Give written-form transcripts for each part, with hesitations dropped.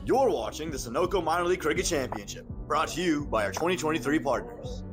You're watching the Sunoco Minor League Cricket Championship, brought to you by our 2023 partners.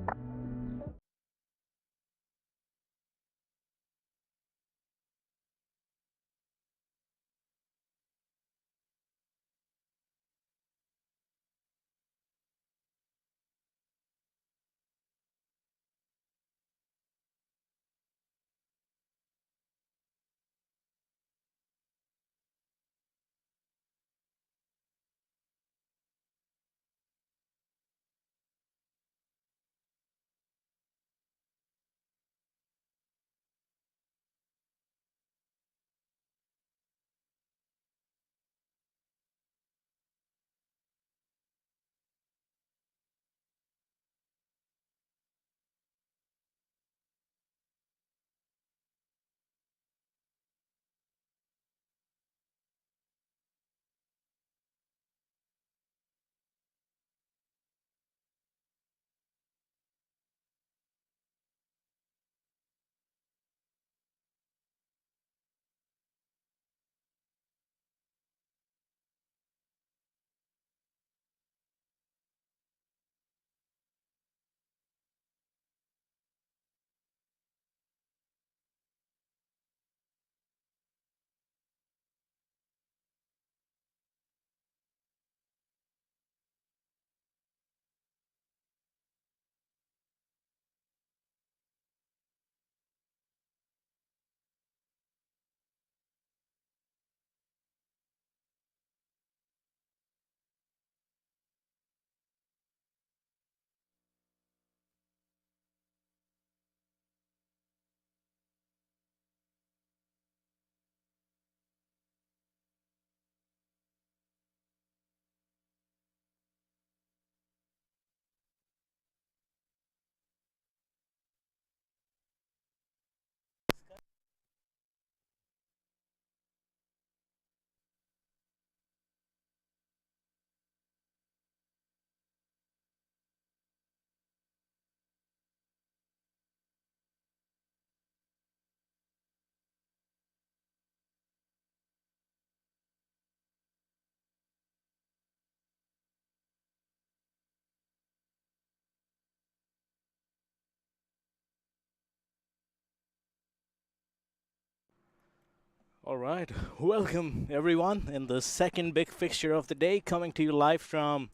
All right, welcome everyone in the second big fixture of the day, coming to you live from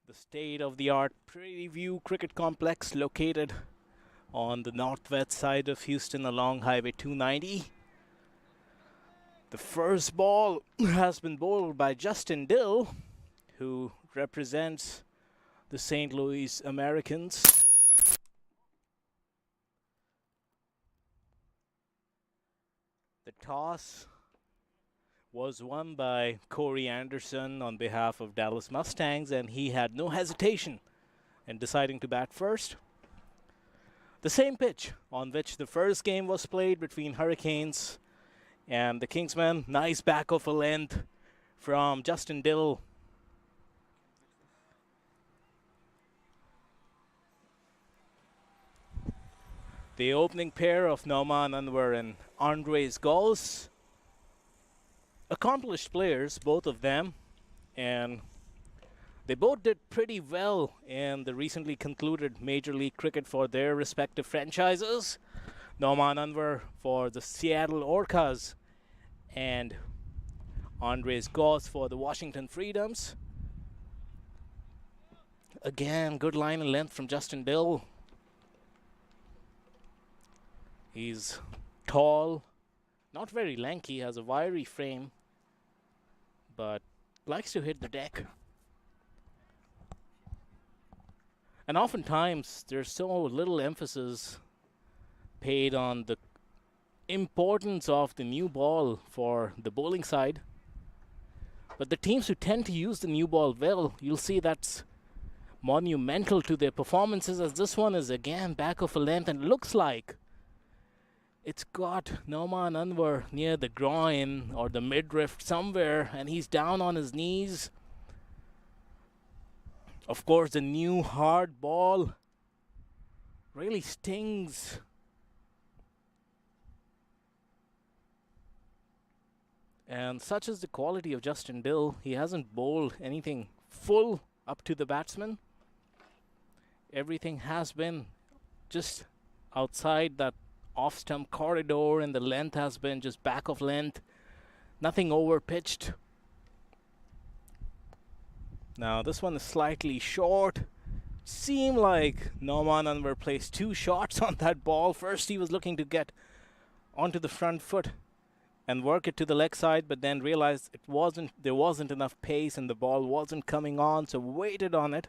the state-of-the-art Prairie View Cricket Complex located on the northwest side of Houston along Highway 290. The first ball has been bowled by Justin Dill, who represents the St. Louis Americans. The toss was won by Corey Anderson on behalf of Dallas Mustangs, and he had no hesitation in deciding to bat first. The same pitch on which the first game was played between Hurricanes and the Kingsmen. Nice back of a length from Justin Dill. The opening pair of Nauman Anwar and Andres Gauss. Accomplished players, both of them, and they both did pretty well in the recently concluded Major League Cricket for their respective franchises. Nauman Anwar for the Seattle Orcas and Andres Gauss for the Washington Freedoms. Again, good line and length from Justin Dill. He's tall, not very lanky, has a wiry frame, but likes to hit the deck. And oftentimes, there's so little emphasis paid on the importance of the new ball for the bowling side. But the teams who tend to use the new ball well, you'll see that's monumental to their performances, as this one is again back of a length and looks like it's got Nauman Anwar near the groin or the midriff somewhere, and he's down on his knees. Of course, the new hard ball really stings. And such is the quality of Justin Dill. He hasn't bowled anything full up to the batsman. Everything has been just outside that off-stump corridor, and the length has been just back of length. Nothing over-pitched. Now this one is slightly short. Seemed like Nauman Anwar placed 2 shots on that ball. First he was looking to get onto the front foot and work it to the leg side, but then realized there wasn't enough pace and the ball wasn't coming on, so waited on it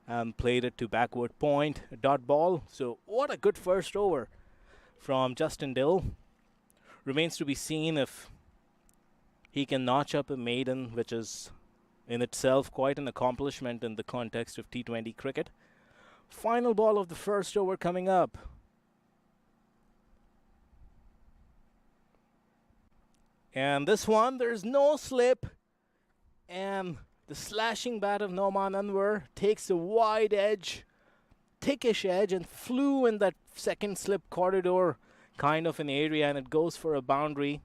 and played it to backward point, a dot ball. So what a good first over from Justin Dill. Remains to be seen if he can notch up a maiden, which is in itself quite an accomplishment in the context of T20 cricket. Final ball of the first over coming up. And this one, there's no slip. And the slashing bat of Nauman Anwar takes a wide edge, thickish edge, and flew in that second slip corridor kind of an area, and it goes for a boundary.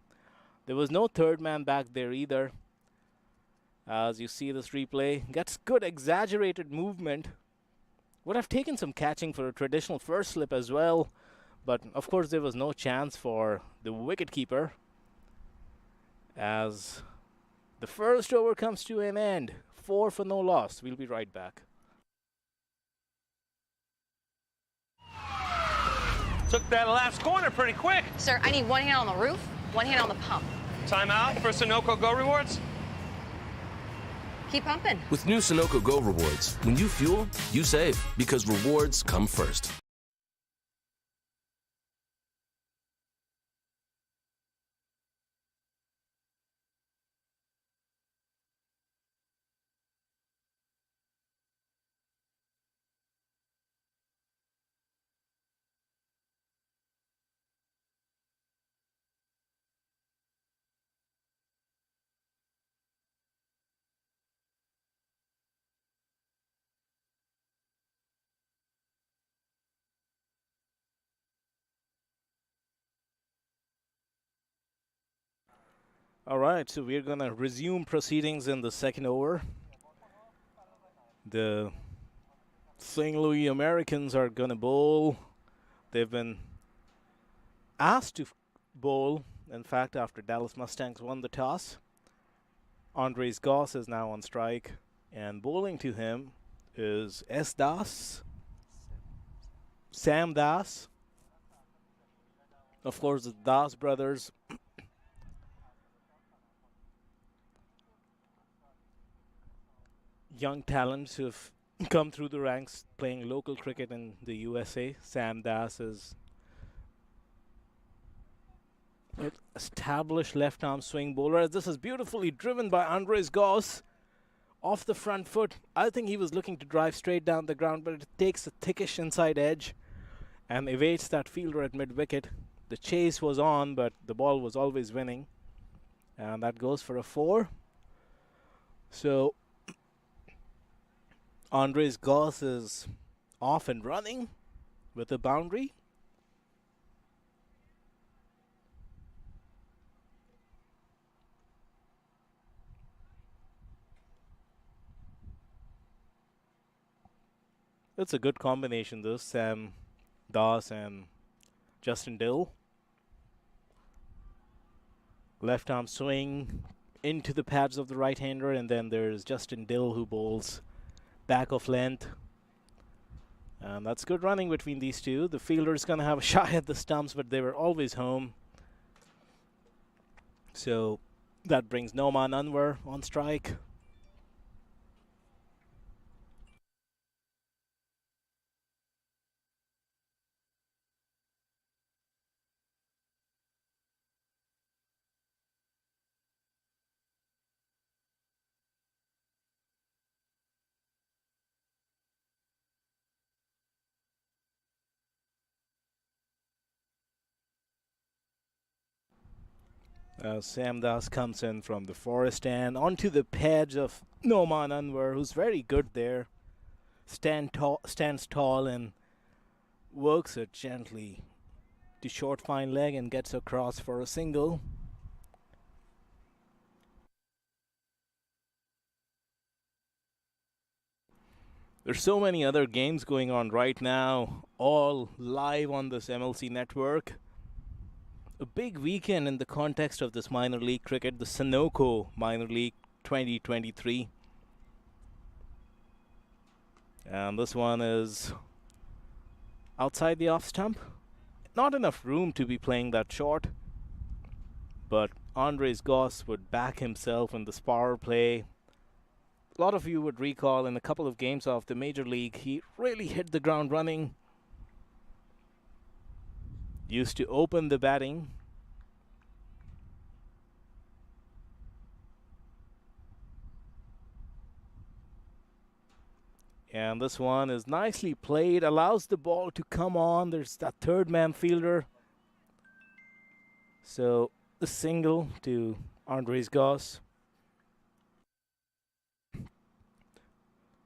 There was no third man back there either. As you see this replay, gets good exaggerated movement. Would have taken some catching for a traditional first slip as well, but of course there was no chance for the wicketkeeper. As the first over comes to an end, 4 for no loss. We'll be right back. Took that last corner pretty quick. Sir, I need one hand on the roof, one hand on the pump. Timeout for Sunoco Go Rewards. Keep pumping. With new Sunoco Go Rewards, when you fuel, you save, because rewards come first. All right, so we're going to resume proceedings in the second over. The St. Louis Americans are going to bowl. They've been asked to bowl, in fact, after Dallas Mustangs won the toss. Andres Goss is now on strike, and bowling to him is Sam Das. Of course, the Das brothers. Young talents who've come through the ranks playing local cricket in the USA. Sam Das is an established left-arm swing bowler. This is beautifully driven by Andres Goss off the front foot. I think he was looking to drive straight down the ground, but it takes a thickish inside edge and evades that fielder at mid-wicket. The chase was on, but the ball was always winning. And that goes for a 4. So Andres Goss is off and running with a boundary. It's a good combination, this Sam Das and Justin Dill. Left arm swing into the pads of the right-hander, and then there's Justin Dill who bowls back of length. And that's good running between these two. The fielder's going to have a shot at the stumps, but they were always home. So that brings Nauman Anwar on strike. Sam Das comes in from the forest and onto the pads of Nauman Anwar, who's very good there. Stands tall and works it gently to short fine leg and gets across for a single. There's so many other games going on right now, all live on this MLC network. A big weekend in the context of this minor league cricket, the Sunoco Minor League 2023. And this one is outside the off stump. Not enough room to be playing that short. But Andres Goss would back himself in this power play. A lot of you would recall in a couple of games of the Major League, he really hit the ground running. Used to open the batting. And this one is nicely played, allows the ball to come on. There's that third man fielder. So the single to Andres Goss.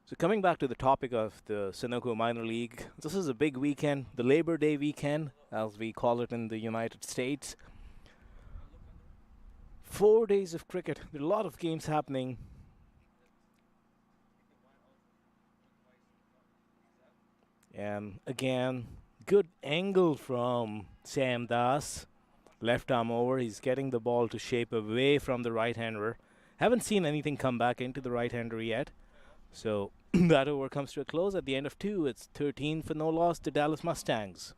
So coming back to the topic of the Sunoco Minor League, this is a big weekend, the Labor Day weekend, as we call it in the United States. 4 days of cricket. There are a lot of games happening. And again, good angle from Sam Das. Left arm over. He's getting the ball to shape away from the right-hander. Haven't seen anything come back into the right-hander yet. So that over comes to a close at the end of 2. It's 13 for no loss to Dallas Mustangs.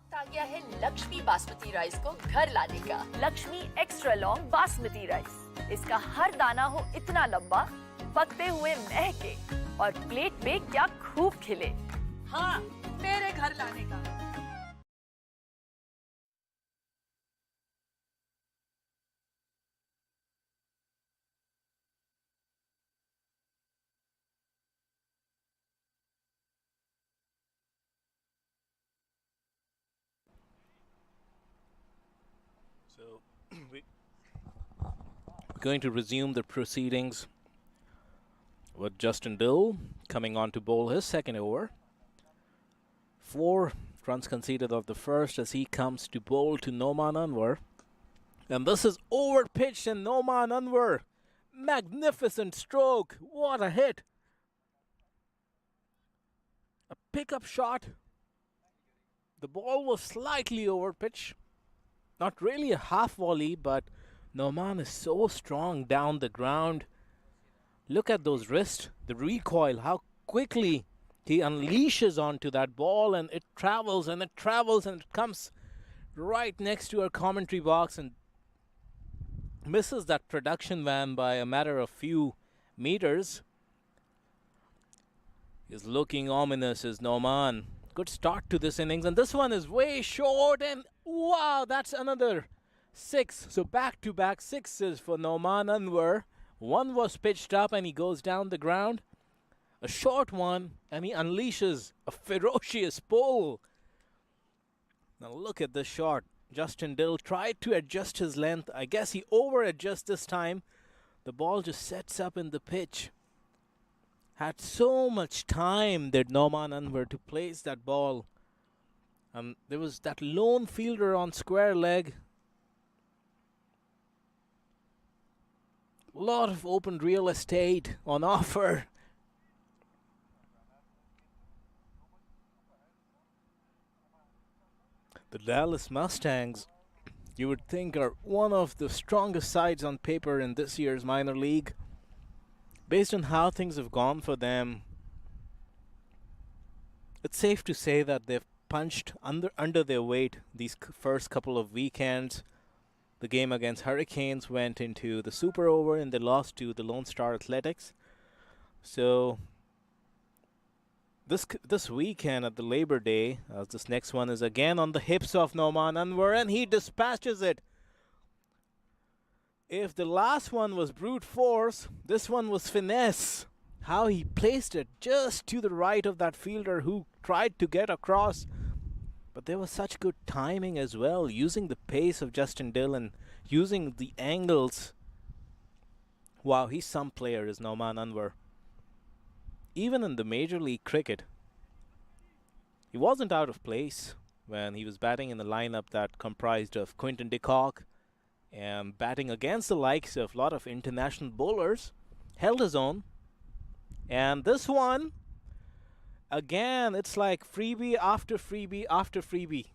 आ गया है Lakshmi basmati rice को घर लाने का। Lakshmi extra long basmati rice. इसका हर दाना हो इतना लंबा, पकते हुए महके और प्लेट में क्या खूब खिले। हाँ, मेरे घर लाने का। So we're going to resume the proceedings with Justin Dill coming on to bowl his second over. 4 runs conceded of the first as he comes to bowl to Noman Anwar. And this is over pitched and Noman Anwar. Magnificent stroke. What a hit. A pickup shot. The ball was slightly over pitch. Not really a half volley, but Noman is so strong down the ground. Look at those wrists, the recoil, how quickly he unleashes onto that ball, and it travels and it travels and it comes right next to our commentary box and misses that production van by a matter of few meters. He's looking ominous, is Noman. Good start to this innings, and this one is way short, and wow, that's another 6. So back-to-back 6s for Noman Anwar. One was pitched up and he goes down the ground. A short one and he unleashes a ferocious pull. Now look at this shot. Justin Dill tried to adjust his length. I guess he over-adjusts this time. The ball just sets up in the pitch. Had so much time that Noman Anwar to place that ball. There was that lone fielder on square leg. A lot of open real estate on offer. The Dallas Mustangs, you would think, are one of the strongest sides on paper in this year's minor league. Based on how things have gone for them, it's safe to say that they've punched under their weight these first couple of weekends. The game against Hurricanes went into the super over and they lost to the Lone Star Athletics. So this weekend at the Labor Day, this next one is again on the hips of Noman Anwar, and he dispatches it. If the last one was brute force, this one was finesse. How he placed it just to the right of that fielder who tried to get across. But there was such good timing as well, using the pace of Justin Dill and using the angles. Wow, he's some player, is Noman Anwar. even in the Major League Cricket, he wasn't out of place when he was batting in the lineup that comprised of Quinton de Kock and batting against the likes of a lot of international bowlers, held his own. And this one, again, it's like freebie after freebie after freebie.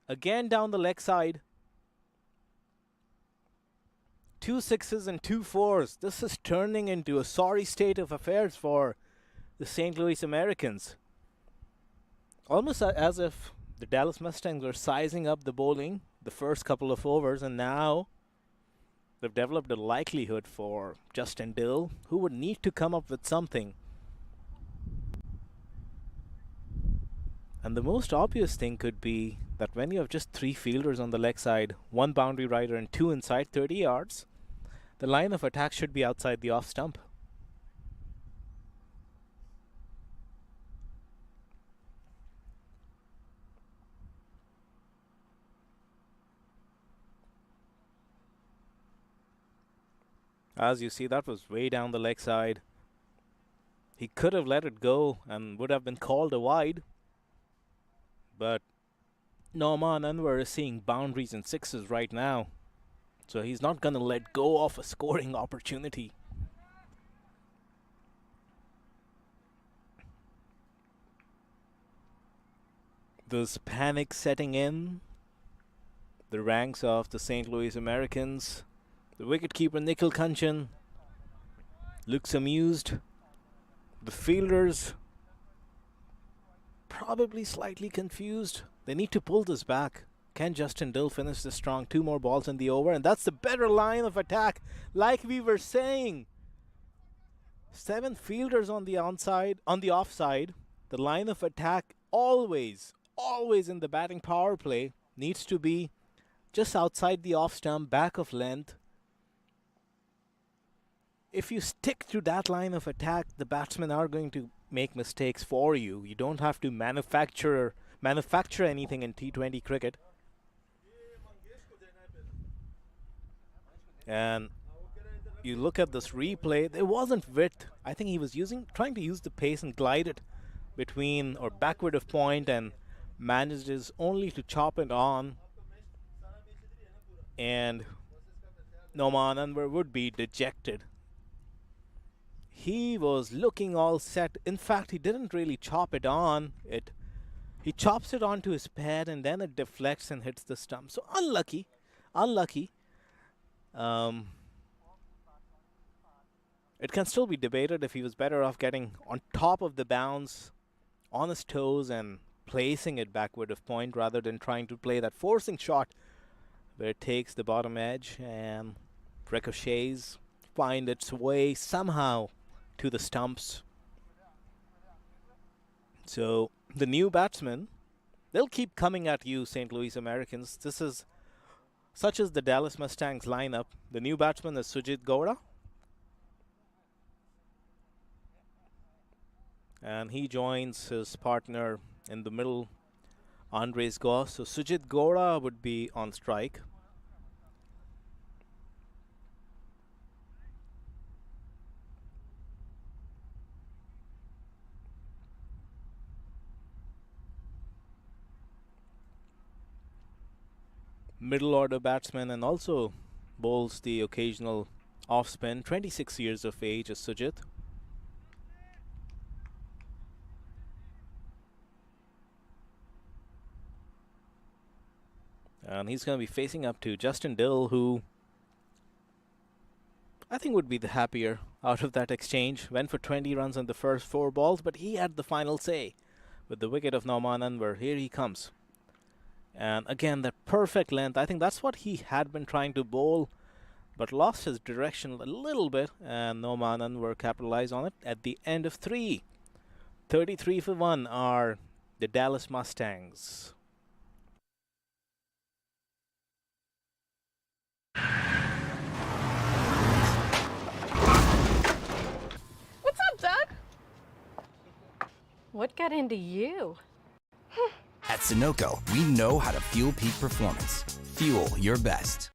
Again down the leg side. 2 6s and 2 4s. This is turning into a sorry state of affairs for the St. Louis Americans. Almost as if the Dallas Mustangs were sizing up the bowling the first couple of overs, and now they've developed a likelihood for Justin Dill, who would need to come up with something. And the most obvious thing could be that when you have just 3 fielders on the leg side, 1 boundary rider and 2 inside 30 yards, the line of attack should be outside the off stump. As you see, that was way down the leg side. He could have let it go and would have been called a wide. But Norman Anwar is seeing boundaries and 6s right now. So he's not going to let go of a scoring opportunity. There's panic setting in the ranks of the St. Louis Americans. The wicketkeeper Nikhil Kanchan looks amused. The fielders probably slightly confused. They need to pull this back. Can Justin Dill finish this strong? 2 more balls in the over, and that's the better line of attack. Like we were saying, 7 fielders on the offside. The line of attack always in the batting power play needs to be just outside the off stump, back of length. If you stick to that line of attack, the batsmen are going to make mistakes for you. You don't have to manufacture anything in T20 cricket. And you look at this replay, there wasn't width. I think he was trying to use the pace and glide it between or backward of point, and manages only to chop it on. And Norman Anwar would be dejected. He was looking all set. In fact, he didn't really chop it on. He chops it onto his pad and then it deflects and hits the stump. So unlucky. It can still be debated if he was better off getting on top of the bounce, on his toes, and placing it backward of point rather than trying to play that forcing shot where it takes the bottom edge and ricochets, find its way somehow to the stumps. So the new batsmen, they'll keep coming at you, St. Louis Americans. Such as the Dallas Mustangs lineup. The new batsman is Sujit Gowda, and he joins his partner in the middle, Andres Goss. So Sujit Gowda would be on strike. Middle order batsman and also bowls the occasional off spin. 26 years of age is Sujit. And he's going to be facing up to Justin Dill, who I think would be the happier out of that exchange. Went for 20 runs on the first 4 balls, but he had the final say with the wicket of Norman Anwar. Here he comes. And again, that perfect length. I think that's what he had been trying to bowl, but lost his direction a little bit. And Norman Anwar capitalized on it at the end of 3. 33 for 1 are the Dallas Mustangs. What's up, Doug? What got into you? At Sunoco, we know how to fuel peak performance. Fuel your best.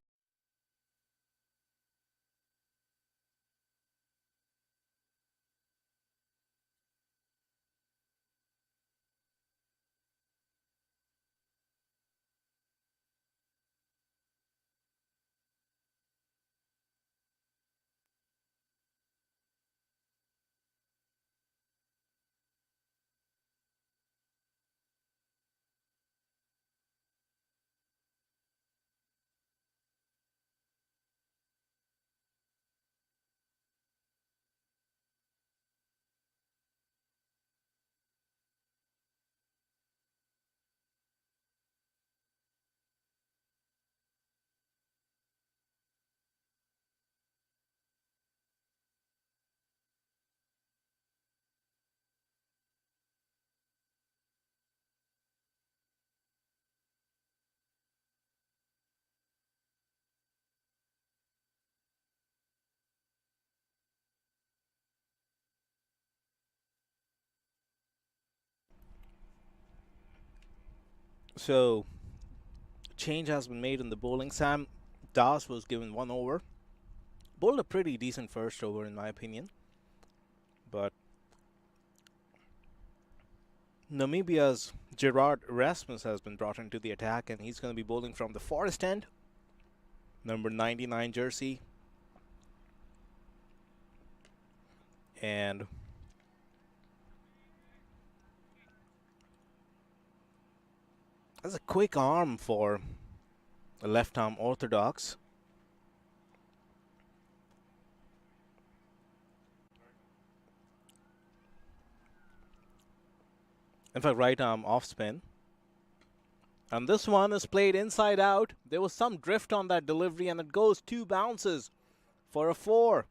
So, change has been made in the bowling. Sam Das was given 1 over. Bowled a pretty decent first over in my opinion. But Namibia's Gerard Erasmus has been brought into the attack, and he's going to be bowling from the forest end. Number 99 jersey. And that's a quick arm for a left-arm orthodox. In fact, right arm off spin. And this one is played inside out. There was some drift on that delivery, and it goes 2 bounces for a 4.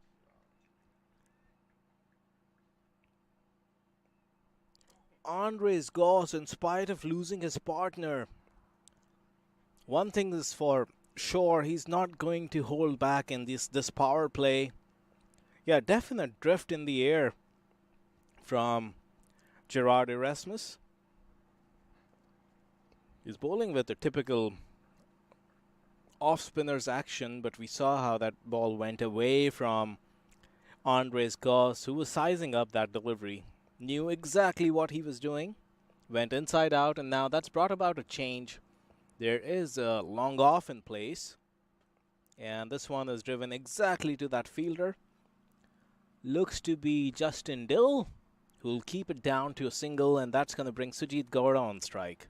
Andres Goss, in spite of losing his partner, one thing is for sure, he's not going to hold back in this power play. Yeah, definite drift in the air from Gerard Erasmus. He's bowling with a typical off-spinner's action, but we saw how that ball went away from Andres Goss, who was sizing up that delivery. Knew exactly what he was doing. Went inside out, and now that's brought about a change. There is a long off in place, and this one is driven exactly to that fielder. Looks to be Justin Dill, who'll keep it down to a single, and that's going to bring Sujit Gaura on strike.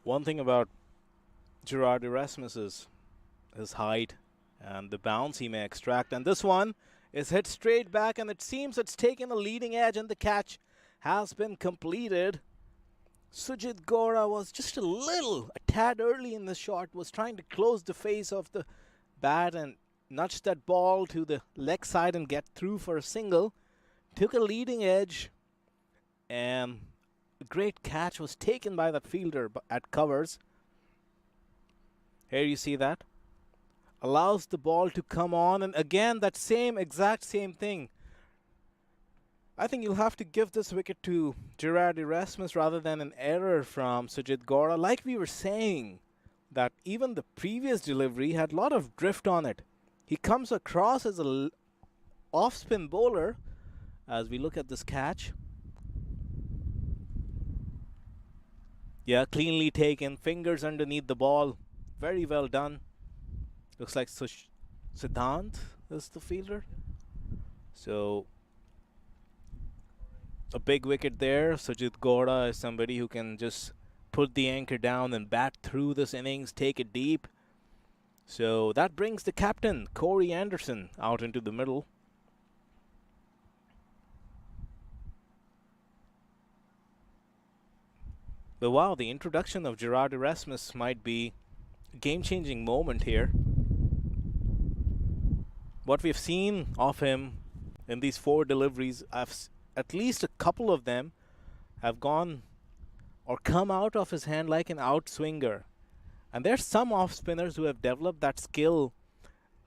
One thing about Gerard Erasmus is his height and the bounce he may extract. And this one is hit straight back, and it seems it's taken a leading edge, and the catch has been completed. Sujit Gaura was just a tad early in the shot, was trying to close the face of the bat and nudge that ball to the leg side and get through for a single. Took a leading edge, and a great catch was taken by that fielder at covers. Here you see that. Allows the ball to come on, and again that exact same thing. I think you'll have to give this wicket to Gerard Erasmus rather than an error from Sujit Gaura. Like we were saying, that even the previous delivery had a lot of drift on it. He comes across as a off-spin bowler as we look at this catch. Yeah, cleanly taken, fingers underneath the ball. Very well done. Looks like Siddhant is the fielder. So, a big wicket there. Sujit Gaura is somebody who can just put the anchor down and bat through this innings, take it deep. So, that brings the captain, Corey Anderson, out into the middle. But wow, the introduction of Gerard Erasmus might be a game-changing moment here. What we've seen of him in these 4 deliveries, at least a couple of them have gone or come out of his hand like an outswinger. And there's some off-spinners who have developed that skill,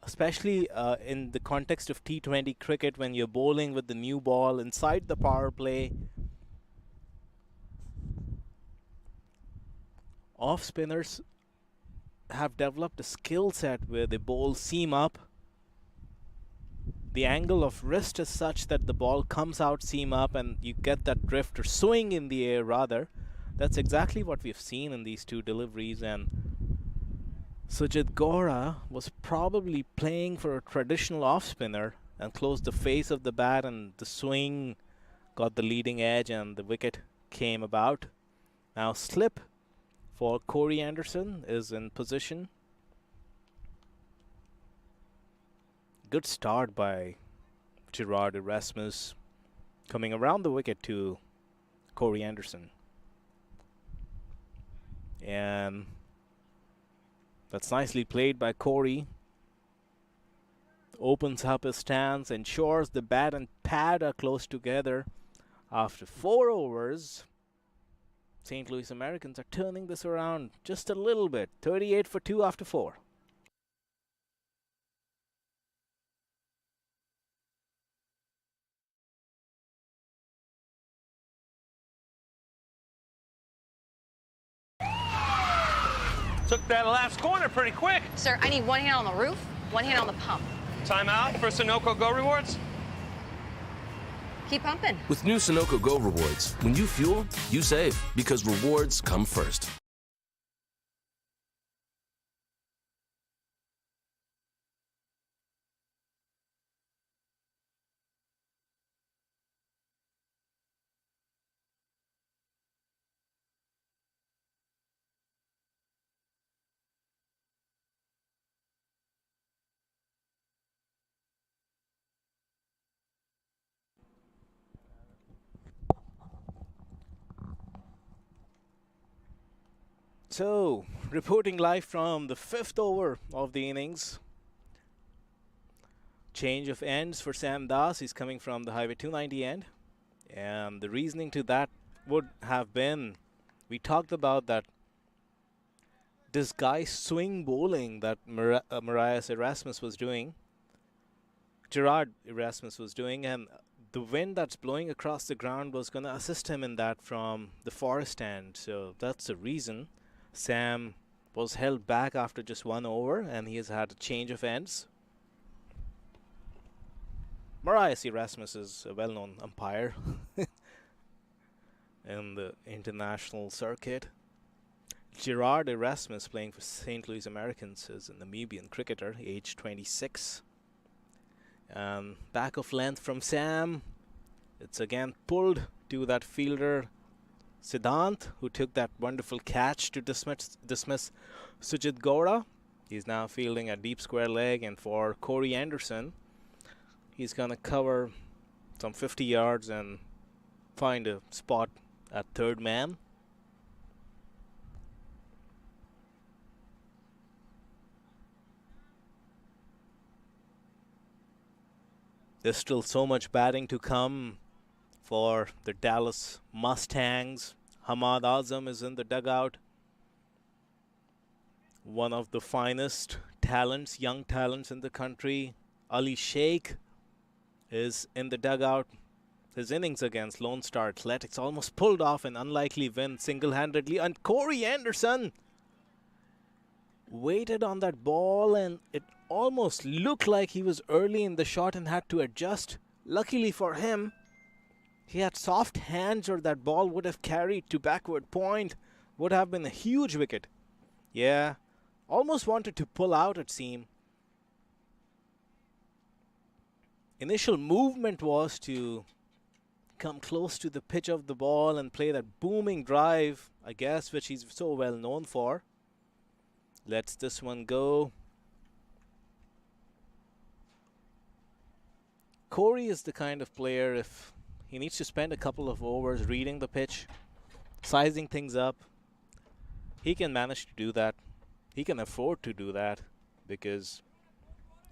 especially in the context of T20 cricket, when you're bowling with the new ball inside the power play. Off-spinners have developed a skill set where they bowl seam up. The angle of wrist is such that the ball comes out seam up and you get that drift or swing in the air rather. That's exactly what we've seen in these 2 deliveries, and Sujit Gaura was probably playing for a traditional off-spinner and closed the face of the bat, and the swing got the leading edge and the wicket came about. Now slip for Corey Anderson is in position. Good start by Gerard Erasmus. Coming around the wicket to Corey Anderson. And that's nicely played by Corey. Opens up his stance, ensures the bat and pad are close together. After 4 overs, St. Louis Americans are turning this around just a little bit. 38 for 2 after 4. Took that last corner pretty quick. Sir, I need one hand on the roof, one hand on the pump. Timeout for Sunoco Go Rewards. Keep pumping. With new Sunoco Go rewards, when you fuel, you save because rewards come first. So, reporting live from the 5th over of the innings. Change of ends for Sam Das. He's coming from the Highway 290 end. And the reasoning to that would have been, we talked about that disguise swing bowling that Marias Erasmus was doing. Gerard Erasmus was doing, and the wind that's blowing across the ground was going to assist him in that from the forest end. So that's the reason Sam was held back after just 1 over, and he has had a change of ends. Marias Erasmus is a well-known umpire in the international circuit. Gerard Erasmus, playing for St. Louis Americans, is a Namibian cricketer, age 26. Back of length from Sam. It's again pulled to that fielder, Siddhant, who took that wonderful catch to dismiss Sujit Gowda. He's now fielding a deep square leg, and for Corey Anderson, he's going to cover some 50 yards and find a spot at third man. There's still so much batting to come for the Dallas Mustangs. Hamad Azam is in the dugout. One of the finest talents, young talents in the country. Ali Sheikh is in the dugout. His innings against Lone Star Athletics almost pulled off an unlikely win single-handedly. And Corey Anderson waited on that ball, and it almost looked like he was early in the shot and had to adjust. Luckily for him, he had soft hands, or that ball would have carried to backward point. Would have been a huge wicket. Yeah, almost wanted to pull out, it seemed. Initial movement was to come close to the pitch of the ball and play that booming drive, I guess, which he's so well known for. Lets this one go. Corey is the kind of player, if he needs to spend a couple of overs reading the pitch, sizing things up, he can manage to do that. He can afford to do that, because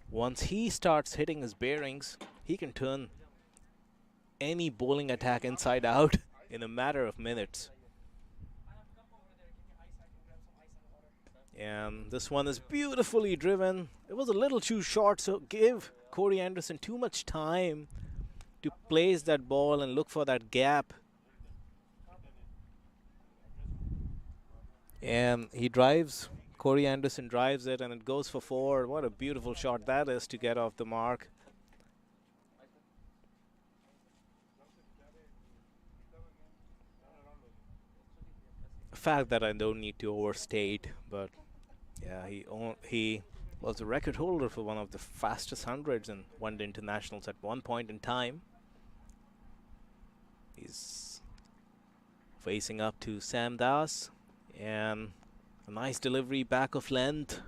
once he starts hitting his bearings, he can turn any bowling attack inside out in a matter of minutes. And this one is beautifully driven. It was a little too short, so give Corey Anderson too much time to place that ball and look for that gap. And he drives, Corey Anderson drives it, and it goes for 4. What a beautiful shot that is to get off the mark. A fact that I don't need to overstate, but yeah, he was the record holder for one of the fastest hundreds in one-day internationals at one point in time. He's facing up to Sam Das, and a nice delivery back of length.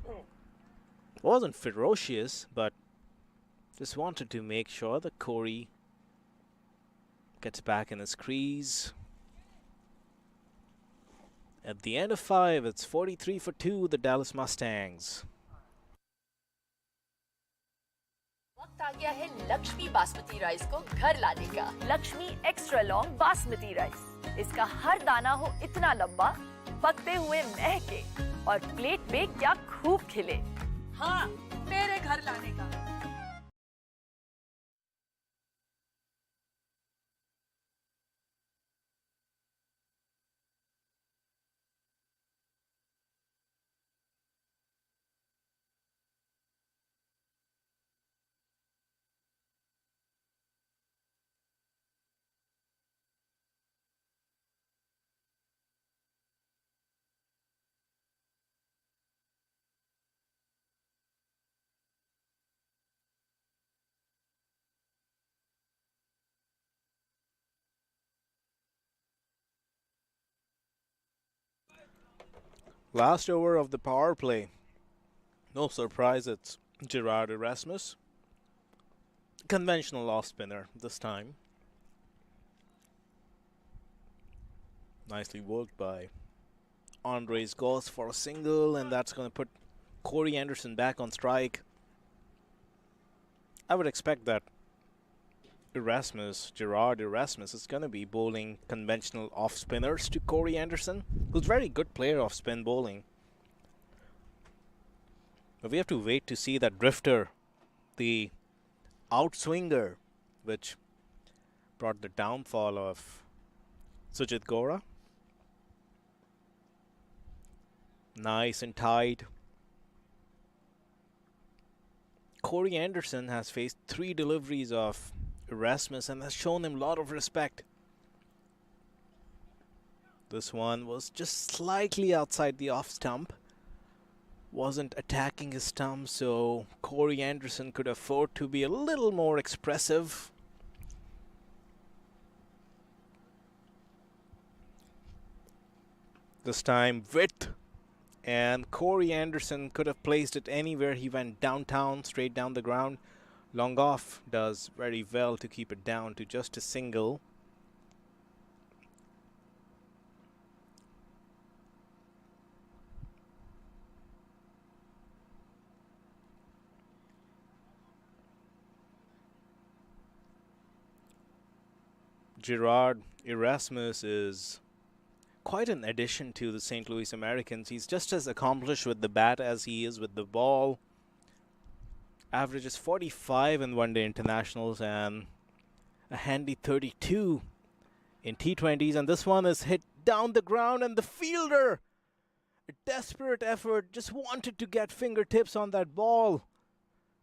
Wasn't ferocious, but just wanted to make sure that Corey gets back in his crease. At the end of 5, it's 43 for 2, the Dallas Mustangs. वक्त आ गया है Lakshmi basmati rice को घर लाने का। Lakshmi extra long basmati rice, इसका हर दाना हो इतना लंबा, पकते हुए महके और प्लेट पे क्या खूब खिले। हाँ, मेरे घर लाने का। Last over of the power play. No surprise, it's Gerard Erasmus. Conventional off spinner this time. Nicely worked by Andres Goss for a single, and that's going to put Corey Anderson back on strike. I would expect that Gerard Erasmus is going to be bowling conventional off spinners to Corey Anderson, who's a very good player of spin bowling. But we have to wait to see that drifter, the outswinger, which brought the downfall of Sujit Gora. Nice and tight. Corey Anderson has faced 3 deliveries of Erasmus and has shown him a lot of respect. This one was just slightly outside the off stump. Wasn't attacking his stump, so Corey Anderson could afford to be a little more expressive. This time width, and Corey Anderson could have placed it anywhere. He went downtown, straight down the ground. Long off does very well to keep it down to just a single. Gerard Erasmus is quite an addition to the St. Louis Americans. He's just as accomplished with the bat as he is with the ball. Averages 45 in one-day internationals and a handy 32 in T20s. And this one is hit down the ground, and the fielder, a desperate effort, just wanted to get fingertips on that ball.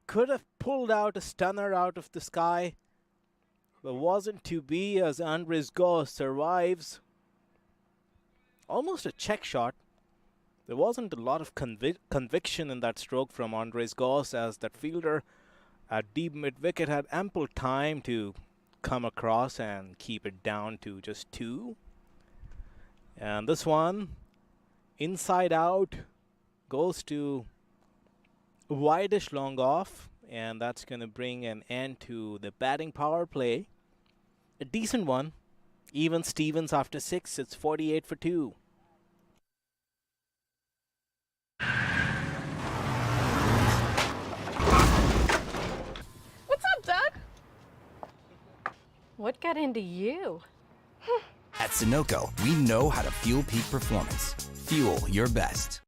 Could have pulled out a stunner out of the sky, but wasn't to be as Andres Goss survives. Almost a check shot. There wasn't a lot of conviction in that stroke from Andres Goss, as that fielder at deep mid-wicket had ample time to come across and keep it down to just 2. And this one, inside out, goes to wide-ish long off, and that's going to bring an end to the batting power play. A decent one. Even Stevens after 6, it's 48 for 2. What's up, Doug? What got into you? At Sunoco, we know how to fuel peak performance. Fuel your best.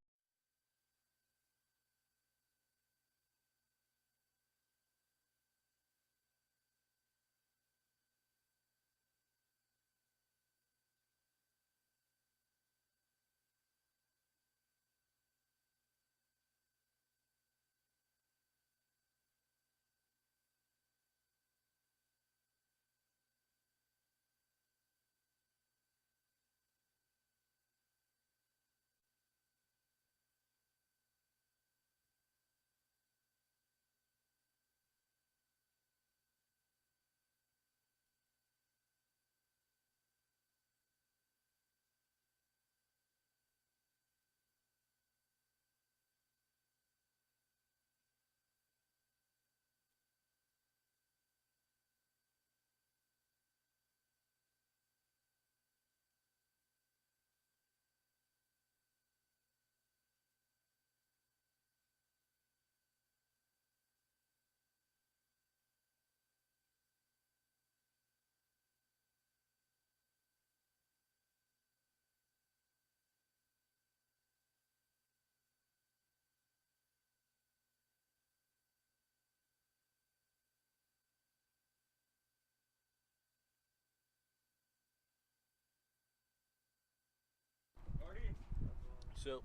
So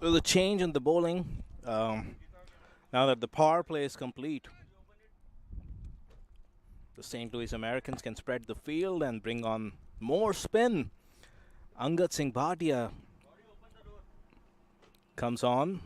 there's a change in the bowling. Now that the power play is complete, the St. Louis Americans can spread the field and bring on more spin. Angad Singh Bhatia comes on.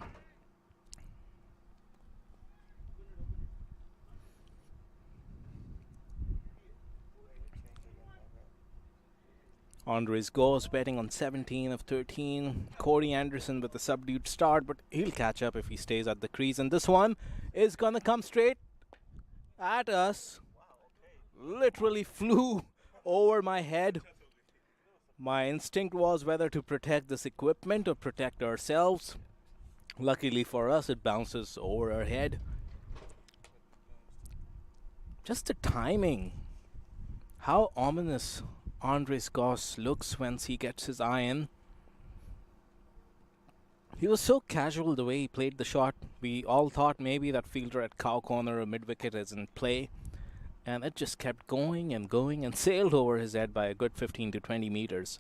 Andres Goss betting on 17 of 13. Corey Anderson with a subdued start, but he'll catch up if he stays at the crease. And this one is going to come straight at us. Literally flew over my head. My instinct was whether to protect this equipment or protect ourselves. Luckily for us, it bounces over our head. Just the timing. How ominous Andres Goss looks once he gets his eye in. He was so casual the way he played the shot. We all thought maybe that fielder at cow corner or mid-wicket is in play. And it just kept going and going and sailed over his head by a good 15 to 20 meters.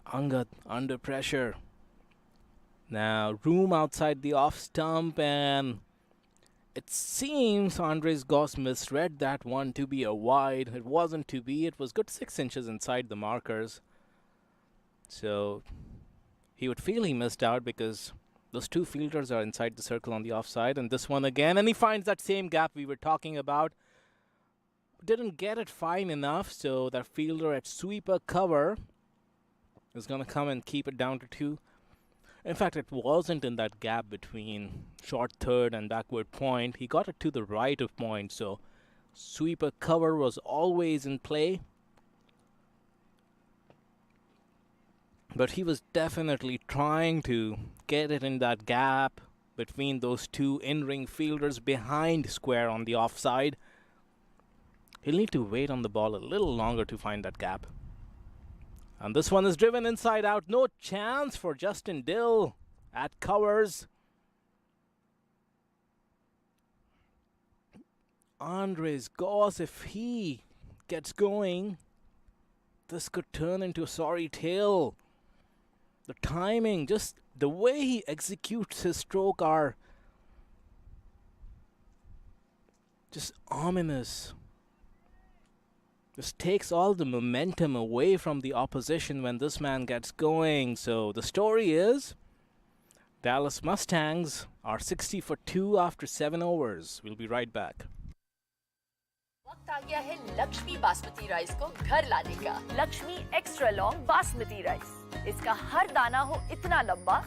Angad under pressure. Now room outside the off stump, and it seems Andres Goss misread that one to be a wide. It wasn't to be. It was good 6 inches inside the markers. So he would feel he missed out because those two fielders are inside the circle on the offside, and this one again, and he finds that same gap we were talking about. Didn't get it fine enough, so that fielder at sweeper cover is going to come and keep it down to 2. In fact, it wasn't in that gap between short third and backward point. He got it to the right of point, so sweeper cover was always in play. But he was definitely trying to get it in that gap between those two in-ring fielders behind square on the offside. He'll need to wait on the ball a little longer to find that gap. And this one is driven inside out. No chance for Justin Dill at covers. Andres Goss, if he gets going, this could turn into a sorry tale. The timing, just the way he executes his stroke are just ominous. Just takes all the momentum away from the opposition when this man gets going. So the story is Dallas Mustangs are 60 for 2 after 7 overs. We'll be right back. वक्त आ गया है Lakshmi basmati rice को घर लाने का। Lakshmi extra long basmati rice. इसका हर दाना हो इतना लंबा,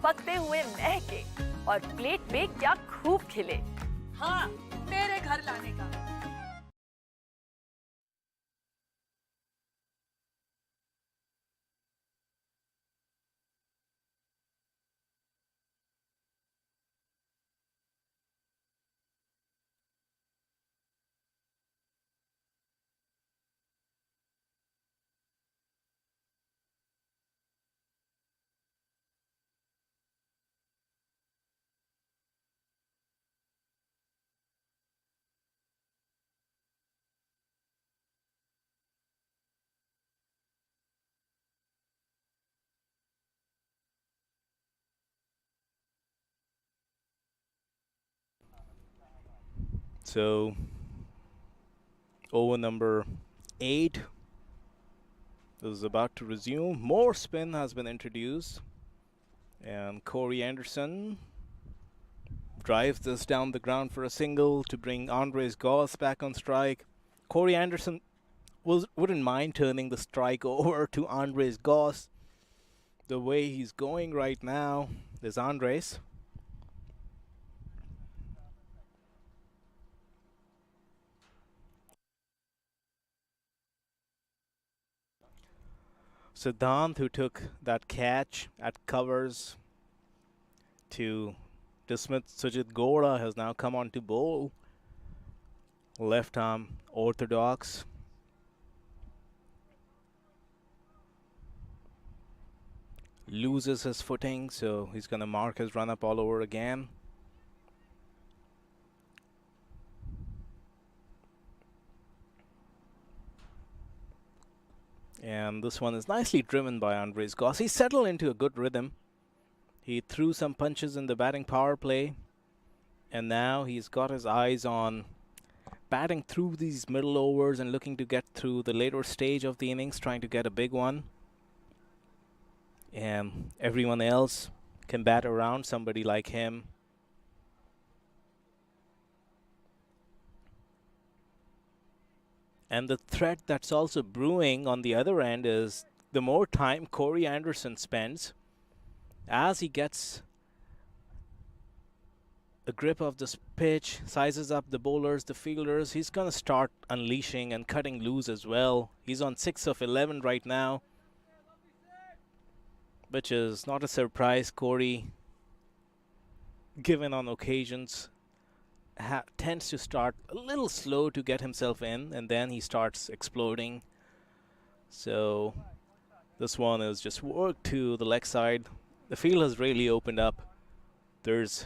पकते हुए महके और प्लेट में क्या खूब खिले। हाँ, मेरे घर लाने का। So, over number 8 is about to resume. More spin has been introduced. And Corey Anderson drives this down the ground for a single to bring Andres Goss back on strike. Corey Anderson wouldn't mind turning the strike over to Andres Goss. The way he's going right now, there's Andres. Siddhant, who took that catch at covers to dismiss Sujit Gowda, has now come on to bowl. Left arm orthodox. Loses his footing, so he's going to mark his run up all over again. And this one is nicely driven by Andres Goss. He settled into a good rhythm. He threw some punches in the batting power play. And now he's got his eyes on batting through these middle overs and looking to get through the later stage of the innings, trying to get a big one. And everyone else can bat around somebody like him. And the threat that's also brewing on the other end is the more time Corey Anderson spends as he gets a grip of this pitch, sizes up the bowlers, the fielders, he's going to start unleashing and cutting loose as well. He's on 6 of 11 right now, which is not a surprise. Corey, given on occasions, tends to start a little slow to get himself in, and then he starts exploding. So this one is just worked to the leg side. The field has really opened up. There's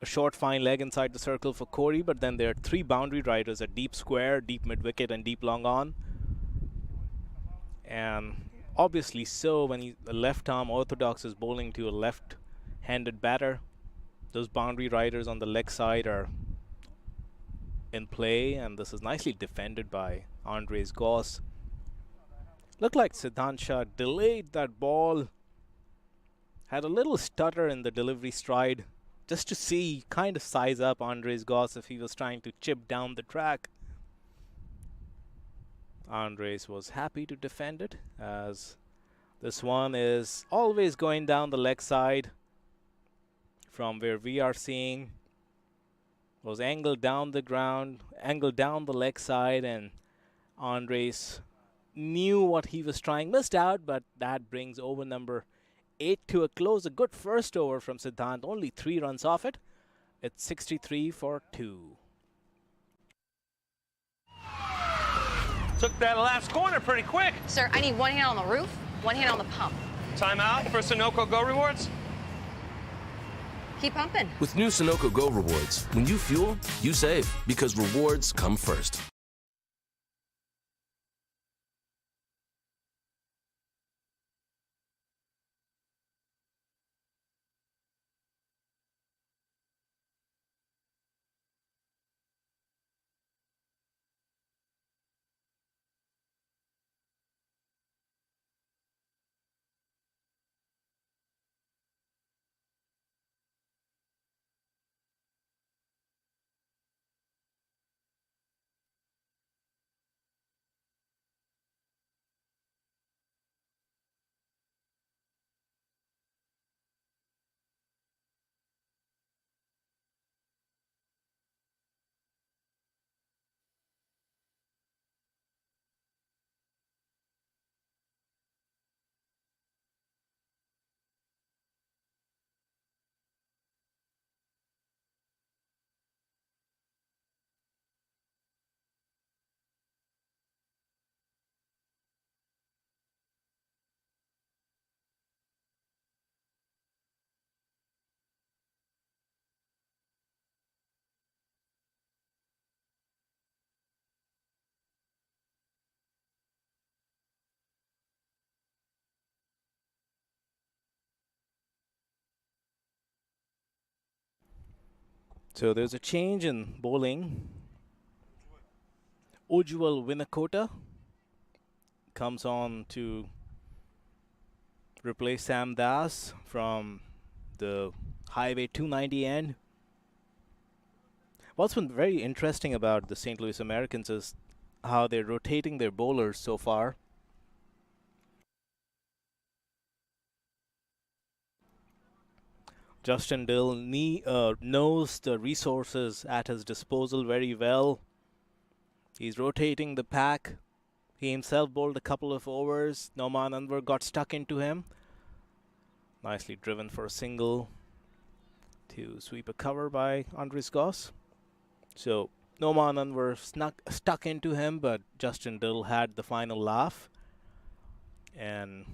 a short fine leg inside the circle for Corey, but then there are 3 boundary riders at deep square, deep mid-wicket, and deep long on. And obviously so, when the left-arm orthodox is bowling to a left-handed batter, those boundary riders on the leg side are in play, and this is nicely defended by Andres Goss. Looked like Siddhant Shah delayed that ball, had a little stutter in the delivery stride, just to see, kind of size up Andres Goss if he was trying to chip down the track. Andres was happy to defend it, as this one is always going down the leg side from where we are seeing. Was angled down the ground, angled down the leg side, and Andres knew what he was trying, missed out, but that brings over number 8 to a close. A good first over from Siddhant, only 3 runs off it. It's 63 for 2. Took that last corner pretty quick. Sir, I need 1 hand on the roof, 1 hand on the pump. Timeout for Sunoco Go Rewards. Keep pumping. With new Sunoco Go rewards, when you fuel, you save, because rewards come first. So there's a change in bowling. Ujjwal Winakota comes on to replace Sam Das from the Highway 290 end. What's been very interesting about the St. Louis Americans is how they're rotating their bowlers so far. Justin Dill knows the resources at his disposal very well. He's rotating the pack. He himself bowled a couple of overs. Noman Anwar got stuck into him. Nicely driven for a single to sweep a cover by Andres Goss. So Noman Anwar stuck into him, but Justin Dill had the final laugh. And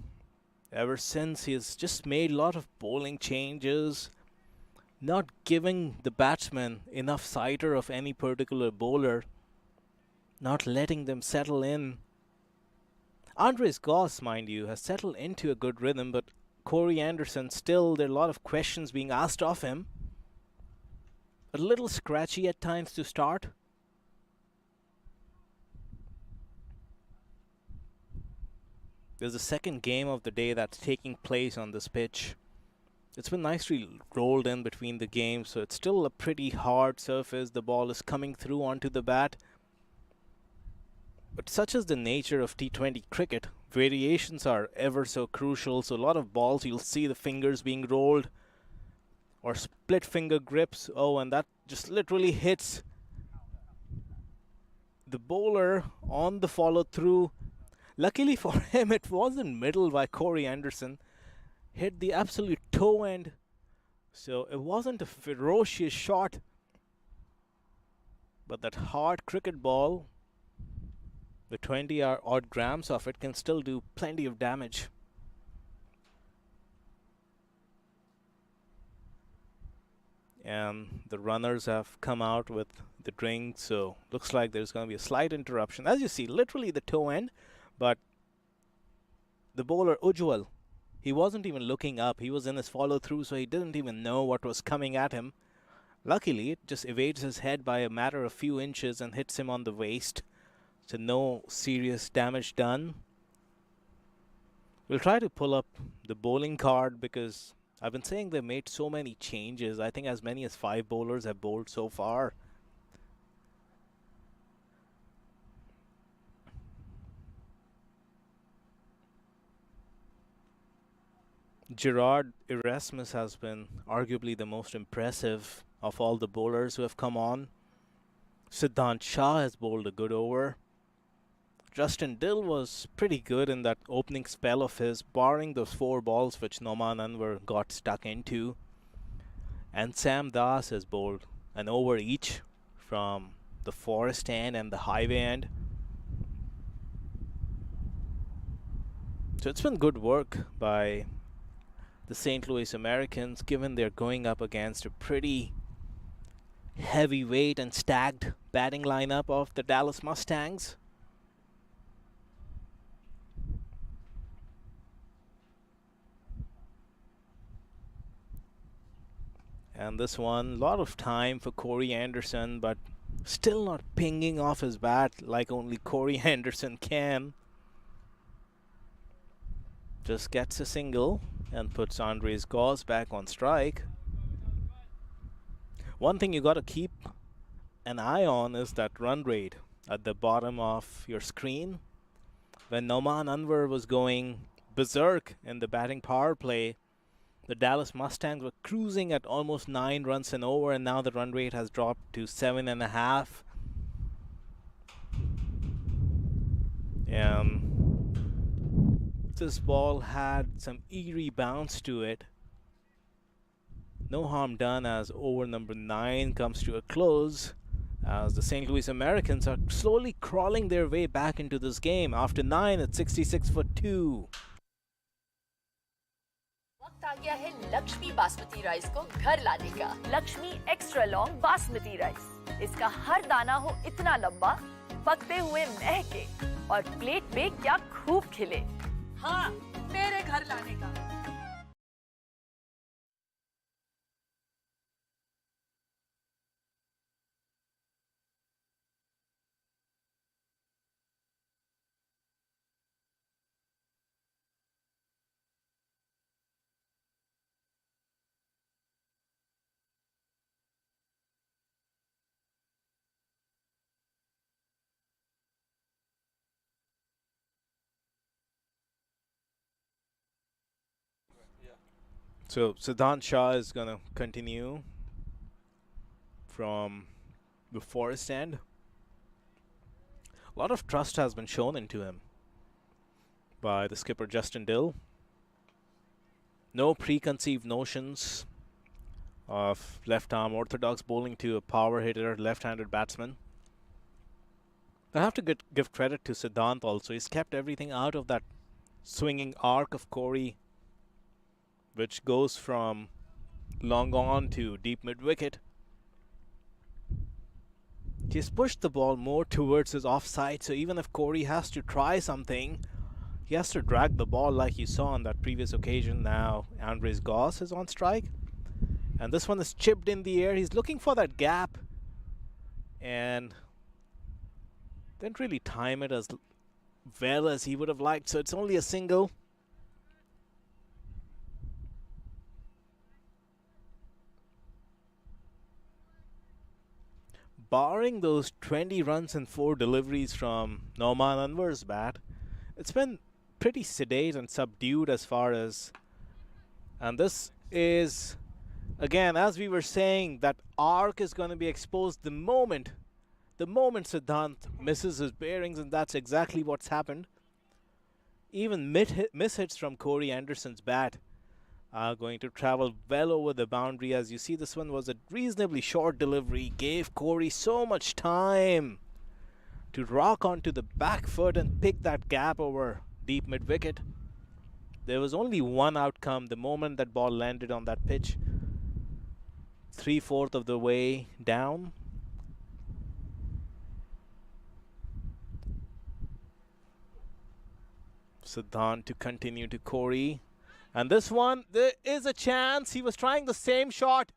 ever since, he's just made a lot of bowling changes, not giving the batsman enough sighter of any particular bowler, not letting them settle in. Andres Goss, mind you, has settled into a good rhythm, but Corey Anderson, still, there are a lot of questions being asked of him. A little scratchy at times to start. There's a second game of the day that's taking place on this pitch. It's been nicely rolled in between the games, so it's still a pretty hard surface. The ball is coming through onto the bat. But such is the nature of T20 cricket, variations are ever so crucial. So a lot of balls, you'll see the fingers being rolled or split finger grips. Oh, and that just literally hits the bowler on the follow through. Luckily for him, it wasn't middle by Corey Anderson. Hit the absolute toe end. So it wasn't a ferocious shot. But that hard cricket ball, the 20 odd grams of it, can still do plenty of damage. And the runners have come out with the drink, so looks like there's going to be a slight interruption. As you see, literally the toe end, but the bowler Ujjwal, he wasn't even looking up. He was in his follow through, so he didn't even know what was coming at him. Luckily, it just evades his head by a matter of few inches and hits him on the waist. So no serious damage done. We'll try to pull up the bowling card because I've been saying they made so many changes. I think as many as 5 bowlers have bowled so far. Gerard Erasmus has been arguably the most impressive of all the bowlers who have come on. Siddhant Shah has bowled a good over. Justin Dill was pretty good in that opening spell of his, barring those 4 balls which Noman Anwar got stuck into. And Sam Das has bowled an over each from the forest end and the highway end. So it's been good work by the St. Louis Americans, given they're going up against a pretty heavyweight and stacked batting lineup of the Dallas Mustangs. And this one, a lot of time for Corey Anderson, but still not pinging off his bat like only Corey Anderson can. Just gets a single and puts Andres Goss back on strike. One thing you got to keep an eye on is that run rate at the bottom of your screen. When Noman Anwar was going berserk in the batting power play, the Dallas Mustangs were cruising at almost 9 runs an over, and now the run rate has dropped to 7.5. This ball had some eerie bounce to it. No harm done as over number 9 comes to a close, as the St. Louis Americans are slowly crawling their way back into this game. After 9 at 66 for 2. वक्त आ गया है Lakshmi basmati rice को घर लाने का। Lakshmi extra long basmati rice, इसका हर दाना हो इतना लंबा, पकते हुए महके और प्लेट पे क्या खूब खिले। हाँ, मेरे घर लाने का। So Siddhant Shah is going to continue from the forest end. A lot of trust has been shown into him by the skipper Justin Dill. No preconceived notions of left-arm orthodox bowling to a power hitter, left-handed batsman. I have to give credit to Siddhant also. He's kept everything out of that swinging arc of Corey, which goes from long on to deep mid-wicket. He's pushed the ball more towards his offside, so even if Corey has to try something, He has to drag the ball like you saw on that previous occasion. Now Andres Goss is on strike. And this one is chipped in the air. He's looking for that gap. And didn't really time it as well as he would have liked. So it's only a single. Barring those 20 runs and 4 deliveries from Nauman Anwar's bat, it's been pretty sedate and subdued as far as. And this is, again, as we were saying, that arc is going to be exposed the moment Siddhant misses his bearings, and that's exactly what's happened. Even mishits from Corey Anderson's bat are going to travel well over the boundary. As you see, this one was a reasonably short delivery, gave Corey so much time to rock onto the back foot and pick that gap over deep mid-wicket. There was only one outcome the moment that ball landed on that pitch. 3/4 of the way down. Siddhant to continue to Corey. And this one, there is a chance. He was trying the same shot.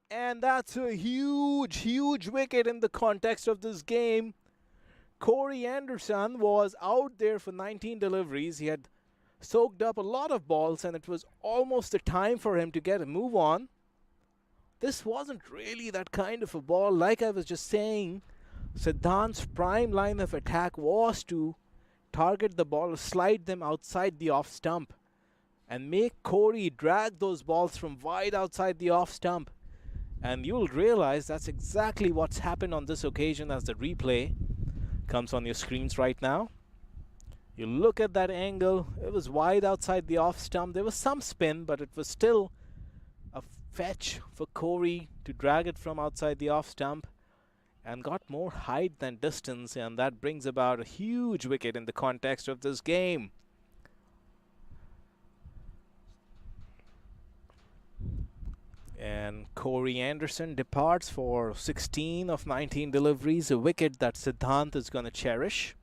And that's a huge, huge wicket in the context of this game. Corey Anderson was out there for 19 deliveries. He had soaked up a lot of balls, and it was almost the time for him to get a move on. This wasn't really that kind of a ball. Like I was just saying, Siddhant's prime line of attack was to target the ball, slide them outside the off stump, and make Corey drag those balls from wide outside the off stump. And you'll realize that's exactly what's happened on this occasion as the replay comes on your screens right now. You look at that angle, it was wide outside the off stump. There was some spin, but it was still a fetch for Corey to drag it from outside the off stump, and got more height than distance, and that brings about a huge wicket in the context of this game. And Corey Anderson departs for 16 of 19 deliveries, a wicket that Siddhant is going to cherish.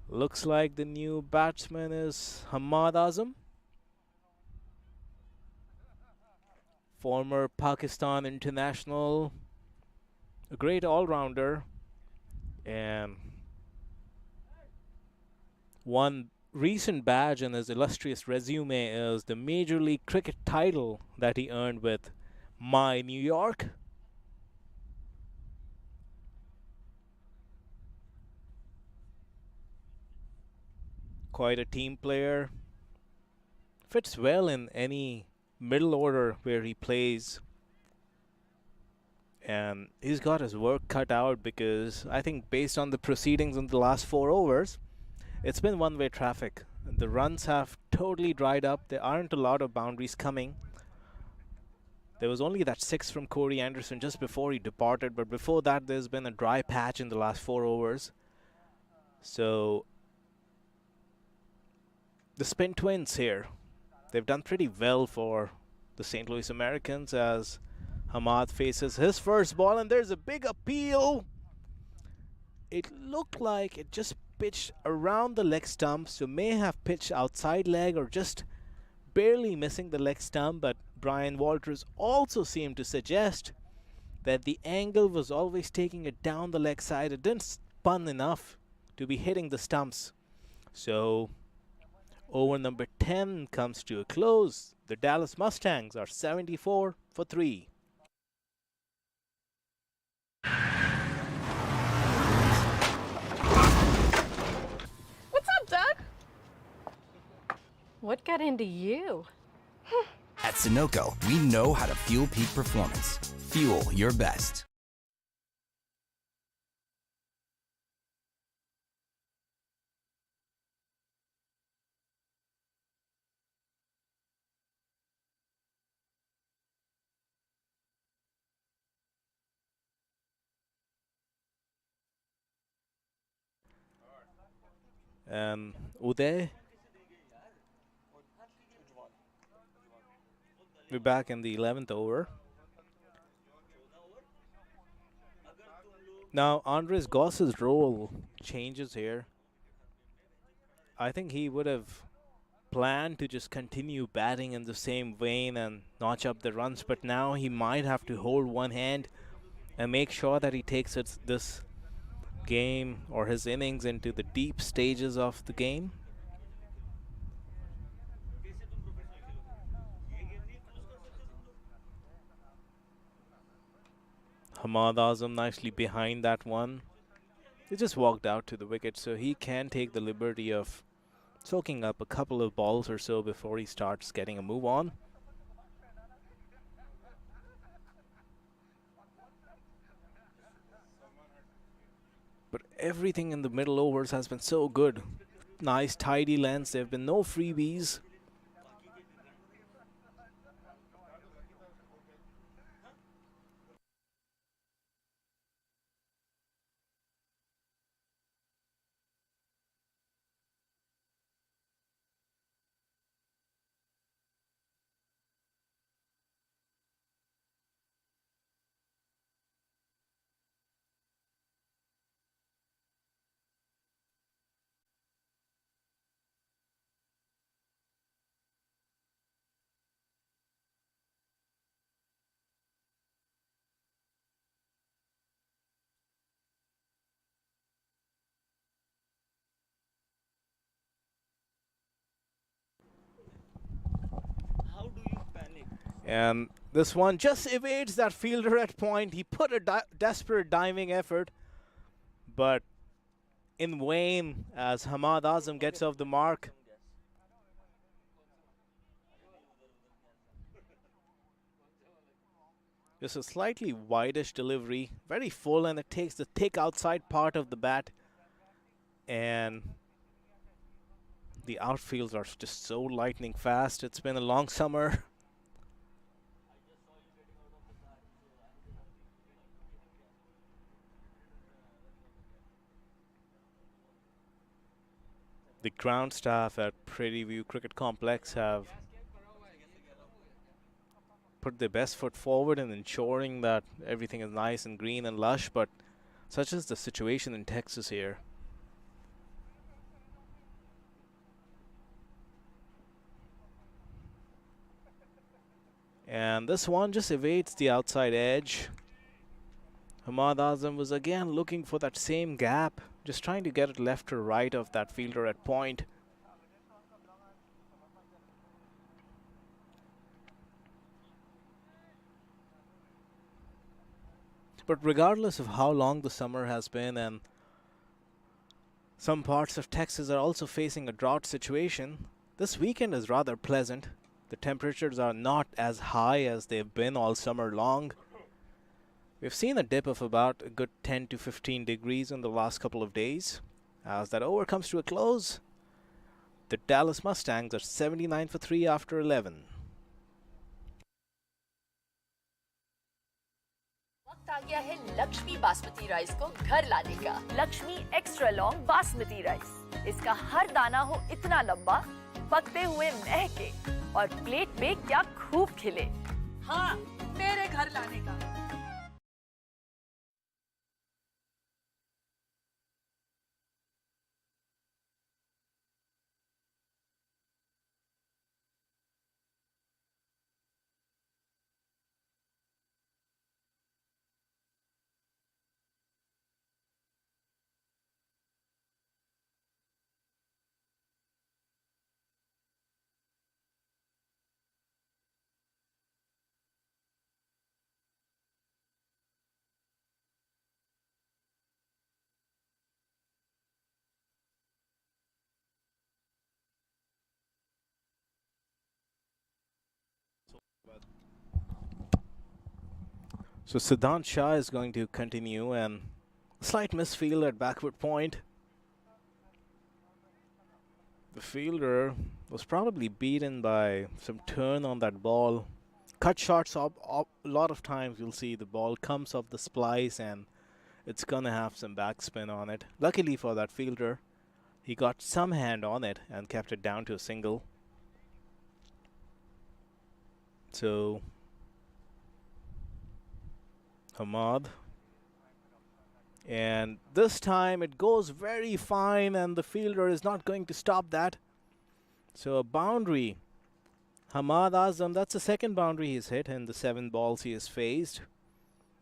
Looks like the new batsman is Hamad Azam, former Pakistan international, a great all-rounder, and one recent badge in his illustrious resume is the Major League Cricket title that he earned with My New York. Quite a team player. Fits well in any middle order where he plays. And he's got his work cut out, because I think based on the proceedings in the last 4 overs, it's been one-way traffic. The runs have totally dried up. There aren't a lot of boundaries coming. There was only that 6 from Corey Anderson just before he departed, but before that there's been a dry patch in the last 4 overs. So the Spin Twins here, they've done pretty well for the St. Louis Americans as Hamad faces his first ball, and there's a big appeal. It looked like it just pitched around the leg stump, so may have pitched outside leg or just barely missing the leg stump, but Brian Walters also seemed to suggest that the angle was always taking it down the leg side. It didn't spun enough to be hitting the stumps. So over number 10 comes to a close. The Dallas Mustangs are 74 for 3. What's up, Doug? What got into you? At Sunoco, we know how to fuel peak performance. Fuel your best. Uday, we're back in the 11th over. Now Andres Goss's role changes here. I think he would have planned to just continue batting in the same vein and notch up the runs, but now he might have to hold one hand and make sure that he takes this game or his innings into the deep stages of the game. Hamad Azam nicely behind that one. He just walked out to the wicket, so he can take the liberty of soaking up a couple of balls or so before he starts getting a move on. But everything in the middle overs has been so good. Nice tidy lengths. There have been no freebies. And this one just evades that fielder at point. He put a desperate diving effort, but in vain as Hamad Azam gets off the mark. Just a slightly wideish delivery, very full, and it takes the thick outside part of the bat. And the outfields are just so lightning fast. It's been a long summer. The ground staff at Prairie View Cricket Complex have put their best foot forward in ensuring that everything is nice and green and lush, but such is the situation in Texas here. And this one just evades the outside edge. Hamad Azam was again looking for that same gap, just trying to get it left or right of that fielder at point. But regardless of how long the summer has been, and some parts of Texas are also facing a drought situation, this weekend is rather pleasant. The temperatures are not as high as they've been all summer long. We've seen a dip of about a good 10 to 15 degrees in the last couple of days. As that over comes to a close, the Dallas Mustangs are 79 for 3 after 11. वक्त आ गया है Lakshmi basmati rice को घर लाने का। Lakshmi extra long basmati rice. इसका हर दाना हो इतना लंबा, पकते हुए महके और प्लेट पे क्या खूब खिले। हाँ, मेरे घर लाने का। So Siddhant Shah is going to continue, and a slight misfield at backward point. The fielder was probably beaten by some turn on that ball. Cut shots, a lot of times you'll see the ball comes off the splice and it's gonna have some backspin on it. Luckily for that fielder, he got some hand on it and kept it down to a single. So Hamad And this time it goes very fine, and the fielder is not going to stop that. So a boundary. Hamad Azam, that's the second boundary he's hit in the 7 balls he has faced.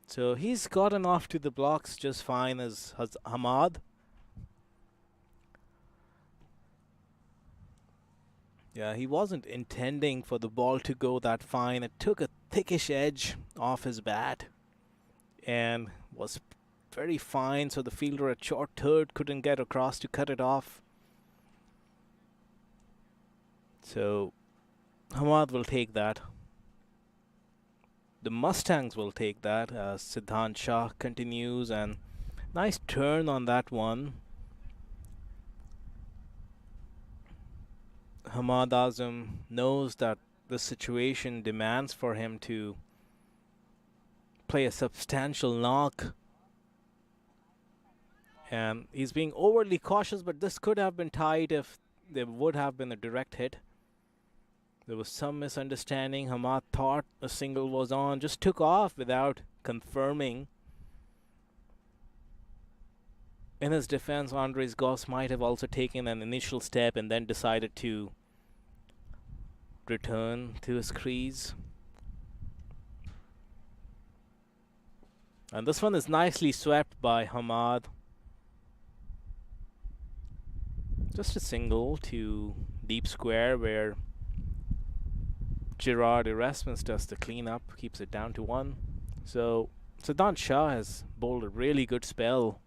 So he's gotten off to the blocks just fine as Hamad. Yeah, he wasn't intending for the ball to go that fine. It took a thickish edge off his bat and was very fine. So the fielder at short third couldn't get across to cut it off. So Hamad will take that. The Mustangs will take that as Siddhant Shah continues, and nice turn on that one. Hamad Azam knows that the situation demands for him to play a substantial knock. And he's being overly cautious, but this could have been tied if there would have been a direct hit. There was some misunderstanding. Hamad thought a single was on, just took off without confirming. In his defense, Andres Goss might have also taken an initial step and then decided to return to his crease. And this one is nicely swept by Hamad. Just a single to deep square where Gerard Erasmus does the cleanup, keeps it down to 1. So Siddhant Shah has bowled a really good spell,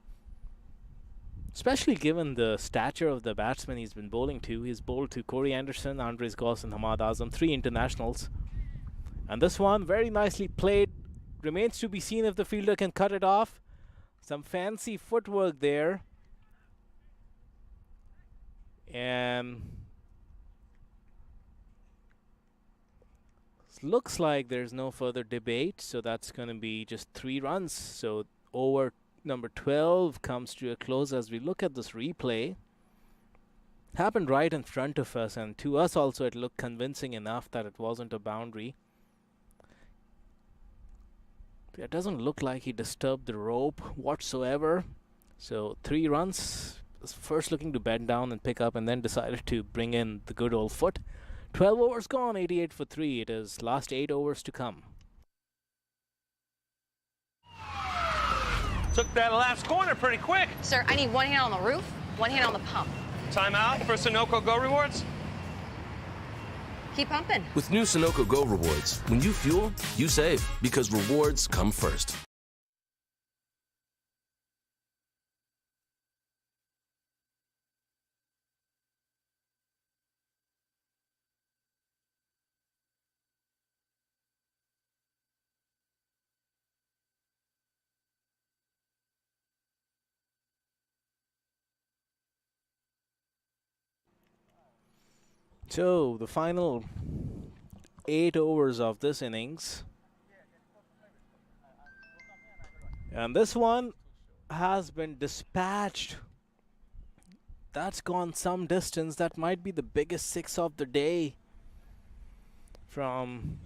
especially given the stature of the batsman he's been bowling to. He's bowled to Corey Anderson, Andres Goss and Hamad Azam, 3 internationals. And this one, very nicely played. Remains to be seen if the fielder can cut it off. Some fancy footwork there. And looks like there's no further debate, so that's going to be just 3 runs. So over number 12 comes to a close as we look at this replay. Happened right in front of us, and to us also it looked convincing enough that it wasn't a boundary. It doesn't look like he disturbed the rope whatsoever. So 3 runs. First looking to bend down and pick up, and then decided to bring in the good old foot. 12 overs gone, 88 for 3. It is last 8 overs to come. Took that last corner pretty quick. Sir, I need 1 hand on the roof, 1 hand on the pump. Timeout for Sunoco Go Rewards. Keep pumping. With new Sunoco Go rewards, when you fuel, you save because rewards come first. So the final 8 overs of this innings. And this one has been dispatched. That's gone some distance. That might be the biggest 6 of the day. From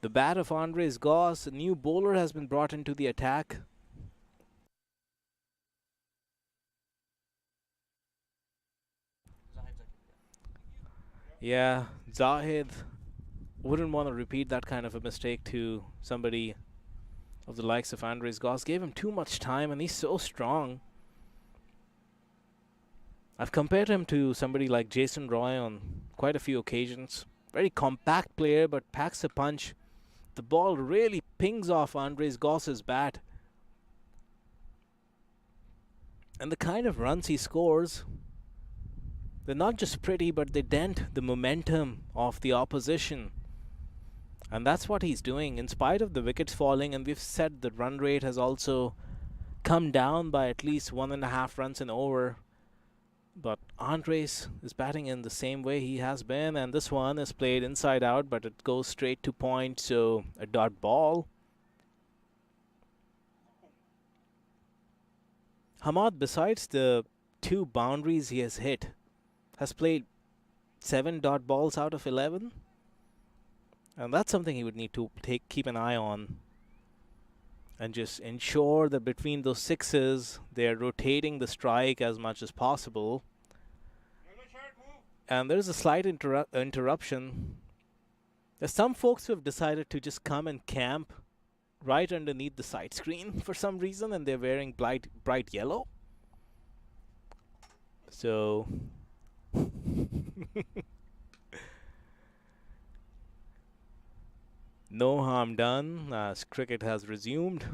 the bat of Andres Goss, a new bowler has been brought into the attack. Yeah, Zahid wouldn't want to repeat that kind of a mistake to somebody of the likes of Andres Goss. Gave him too much time, and he's so strong. I've compared him to somebody like Jason Roy on quite a few occasions. Very compact player, but packs a punch. The ball really pings off Andres Goss's bat. And the kind of runs he scores, they're not just pretty, but they dent the momentum of the opposition. And that's what he's doing. In spite of the wickets falling, and we've said the run rate has also come down by at least 1.5 runs an over. But Andres is batting in the same way he has been, and this one is played inside out, but it goes straight to point, so a dot ball. Hamad, besides the 2 boundaries he has hit, has played 7 dot balls out of 11. And that's something he would need to keep an eye on. and just ensure that between those sixes, they're rotating the strike as much as possible. And there's a slight interruption. There's some folks who have decided to just come and camp right underneath the side screen for some reason, and they're wearing bright yellow. So no harm done as cricket has resumed.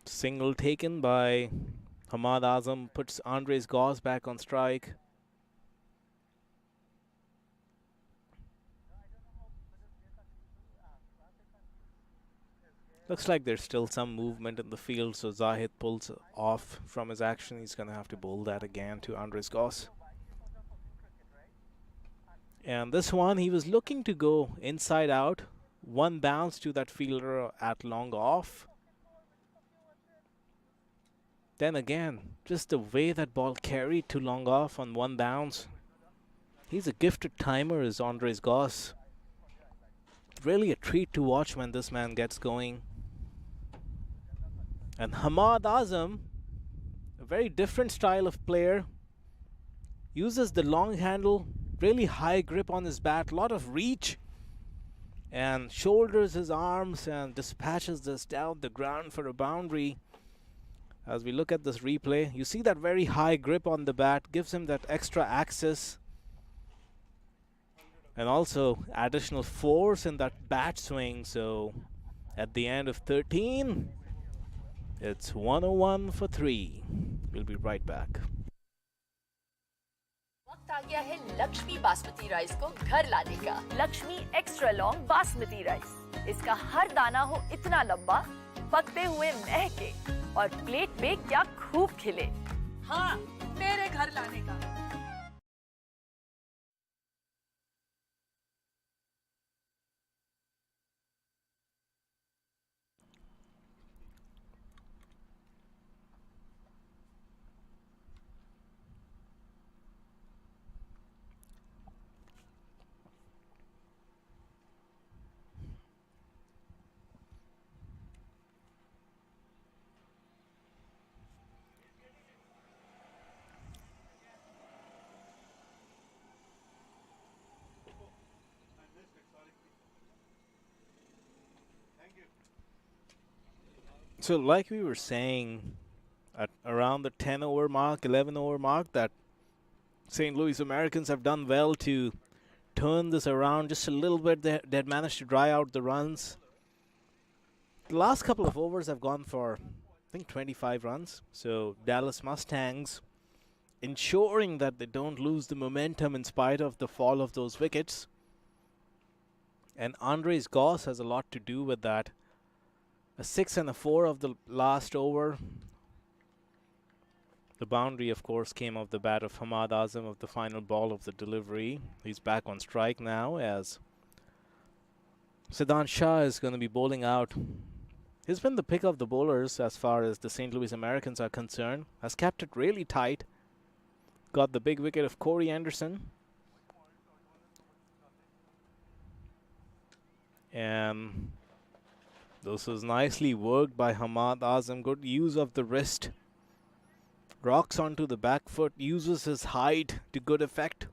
Single taken by Hamad Azam puts Andres Goss back on strike. Looks like there's still some movement in the field, so Zahid pulls off from his action. He's going to have to bowl that again to Andres Goss. And this one, he was looking to go inside out. One bounce to that fielder at long off. Then again, just the way that ball carried to long off on one bounce. He's a gifted timer, is Andres Goss. Really a treat to watch when this man gets going. And Hamad Azam, a very different style of player, uses the long handle, really high grip on his bat, a lot of reach, and shoulders his arms and dispatches this down the ground for a boundary. As we look at this replay, you see that very high grip on the bat, gives him that extra access, and also additional force in that bat swing. So at the end of 13, it's 101 for 3. We'll be right back. वक्त आ गया है Lakshmi basmati rice को घर लाने का। Lakshmi extra long basmati rice. इसका हर दाना हो इतना लंबा, पकते हुए महके और प्लेट पे क्या खूब खिले। हाँ, मेरे घर लाने का। So like we were saying, at around the 10 over mark, 11 over mark, that St. Louis Americans have done well to turn this around just a little bit. They had managed to dry out the runs. The last couple of overs have gone for, I think, 25 runs. So Dallas Mustangs ensuring that they don't lose the momentum in spite of the fall of those wickets. And Andres Goss has a lot to do with that. A 6 and a 4 of the last over. The boundary, of course, came off the bat of Hamad Azam of the final ball of the delivery. He's back on strike now as Siddhant Shah is going to be bowling out. He's been the pick of the bowlers as far as the St. Louis Americans are concerned. Has kept it really tight. Got the big wicket of Corey Anderson. And this was nicely worked by Hamad Azam. Good use of the wrist. Rocks onto the back foot. Uses his height to good effect.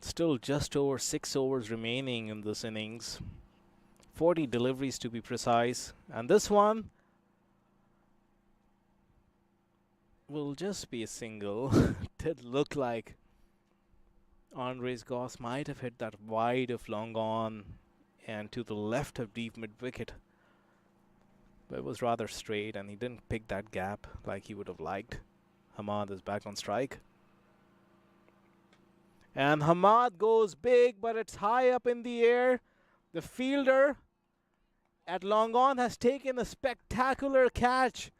Still just over 6 overs remaining in this innings. 40 deliveries to be precise. And this one will just be a single. Did look like Andres Goss might have hit that wide of long on and to the left of deep mid wicket, but it was rather straight and he didn't pick that gap like he would have liked. Hamad is back on strike, and Hamad goes big, but it's high up in the air. The fielder at long on has taken a spectacular catch.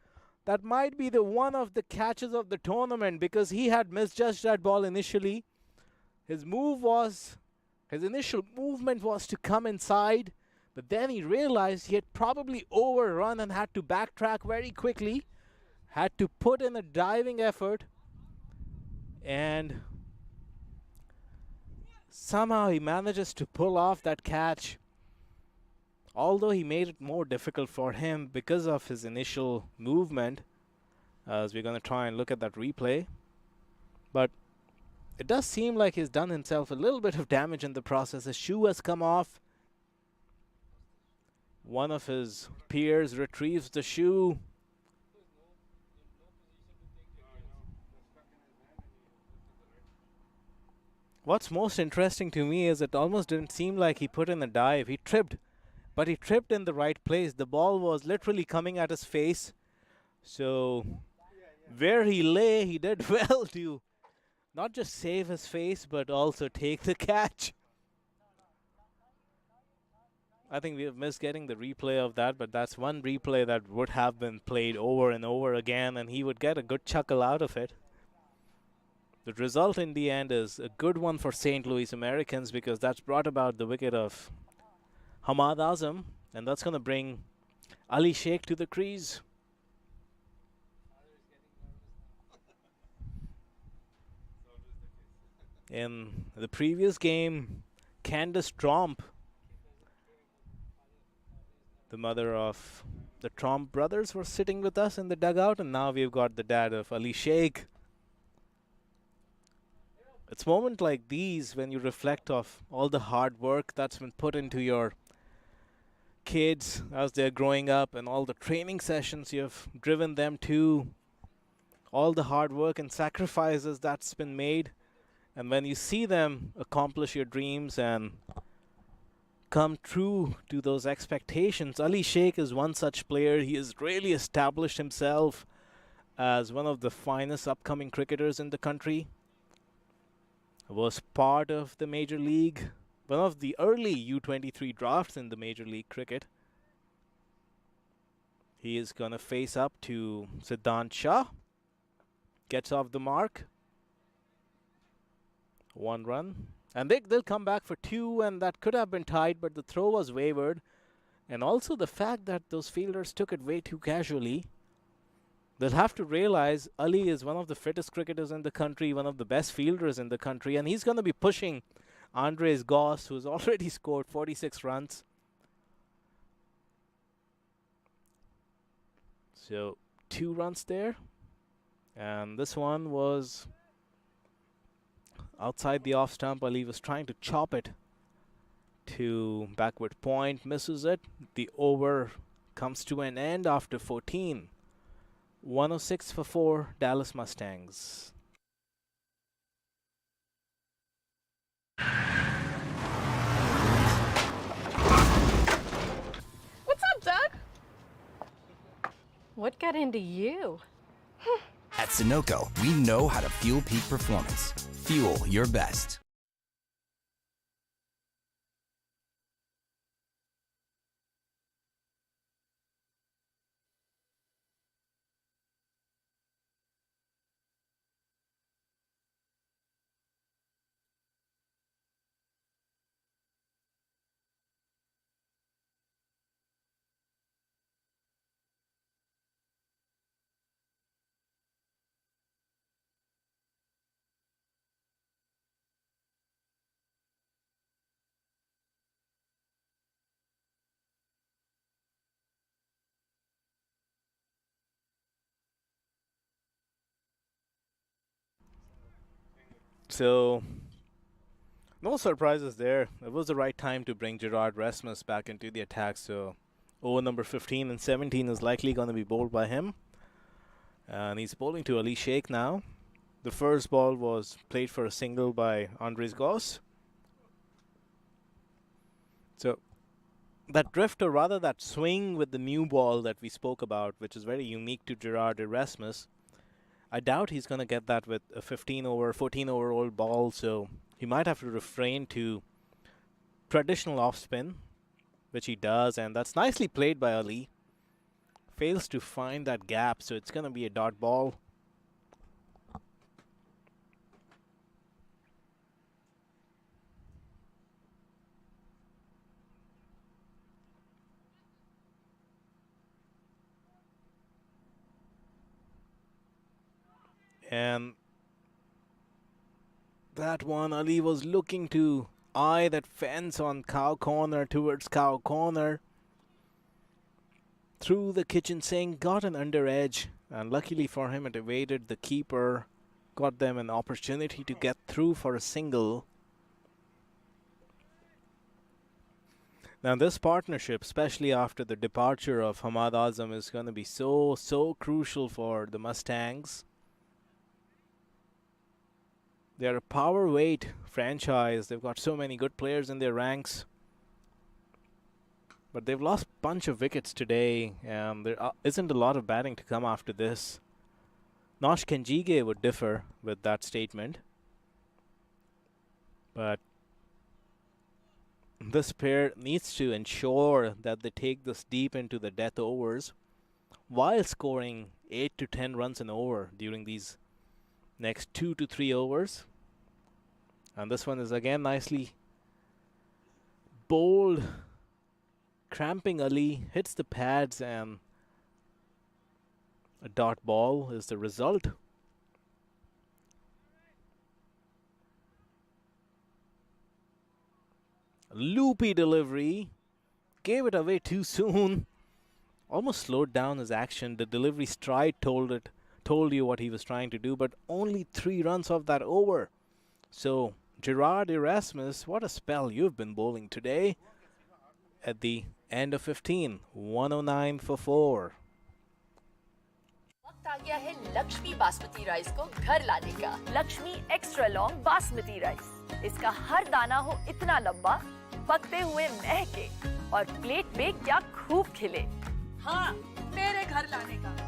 That might be the one of the catches of the tournament because he had misjudged that ball initially. His initial movement was to come inside, but then he realized he had probably overrun and had to backtrack very quickly. Had to put in a diving effort. And somehow he manages to pull off that catch, although he made it more difficult for him because of his initial movement, as we're going to try and look at that replay. But it does seem like he's done himself a little bit of damage in the process. His shoe has come off. One of his peers retrieves the shoe. What's most interesting to me is it almost didn't seem like he put in a dive. He tripped, but he tripped in the right place. The ball was literally coming at his face. So where he lay, he did well to not just save his face, but also take the catch. I think we have missed getting the replay of that, but that's one replay that would have been played over and over again, and he would get a good chuckle out of it. The result in the end is a good one for St. Louis Americans, because that's brought about the wicket of Hamad Azam, and that's going to bring Ali Sheikh to the crease. In the previous game, Candace Tromp, the mother of the Tromp brothers, were sitting with us in the dugout, and now we've got the dad of Ali Sheikh. It's moments like these when you reflect of all the hard work that's been put into your kids as they're growing up, and all the training sessions you've driven them to, all the hard work and sacrifices that's been made. And when you see them accomplish your dreams and come true to those expectations, Ali Sheikh is one such player. He has really established himself as one of the finest upcoming cricketers in the country. Was part of the Major League, one of the early U23 drafts in the Major League cricket. He is going to face up to Siddhant Shah. Gets off the mark. 1 run. And they'll come back for 2, and that could have been tied, but the throw was wavered. And also the fact that those fielders took it way too casually. They'll have to realize Ali is one of the fittest cricketers in the country, one of the best fielders in the country, and he's going to be pushing Andres Goss, who's already scored 46 runs. So 2 runs there. And this one was outside the off stump. Ali was trying to chop it to backward point, misses it. The over comes to an end after 14. 106 for 4, Dallas Mustangs. What's up, Doug? What got into you? At Sunoco, we know how to fuel peak performance. Fuel your best. So, no surprises there. It was the right time to bring Erasmus back into the attack. So, over number 15 and 17 is likely going to be bowled by him. And he's bowling to Ali Sheikh now. The first ball was played for a single by Andres Goss. So, that drift, or rather that swing with the new ball that we spoke about, which is very unique to Erasmus, I doubt he's going to get that with a 14 over old ball, so he might have to refrain to traditional off spin, which he does, and that's nicely played by Ali. Fails to find that gap, so it's going to be a dot ball. And That one, Ali was looking to eye that fence on cow corner towards cow corner. Through the kitchen sink, got an under edge, and luckily for him it evaded the keeper, got them an opportunity to get through for a single. Now this partnership, especially after the departure of Hamad Azam, is going to be so crucial for the Mustangs. They're a power weight franchise. They've got so many good players in their ranks. But they've lost a bunch of wickets today, and there isn't a lot of batting to come after this. Nash Kenjige would differ with that statement. But this pair needs to ensure that they take this deep into the death overs while scoring 8 to 10 runs an over during these next 2 to 3 overs. And this one is again nicely bowled. Cramping Ali, hits the pads, and a dot ball is the result. Loopy delivery, gave it away too soon. Almost slowed down his action. The delivery stride told you what he was trying to do, but only 3 runs off that over. So Gerard Erasmus, what a spell you've been bowling today. At the end of 15, 109 for 4. वक्त आ गया है Lakshmi basmati rice को घर लाने का। Lakshmi extra long basmati rice. इसका हर दाना हो इतना लंबा, पकते हुए महके और प्लेट पे क्या खूब खिले। हाँ, मेरे घर लाने का।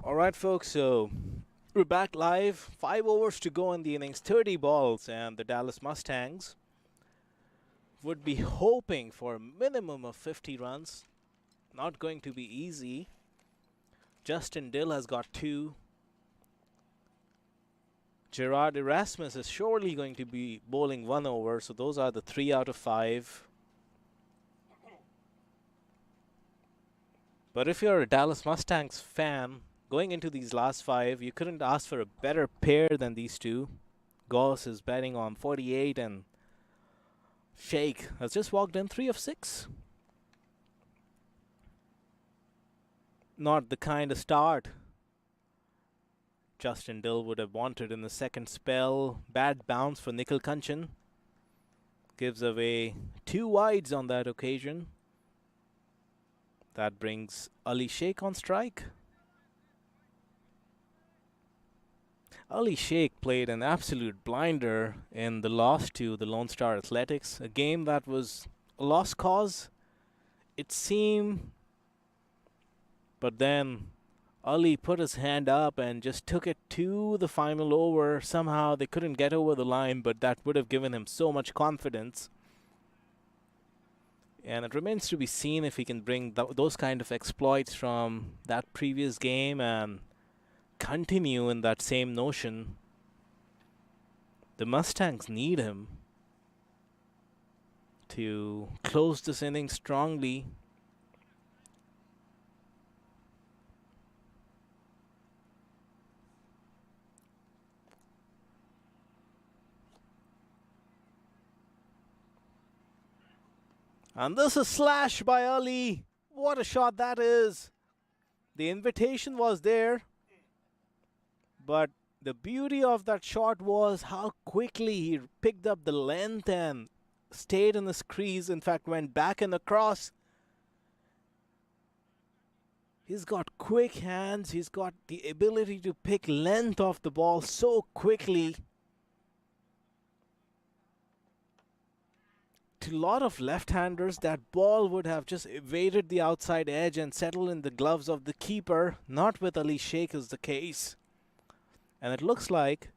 Alright folks, so we're back live. 5 overs to go in the innings, 30 balls, and the Dallas Mustangs would be hoping for a minimum of 50 runs. Not going to be easy. Justin Dill has got 2. Gerard Erasmus is surely going to be bowling 1 over, so those are the 3 out of 5. But if you're a Dallas Mustangs fan, going into these last 5, you couldn't ask for a better pair than these two. Goss is batting on 48 and Sheikh has just walked in 3 of 6. Not the kind of start Justin Dill would have wanted in the second spell. Bad bounce for Nikhil Kanchan. Gives away 2 wides on that occasion. That brings Ali Sheikh on strike. Ali Sheikh played an absolute blinder in the loss to the Lone Star Athletics, a game that was a lost cause, it seemed. But then Ali put his hand up and just took it to the final over. Somehow they couldn't get over the line, but that would have given him so much confidence. And it remains to be seen if he can bring those kind of exploits from that previous game and continue in that same notion. The Mustangs need him to close this inning strongly. And this is slash by Ali. What a shot that is. The invitation was there. But the beauty of that shot was how quickly he picked up the length and stayed in his crease. In fact, went back and across. He's got quick hands. He's got the ability to pick length off the ball so quickly. To a lot of left-handers, that ball would have just evaded the outside edge and settled in the gloves of the keeper. Not with Ali Sheikh is the case. And it looks like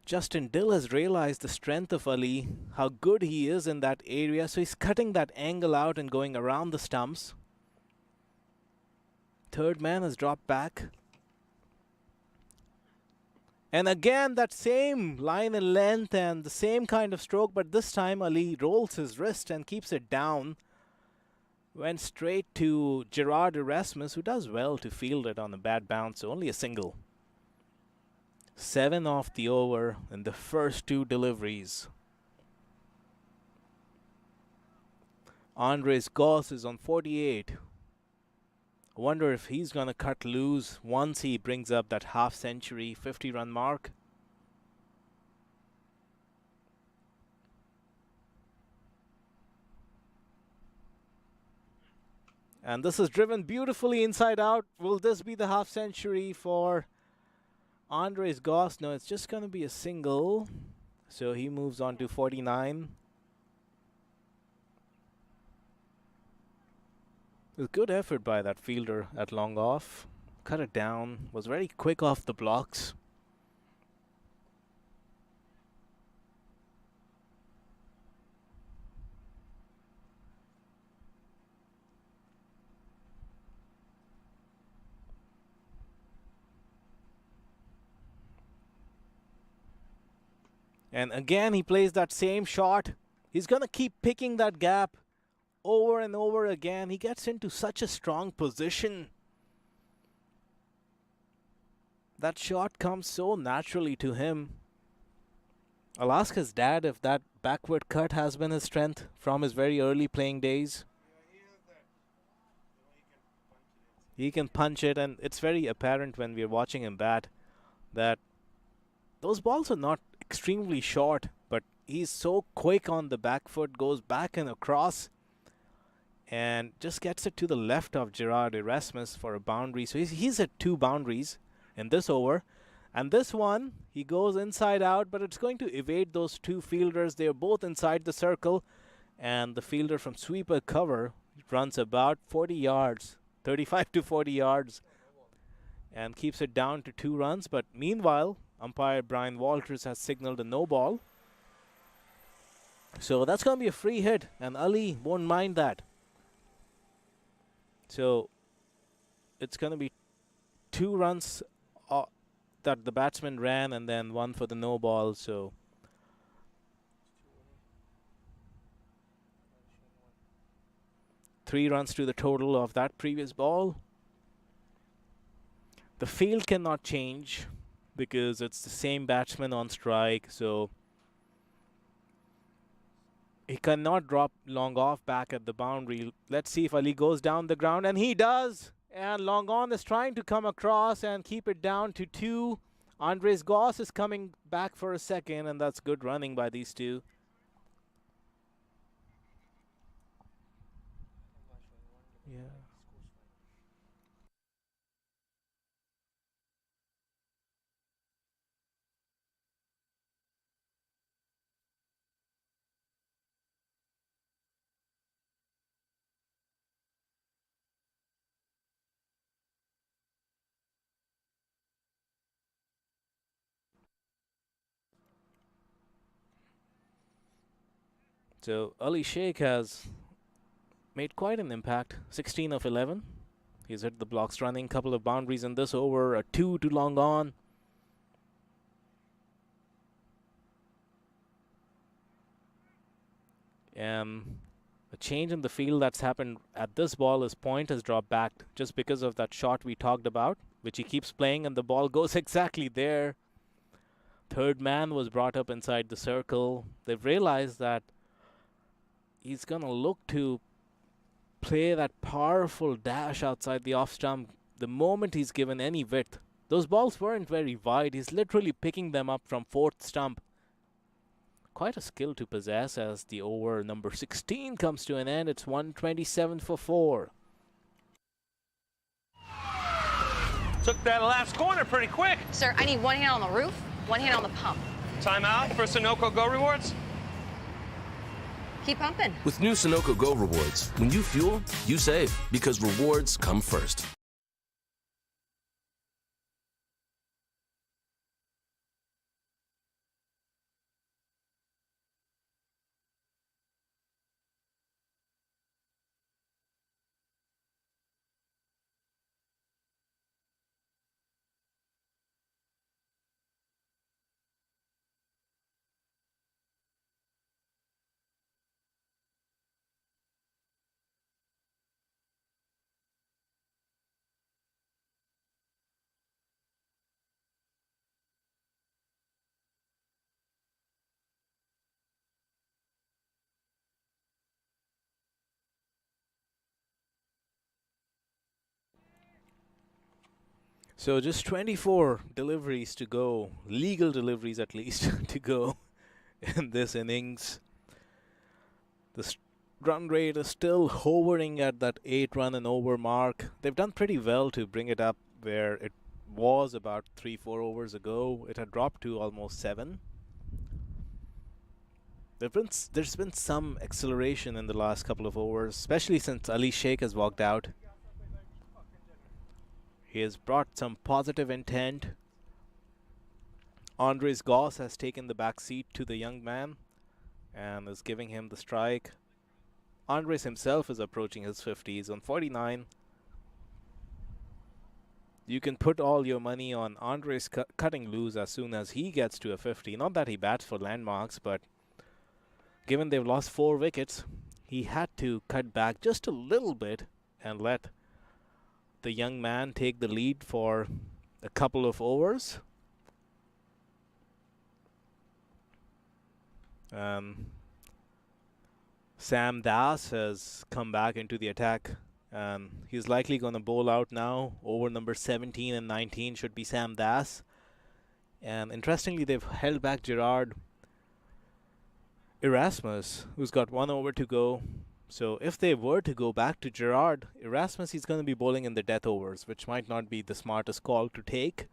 Justin Dill has realized the strength of Ali, how good he is in that area, so he's cutting that angle out and going around the stumps. Third man has dropped back. And again, that same line and length and the same kind of stroke, but this time Ali rolls his wrist and keeps it down. Went straight to Gerard Erasmus, who does well to field it on a bad bounce, so only a single. 7 off the over in the first 2 deliveries. Andres Goss is on 48. I wonder if he's going to cut loose once he brings up that half-century 50-run mark. And this is driven beautifully inside out. Will this be the half-century for Andres Goss? No, it's just going to be a single. So he moves on to 49. It was good effort by that fielder at long off. Cut it down. Was very quick off the blocks. And again, he plays that same shot. He's going to keep picking that gap over and over again. He gets into such a strong position. That shot comes so naturally to him. I'll ask his dad if that backward cut has been his strength from his very early playing days. He can punch it, and it's very apparent when we're watching him bat that those balls are not extremely short, but he's so quick on the back foot, goes back and across, and just gets it to the left of Gerard Erasmus for a boundary. So he's at 2 boundaries in this over. And this one, he goes inside out, but it's going to evade those 2 fielders. They're both inside the circle. And the fielder from sweeper cover runs about 40 yards, 35 to 40 yards, and keeps it down to 2 runs. But meanwhile, umpire Brian Walters has signaled a no ball. So that's going to be a free hit, and Ali won't mind that. So it's going to be 2 runs that the batsman ran, and then 1 for the no ball. So 3 runs to the total of that previous ball. The field cannot change because it's the same batsman on strike, so he cannot drop long off back at the boundary. Let's see if Ali goes down the ground, and he does. And long on is trying to come across and keep it down to 2. Andres Goss is coming back for a second, and that's good running by these 2. Yeah. So Ali Sheikh has made quite an impact. 16 of 11. He's hit the blocks running, couple of boundaries in this over, a 2 to long on. A change in the field that's happened at this ball. His point has dropped back just because of that shot we talked about, which he keeps playing, and the ball goes exactly there. Third man was brought up inside the circle. They've realized that he's going to look to play that powerful dash outside the off stump the moment he's given any width. Those balls weren't very wide. He's literally picking them up from 4th stump. Quite a skill to possess as the over number 16 comes to an end. It's 127 for 4. Took that last corner pretty quick. Sir, I need 1 hand on the roof, 1 hand on the pump. Timeout for Sunoco Go Rewards. Keep pumping. With new Sunoco Go rewards, when you fuel, you save because rewards come first. So just 24 deliveries to go, legal deliveries at least, to go in this innings. The run rate is still hovering at that 8 run and over mark. They've done pretty well to bring it up where it was about 3-4 overs ago. It had dropped to almost 7. There's been some acceleration in the last couple of overs, especially since Ali Sheikh has walked out. He has brought some positive intent. Andres Goss has taken the back seat to the young man and is giving him the strike. Andres himself is approaching his 50s on 49. You can put all your money on Andres cutting loose as soon as he gets to a 50. Not that he bats for landmarks, but given they've lost 4 wickets, he had to cut back just a little bit and let the young man take the lead for a couple of overs. Sam Das has come back into the attack, and he's likely going to bowl out now. Over number 17 and 19 should be Sam Das. And interestingly, they've held back Gerard Erasmus, who's got 1 over to go. So if they were to go back to Gerard Erasmus, he's going to be bowling in the death overs, which might not be the smartest call to take.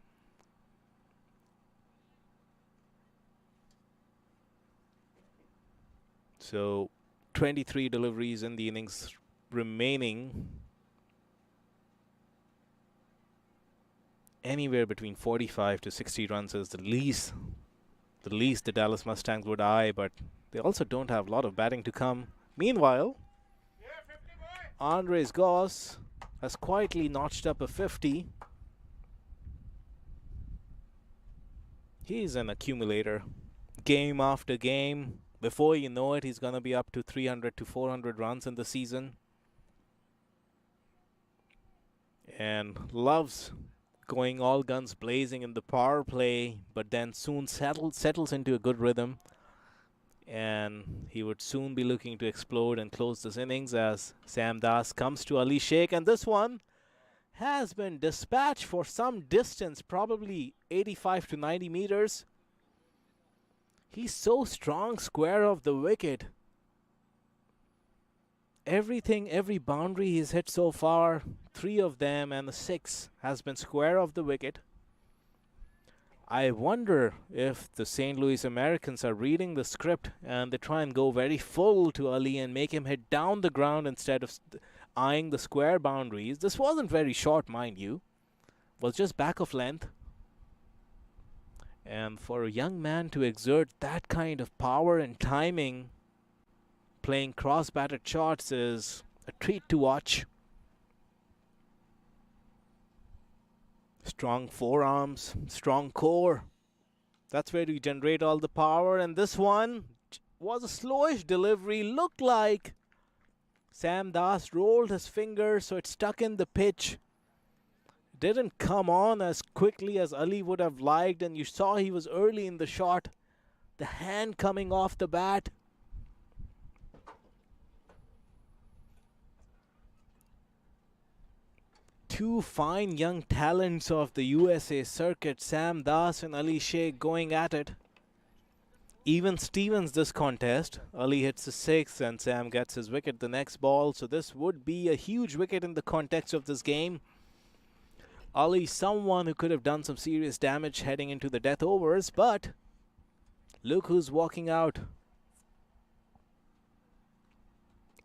So 23 deliveries in the innings remaining. Anywhere between 45 to 60 runs is the least the Dallas Mustangs would eye, but they also don't have a lot of batting to come. Meanwhile, Andres Goss has quietly notched up a 50. He's an accumulator. Game after game. Before you know it, he's going to be up to 300 to 400 runs in the season. And loves going all guns blazing in the power play, but then soon settles into a good rhythm. And he would soon be looking to explode and close this innings as Sam Das comes to Ali Sheikh. And this one has been dispatched for some distance, probably 85 to 90 meters. He's so strong square of the wicket. Every boundary he's hit so far, 3 of them and the 6 has been square of the wicket. I wonder if the St. Louis Americans are reading the script and they try and go very full to Ali and make him hit down the ground instead of eyeing the square boundaries. This wasn't very short, mind you. It was just back of length. And for a young man to exert that kind of power and timing, playing cross-batted shots is a treat to watch. Strong forearms, strong core. That's where you generate all the power. And this one was a slowish delivery. Looked like Sam Das rolled his finger, so it stuck in the pitch. Didn't come on as quickly as Ali would have liked, and you saw he was early in the shot. The hand coming off the bat. Two fine young talents of the USA circuit, Sam Das and Ali Sheikh, going at it. Even Stevens this contest. Ali hits a 6 and Sam gets his wicket the next ball. So this would be a huge wicket in the context of this game. Ali, someone who could have done some serious damage heading into the death overs, but look who's walking out.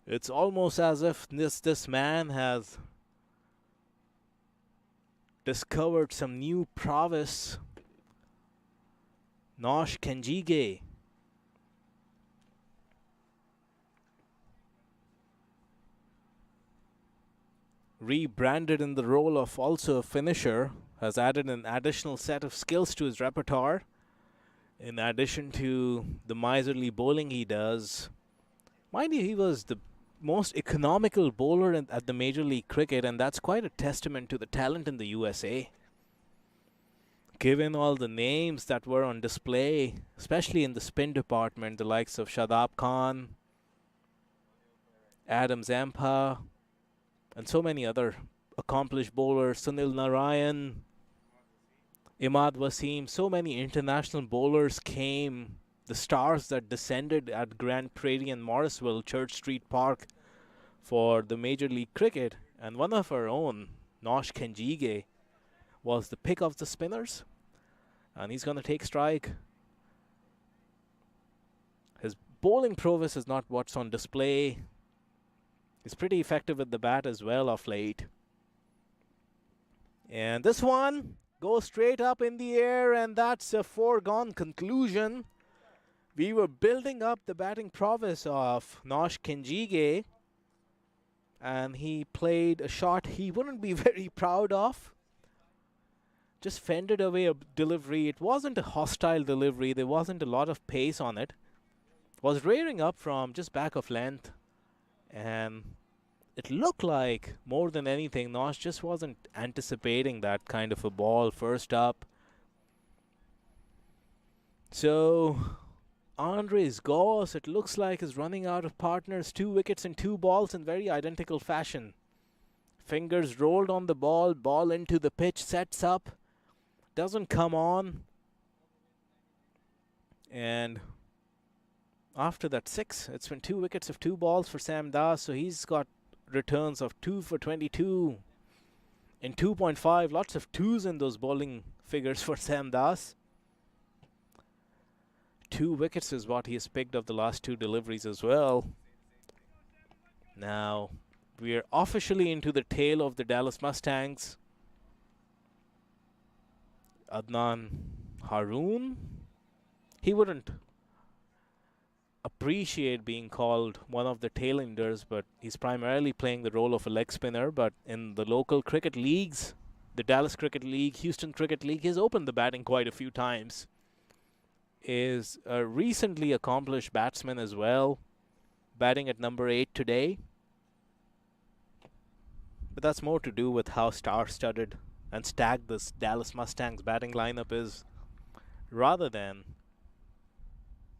It's almost as if this man has discovered some new prowess. Nash Kenjige. Rebranded in the role of also a finisher, has added an additional set of skills to his repertoire. In addition to the miserly bowling he does. Mind you, he was the most economical bowler at the Major League Cricket, and that's quite a testament to the talent in the USA. Given all the names that were on display, especially in the spin department, the likes of Shadab Khan, Adam Zampa, and so many other accomplished bowlers, Sunil Narayan, Imad Wasim, so many international bowlers came, the stars that descended at Grand Prairie and Morrisville, Church Street Park for the Major League Cricket, and one of our own, Nash Kenjige, was the pick of the spinners, and he's going to take strike. His bowling prowess is not what's on display. He's pretty effective with the bat as well of late. And this one goes straight up in the air, and that's a foregone conclusion. We were building up the batting prowess of Nash Kenjige, and he played a shot he wouldn't be very proud of. Just fended away a delivery. It wasn't a hostile delivery. There wasn't a lot of pace on it. Was rearing up from just back of length, and it looked like more than anything Nash just wasn't anticipating that kind of a ball first up. So Andres Goss, it looks like, is running out of partners. 2 wickets and 2 balls in very identical fashion. Fingers rolled on the ball, ball into the pitch, sets up, doesn't come on. And after that 6, it's been 2 wickets of 2 balls for Sam Das, so he's got returns of 2 for 22 in 2.5. Lots of 2s in those bowling figures for Sam Das. 2 wickets is what he has picked of the last 2 deliveries as well. Now we are officially into the tail of the Dallas Mustangs. Adnan Haroon, he wouldn't appreciate being called one of the tail-enders, but he's primarily playing the role of a leg spinner. But in the local cricket leagues, the Dallas Cricket League, Houston Cricket League, he's opened the batting quite a few times. Is a recently accomplished batsman as well, batting at number 8 today. But that's more to do with how star-studded and stacked this Dallas Mustangs batting lineup is, rather than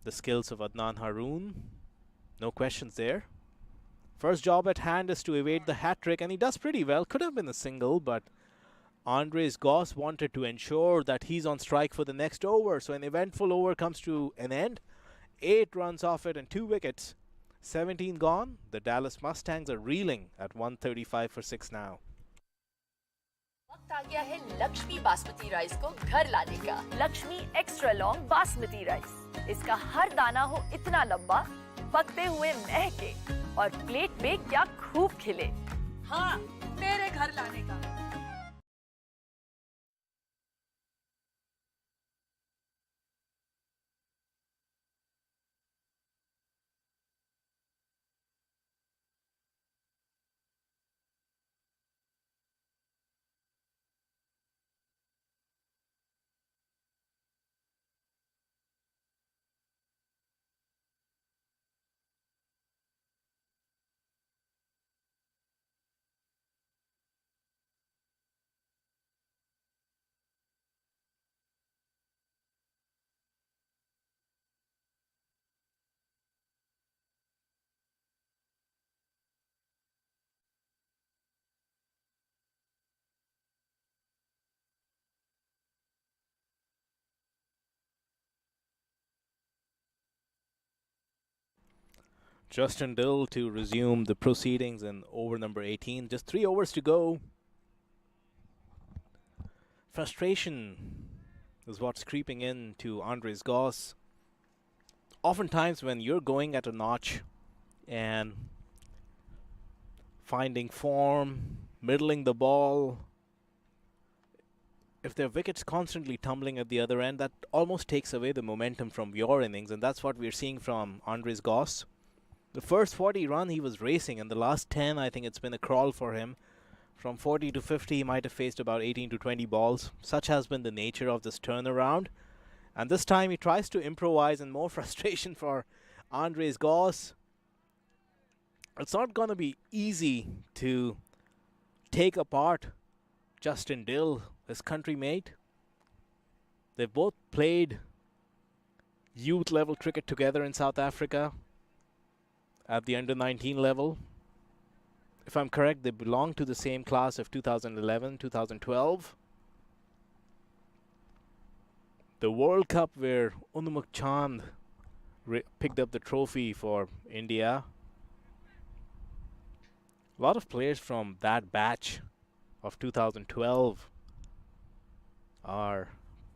the skills of Adnan Haroon. No questions there. First job at hand is to evade the hat-trick, and he does pretty well. Could have been a single, but Andres Goss wanted to ensure that he's on strike for the next over. So an eventful over comes to an end. 8 runs off it and 2 wickets. 17 gone. The Dallas Mustangs are reeling at 135 for 6 now. वक्त आ गया है Lakshmi basmati rice को घर लाने का। Lakshmi extra long basmati rice. इसका हर दाना हो इतना लंबा, पकते हुए महके और प्लेट पे क्या खूब खिले। हाँ, तेरे घर लाने का। Justin Dill to resume the proceedings in over number 18. Just 3 overs to go. Frustration is what's creeping in to Andres Goss. Oftentimes when you're going at a notch and finding form, middling the ball, if there are wickets constantly tumbling at the other end, that almost takes away the momentum from your innings, and that's what we're seeing from Andres Goss. The first 40 run he was racing, and the last 10 I think it's been a crawl for him. From 40 to 50 he might have faced about 18 to 20 balls. Such has been the nature of this turnaround. And this time he tries to improvise, and more frustration for Andres Goss. It's not going to be easy to take apart Justin Dill, his country mate. They've both played youth level cricket together in South Africa at the under-19 level. If I'm correct, they belong to the same class of 2011, 2012. the World Cup where Unmuk Chand picked up the trophy for India. A lot of players from that batch of 2012 are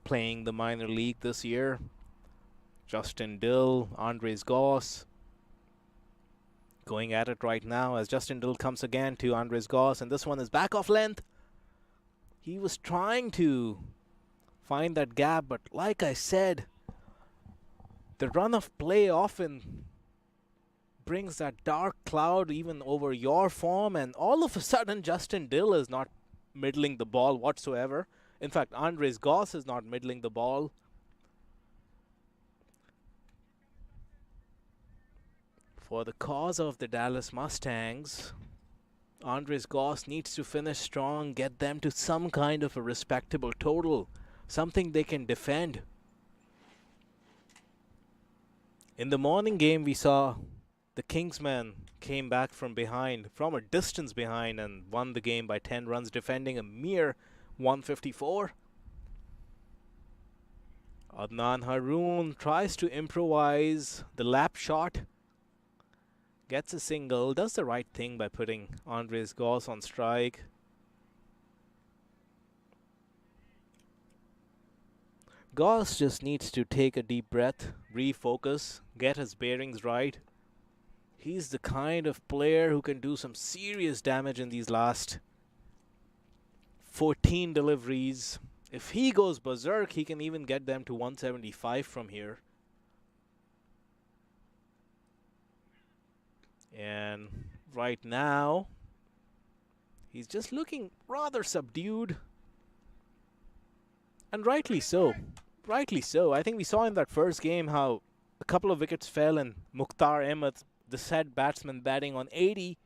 playing the minor league this year. Justin Dill, Andres Goss going at it right now as Justin Dill comes again to Andres Goss, and this one is back off length. He was trying to find that gap, but like I said, the run of play often brings that dark cloud even over your form, and all of a sudden Justin Dill is not middling the ball whatsoever. In fact, Andres Goss is not middling the ball. For the cause of the Dallas Mustangs, Andres Goss needs to finish strong, get them to some kind of a respectable total, something they can defend. In the morning game, we saw the Kingsmen came back from behind, from a distance behind, and won the game by 10 runs, defending a mere 154. Adnan Haroon tries to improvise the lap shot, gets a single, does the right thing by putting Andres Goss on strike. Goss just needs to take a deep breath, refocus, get his bearings right. He's the kind of player who can do some serious damage in these last 14 deliveries. If he goes berserk, he can even get them to 175 from here. And right now, he's just looking rather subdued. And rightly so. Rightly so. I think we saw in that first game how a couple of wickets fell and Mukhtar Ahmed, the said batsman batting on 80,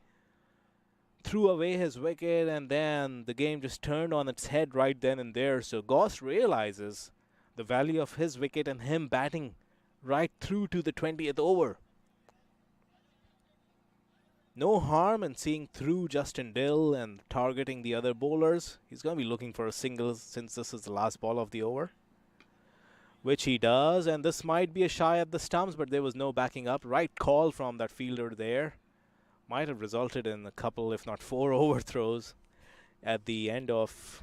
threw away his wicket, and then the game just turned on its head right then and there. So Goss realizes the value of his wicket and him batting right through to the 20th over. No harm in seeing through Justin Dill and targeting the other bowlers. He's going to be looking for a single since this is the last ball of the over, which he does, and this might be a shy at the stumps, but there was no backing up. Right call from that fielder there. Might have resulted in a couple, if not 4 overthrows at the end of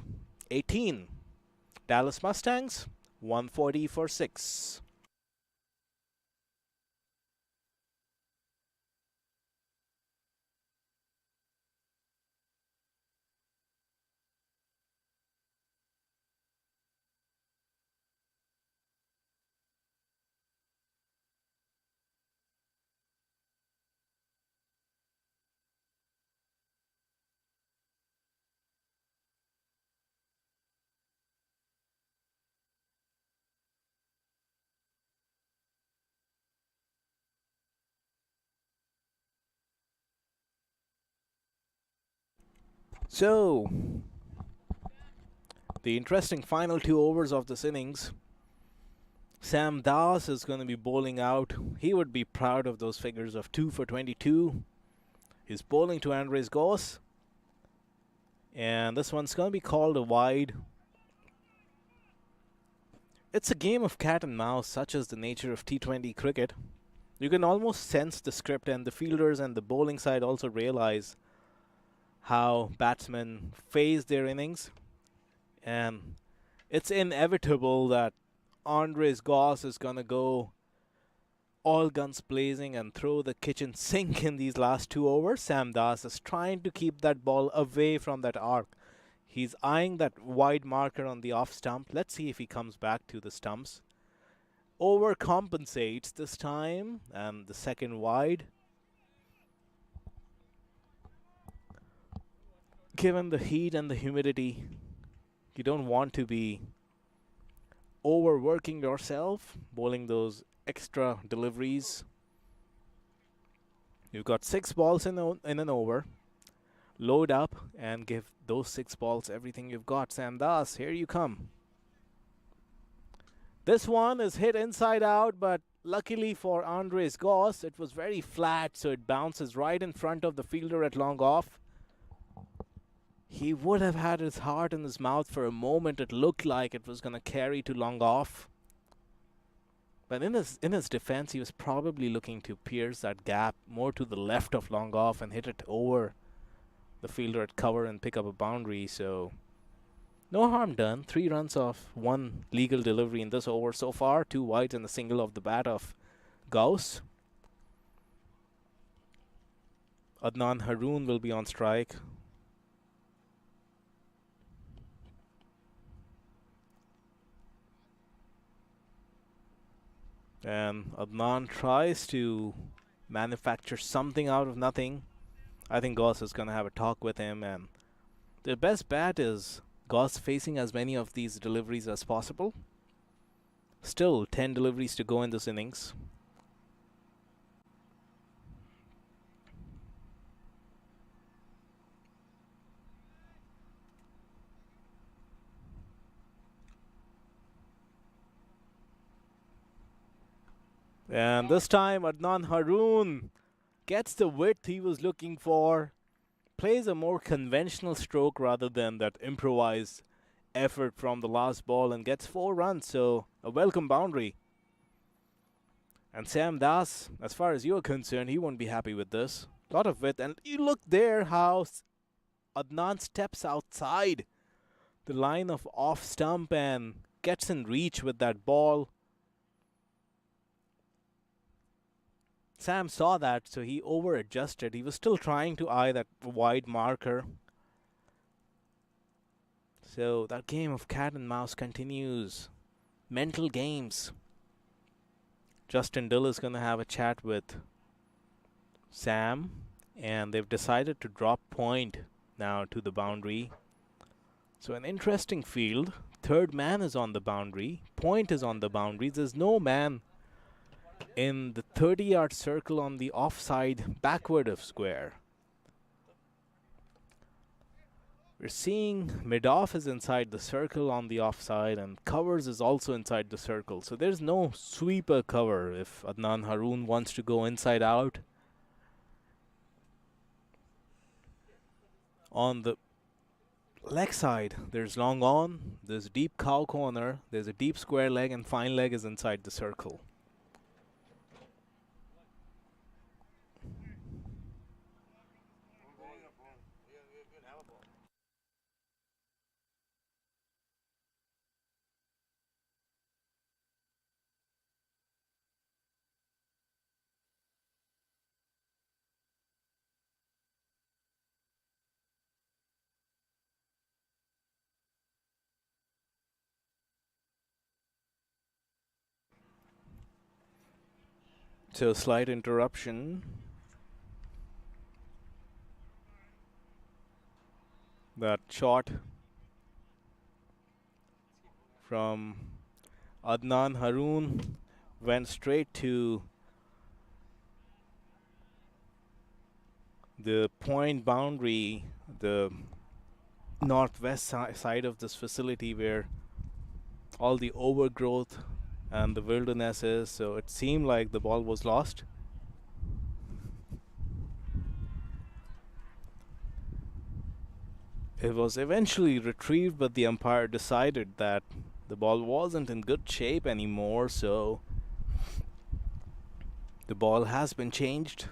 18. Dallas Mustangs, 140 for 6. So, the interesting final 2 overs of this innings. Sam Das is going to be bowling out. He would be proud of those figures of 2 for 22. He's bowling to Andres Goss. And this one's going to be called a wide. It's a game of cat and mouse, such as the nature of T20 cricket. You can almost sense the script, and the fielders and the bowling side also realize how batsmen phase their innings, and it's inevitable that Andres Goss is going to go all guns blazing and throw the kitchen sink in these last 2 overs. Sam Das is trying to keep that ball away from that arc. He's eyeing that wide marker on the off stump. Let's see if he comes back to the stumps. Overcompensates this time, and the second wide. Given the heat and the humidity, you don't want to be overworking yourself, bowling those extra deliveries. You've got 6 balls in an over. Load up and give those 6 balls everything you've got. Sam Das, here you come. This one is hit inside out, but luckily for Andres Goss, it was very flat, so it bounces right in front of the fielder at long off. He would have had his heart in his mouth for a moment. It looked like it was going to carry to long off. But in his defense, he was probably looking to pierce that gap more to the left of long off and hit it over the fielder at cover and pick up a boundary. So no harm done. 3 runs off 1 legal delivery in this over so far. 2 wides and a single off the bat of Gauss. Adnan Haroon will be on strike. And Adnan tries to manufacture something out of nothing. I think Gauss is going to have a talk with him, and the best bet is Gauss facing as many of these deliveries as possible. Still 10 deliveries to go in this innings. And this time Adnan Haroon gets the width he was looking for, plays a more conventional stroke rather than that improvised effort from the last ball, and gets 4 runs, so a welcome boundary. And Sam Das, as far as you're concerned, he won't be happy with this. Lot of width, and you look there how Adnan steps outside the line of off stump and gets in reach with that ball. Sam saw that, so he over-adjusted. He was still trying to eye that wide marker. So that game of cat and mouse continues. Mental games. Justin Dill is going to have a chat with Sam, and they've decided to drop Point now to the boundary. So an interesting field. Third man is on the boundary. Point is on the boundary. There's no man in the 30-yard circle on the offside backward of square. We're seeing mid-off is inside the circle on the offside, and covers is also inside the circle. So there's no sweeper cover if Adnan Haroon wants to go inside out. On the leg side, there's long on, there's deep cow corner, there's a deep square leg, and fine leg is inside the circle. So slight interruption. That shot from Adnan Haroon went straight to the point boundary, the northwest side of this facility where all the overgrowth and the wilderness is. So it seemed like the ball was lost. It was eventually retrieved, but the umpire decided that the ball wasn't in good shape anymore, so the ball has been changed.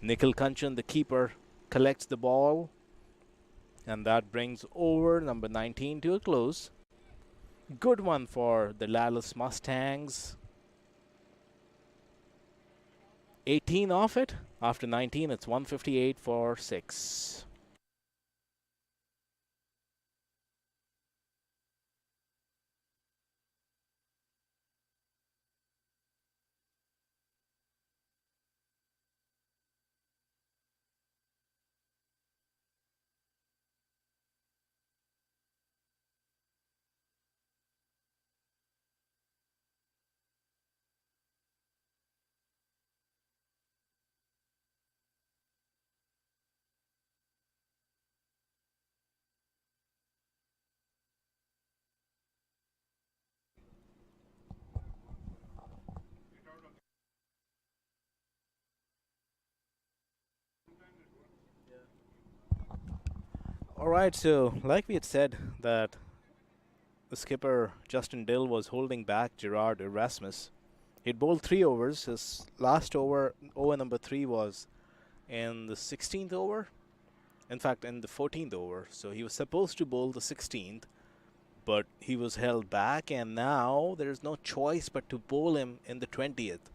Nikhil Kanchan, the keeper, collects the ball. And that brings over number 19 to a close. Good one for the Dallas Mustangs. 18 off it. After 19, it's 158 for 6. All right, so like we had said that the skipper Justin Dill was holding back Gerard Erasmus. He'd bowled 3 overs. His last over number 3, was in the 16th over. In fact, in the 14th over. So he was supposed to bowl the 16th, but he was held back, and now there's no choice but to bowl him in the 20th.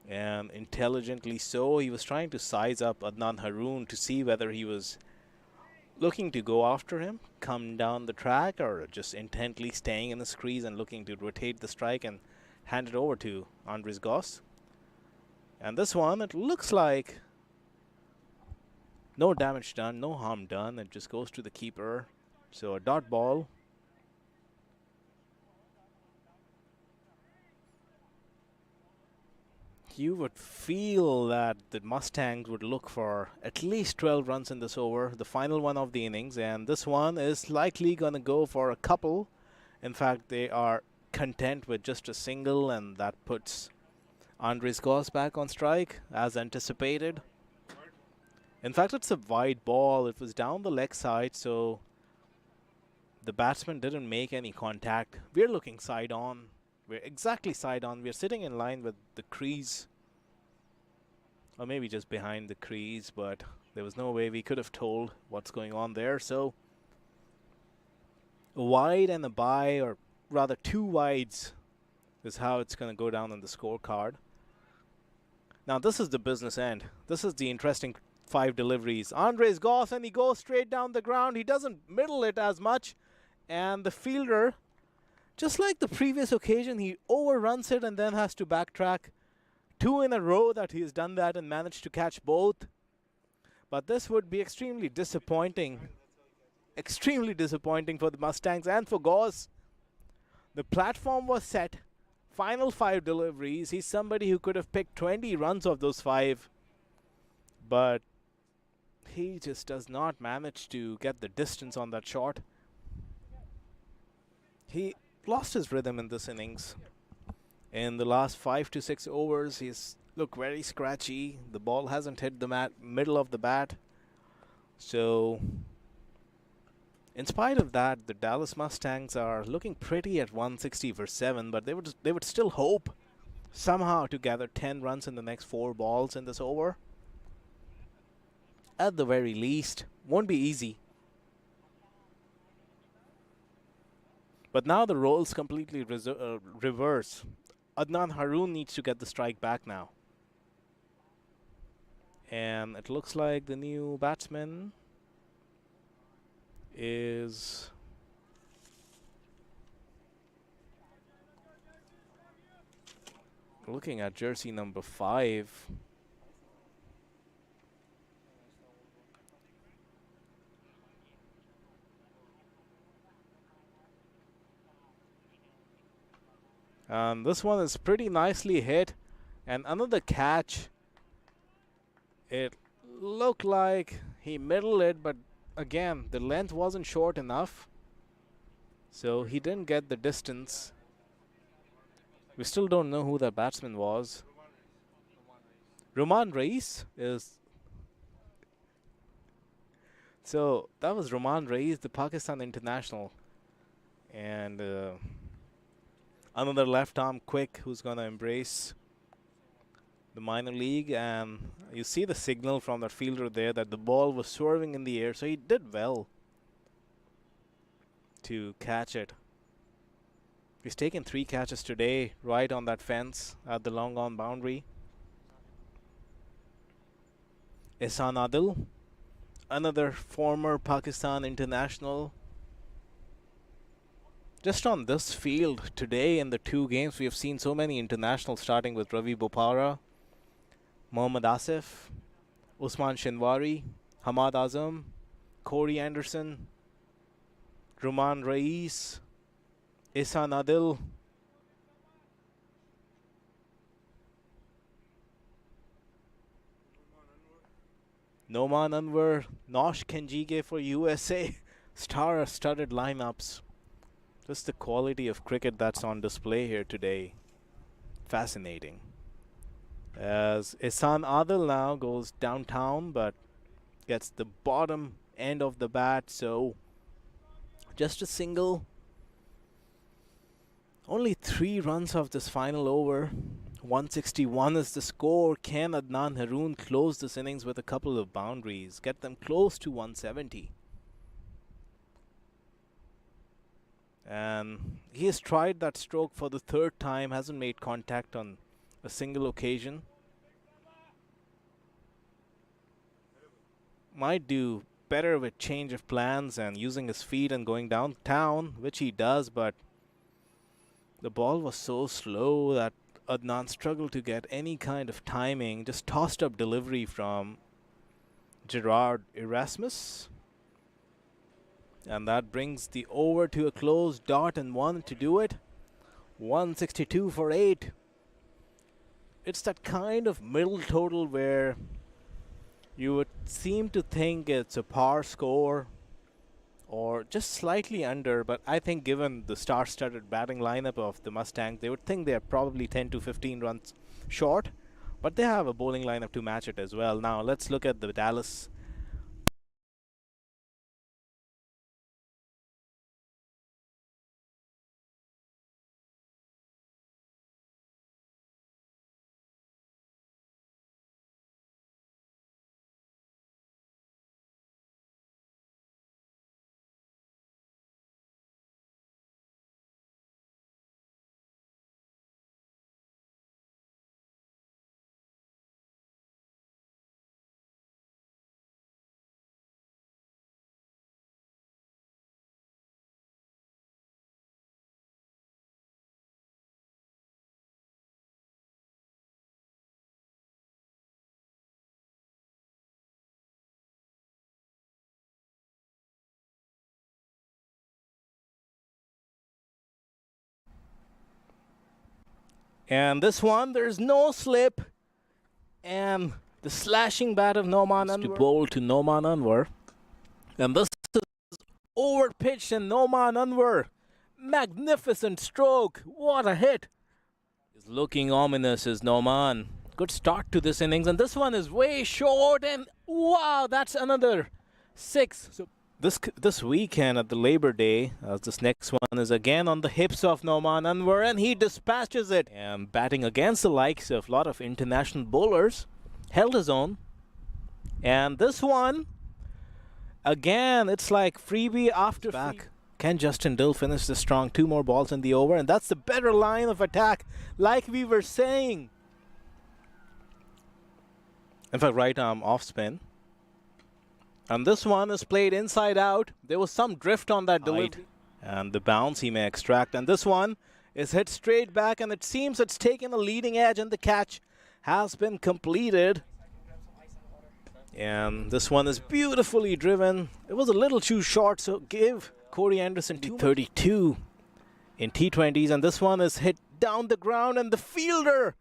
And intelligently so, he was trying to size up Adnan Haroon to see whether he was looking to go after him, come down the track, or just intently staying in his crease and looking to rotate the strike and hand it over to Andres Goss. And this one, it looks like no damage done, no harm done. It just goes to the keeper. So a dot ball. You would feel that the Mustangs would look for at least 12 runs in this over, the final one of the innings, and this one is likely going to go for a couple. In fact, they are content with just a single, and that puts Andres Goss back on strike as anticipated. In fact, it's a wide ball. It was down the leg side, so the batsman didn't make any contact. We're looking side on. We're exactly side on. We're sitting in line with the crease, or maybe just behind the crease, but there was no way we could have told what's going on there. So a wide and a bye, or rather 2 wides, is how it's going to go down on the scorecard. Now this is the business end. This is the interesting 5 deliveries. Andres Goss, and he goes straight down the ground. He doesn't middle it as much, and the fielder, just like the previous occasion, he overruns it and then has to backtrack. 2 in a row that he has done that and managed to catch both. But this would be extremely disappointing. Extremely disappointing for the Mustangs and for Goss. The platform was set. Final 5 deliveries. He's somebody who could have picked 20 runs of those 5. But he just does not manage to get the distance on that shot. He lost his rhythm in this innings. In the last 5 to 6 overs, he's looked very scratchy. The ball hasn't hit the middle of the bat. So, in spite of that, the Dallas Mustangs are looking pretty at 160 for 7, but they would still hope somehow to gather 10 runs in the next 4 balls in this over. At the very least, won't be easy. But now the roles completely reverse. Adnan Haroon needs to get the strike back now. And it looks like the new batsman is looking at jersey number 5. This one is pretty nicely hit, and another catch. It looked like he middled it, but again, the length wasn't short enough, so he didn't get the distance. We still don't know who that batsman was. Roman Reis is... So that was Roman Reis, the Pakistan international. And Another left arm quick who's going to embrace the minor league, and you see the signal from that fielder there that the ball was swerving in the air, so he did well to catch it. He's taken 3 catches today right on that fence at the long on boundary. Ehsan Adil, another former Pakistan international. Just on this field today in the 2 games, we have seen so many internationals, starting with Ravi Bopara, Mohammad Asif, Usman Shinwari, Hamad Azam, Corey Anderson, Ruman Rais, Ehsan Adil. Noman Anwar, Nash Kenjige for USA. Star-studded lineups. Just the quality of cricket that's on display here today. Fascinating. As Ehsan Adil now goes downtown, but gets the bottom end of the bat, so just a single. Only 3 runs of this final over. 161 is the score. Can Adnan Haroon close this innings with a couple of boundaries, get them close to 170? And he has tried that stroke for the 3rd time, hasn't made contact on a single occasion. Might do better with change of plans and using his feet and going downtown, which he does, but the ball was so slow that Adnan struggled to get any kind of timing. Just tossed up delivery from Gerard Erasmus. And that brings the over to a close. Dot and 1 to do it. 162 for 8. It's that kind of middle total where you would seem to think it's a par score or just slightly under, but I think given the star-studded batting lineup of the Mustangs, they would think they're probably 10 to 15 runs short, but they have a bowling lineup to match it as well. Now let's look at the Dallas. And this one, there's no slip. And the slashing bat of Noman Anwar to bowl to Noman Anwar. And this is over pitched, and Noman Anwar, magnificent stroke. What a hit. He's looking ominous as Noman. Good start to this innings. And this one is way short. And wow, that's another 6. So this weekend at the Labor Day, this next one is again on the hips of Noman Anwar, and he dispatches it. And batting against the likes of a lot of international bowlers, held his own. And this one, again, it's like freebie after back. Can Justin Dill finish this strong? 2 more balls in the over, and that's the better line of attack, like we were saying. In fact, right arm off spin. And this one is played inside out. There was some drift on that delivery. And the bounce he may extract. And this one is hit straight back, and it seems it's taken a leading edge, and the catch has been completed. And this one is beautifully driven. It was a little too short, so give Corey Anderson 32 in T20s. And this one is hit down the ground, and the fielder,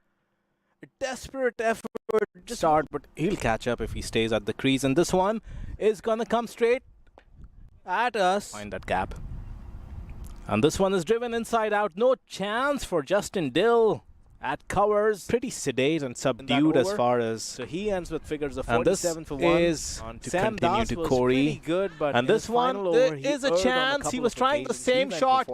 a desperate effort to start, but he'll catch up if he stays at the crease. And this one is gonna come straight at us. Find that gap. And this one is driven inside out. No chance for Justin Dill at covers. Pretty sedate and subdued as far as. So he ends with figures of 47 for 1. Is on to Sam continue Das to was Corey. pretty good, but and this one, there is a chance. He was trying the same shot.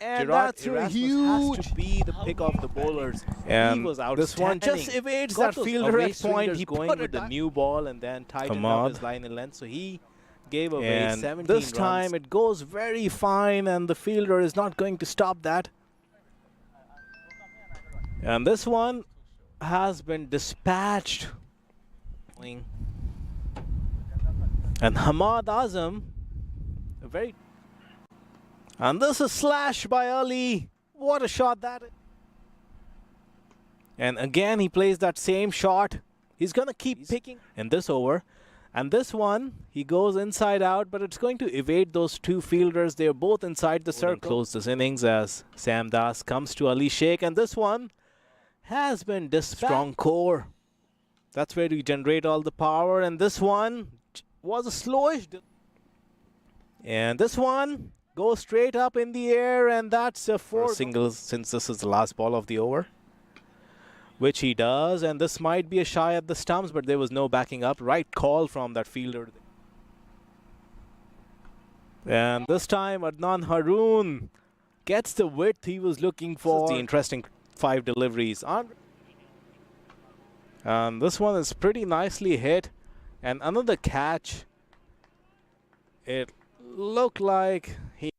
And Gerard that's a Erasmus huge. has to be the pick of the bowlers. And he was this one just outstanding. evades Got that those fielder away at point. swingers He going put with it the down. new ball and then tightened up his line and length. So he gave away And 17 this runs. time it goes very fine, and the fielder is not going to stop that. And this one has been dispatched. And Hamad Azam, a very. And this is slash by Ali. What a shot that is. And again, he plays that same shot. He's going to keep picking in this over. And this one, he goes inside out, but it's going to evade those two fielders. They're both inside the circle. Close this innings as Sam Das comes to Ali Sheikh. And this one has been dispatched. Strong core. That's where you generate all the power. And this one was a slowish. And this one goes straight up in the air. And that's a four singles since this is the last ball of the over, which he does. And this might be a shy at the stumps, but there was no backing up. Right call from that fielder. And this time Adnan Haroon gets the width he was looking for. The interesting 5 deliveries. And this one is pretty nicely hit. And another catch. It looked like he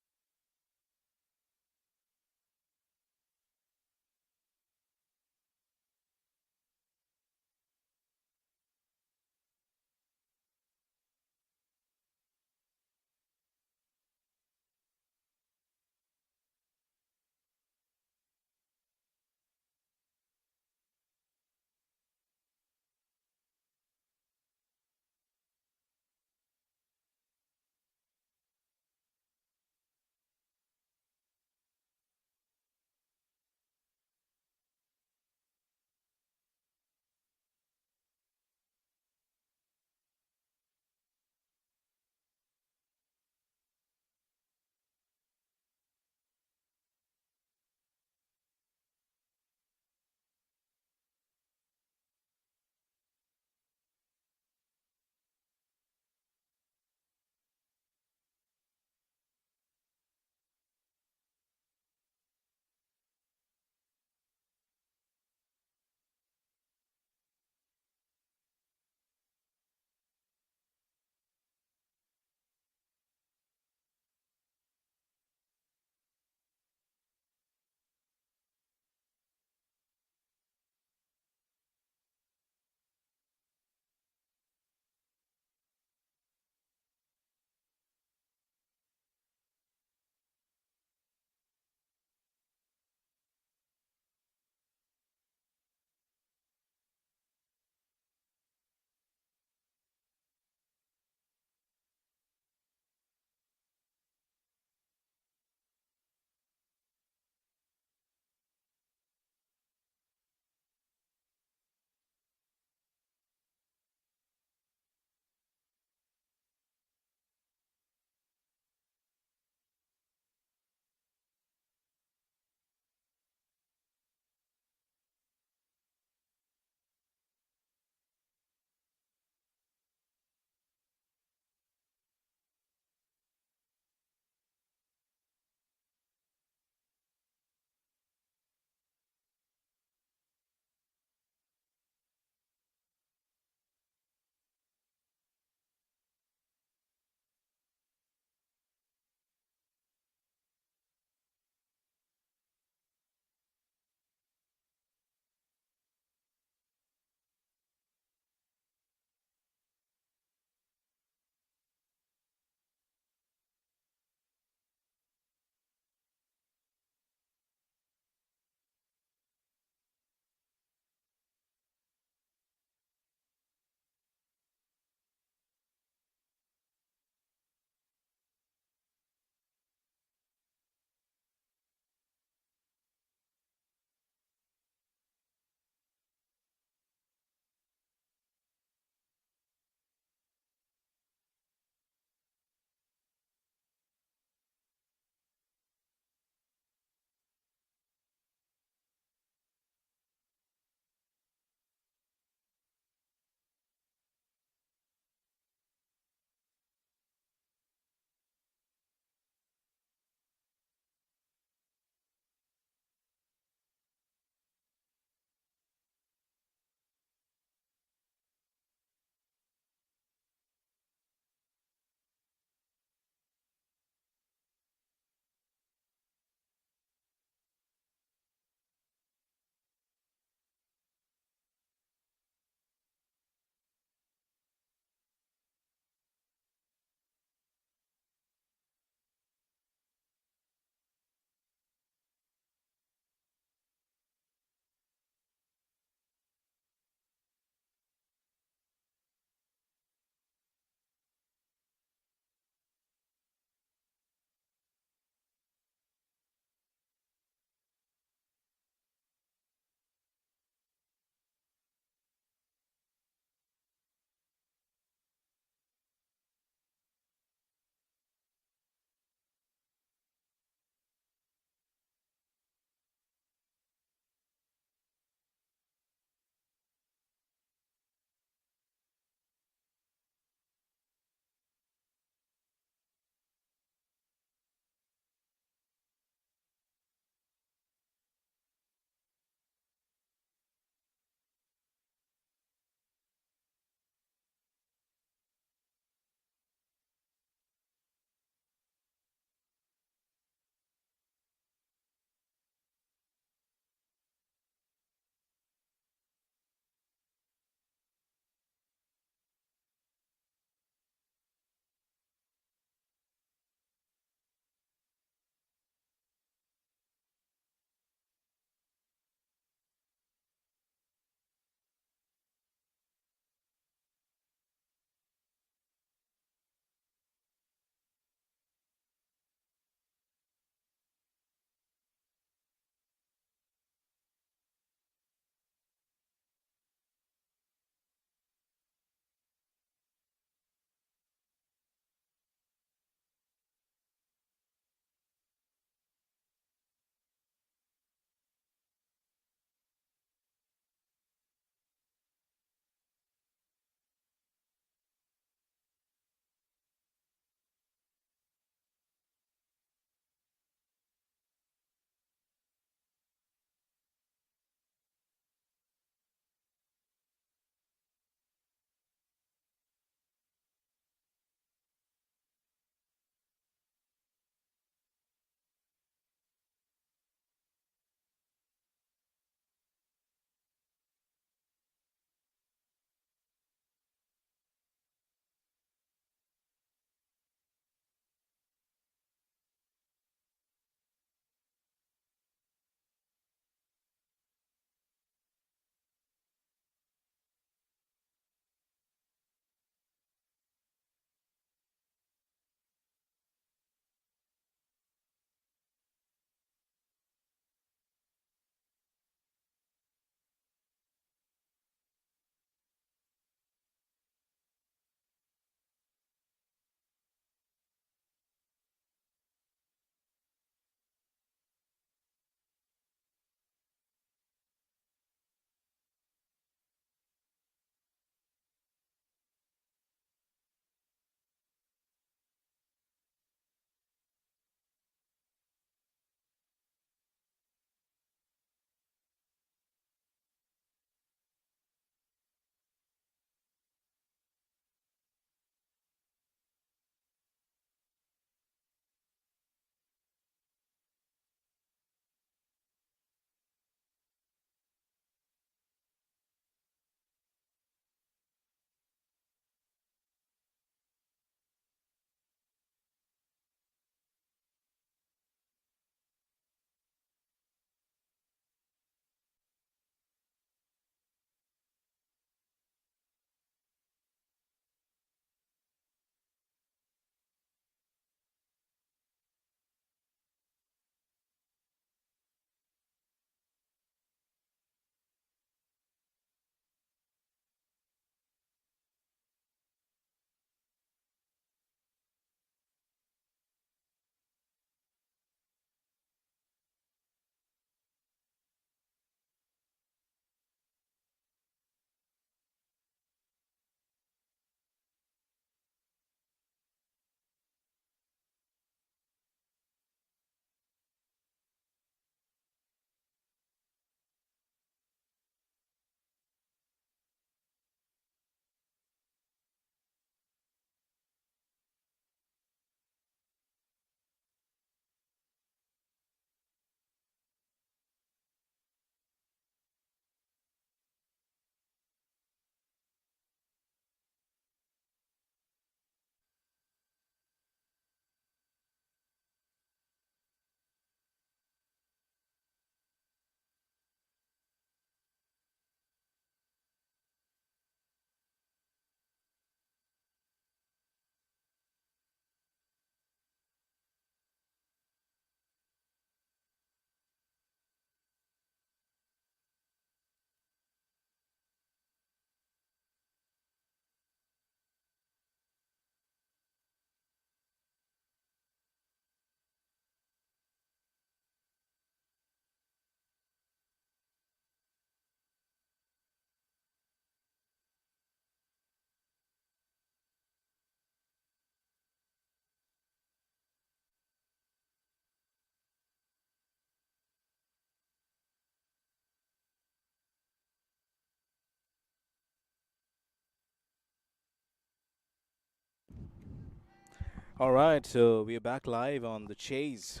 All right, so we are back live on the chase.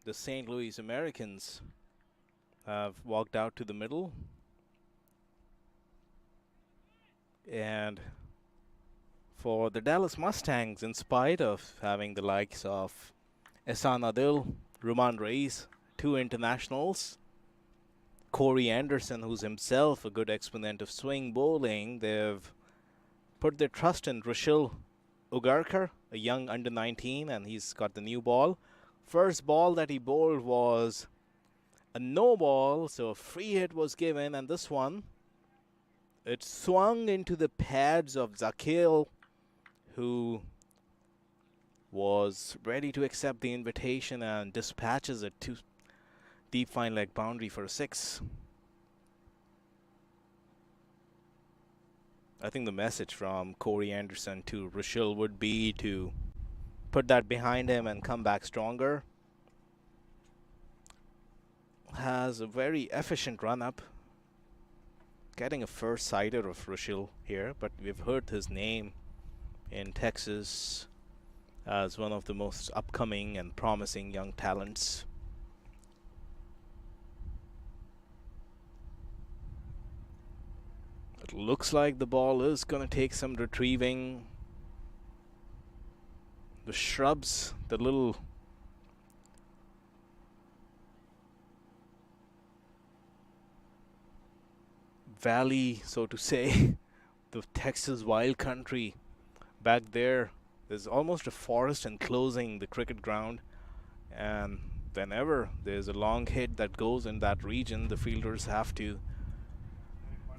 The St. Louis Americans have walked out to the middle. And for the Dallas Mustangs, in spite of having the likes of Ehsan Adil, Ruman Reis, two internationals, Corey Anderson, who's himself a good exponent of swing bowling, they've put their trust in Rushil Ugarkar, a young under-19, and he's got the new ball. First ball that he bowled was a no ball, so a free hit was given, and this one, it swung into the pads of Zakil, who was ready to accept the invitation and dispatches it to deep fine leg boundary for a 6. I think the message from Corey Anderson to Rushil would be to put that behind him and come back stronger. Has a very efficient run-up. Getting a first-sighter of Rushil here, but we've heard his name in Texas as one of the most upcoming and promising young talents. It looks like the ball is going to take some retrieving. The shrubs, the little valley, so to say, the Texas wild country back there, there's almost a forest enclosing the cricket ground, and whenever there's a long hit that goes in that region, the fielders have to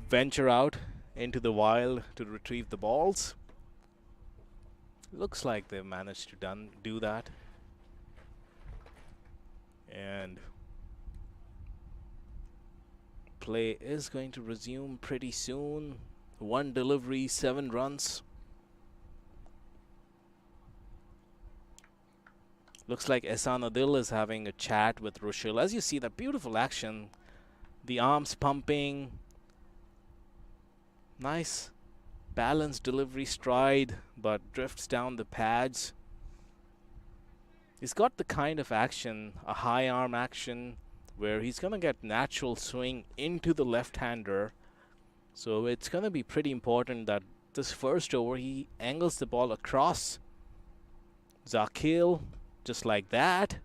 venture out into the wild to retrieve the balls. Looks like they've managed to do that. And play is going to resume pretty soon. 1 delivery, 7 runs. Looks like Ehsan Adil is having a chat with Rushil. As you see, that beautiful action, the arms pumping, nice balanced delivery stride, but drifts down the pads. He's got the kind of action, a high arm action, where he's going to get natural swing into the left-hander. So it's going to be pretty important that this first over he angles the ball across Zakil, just like that.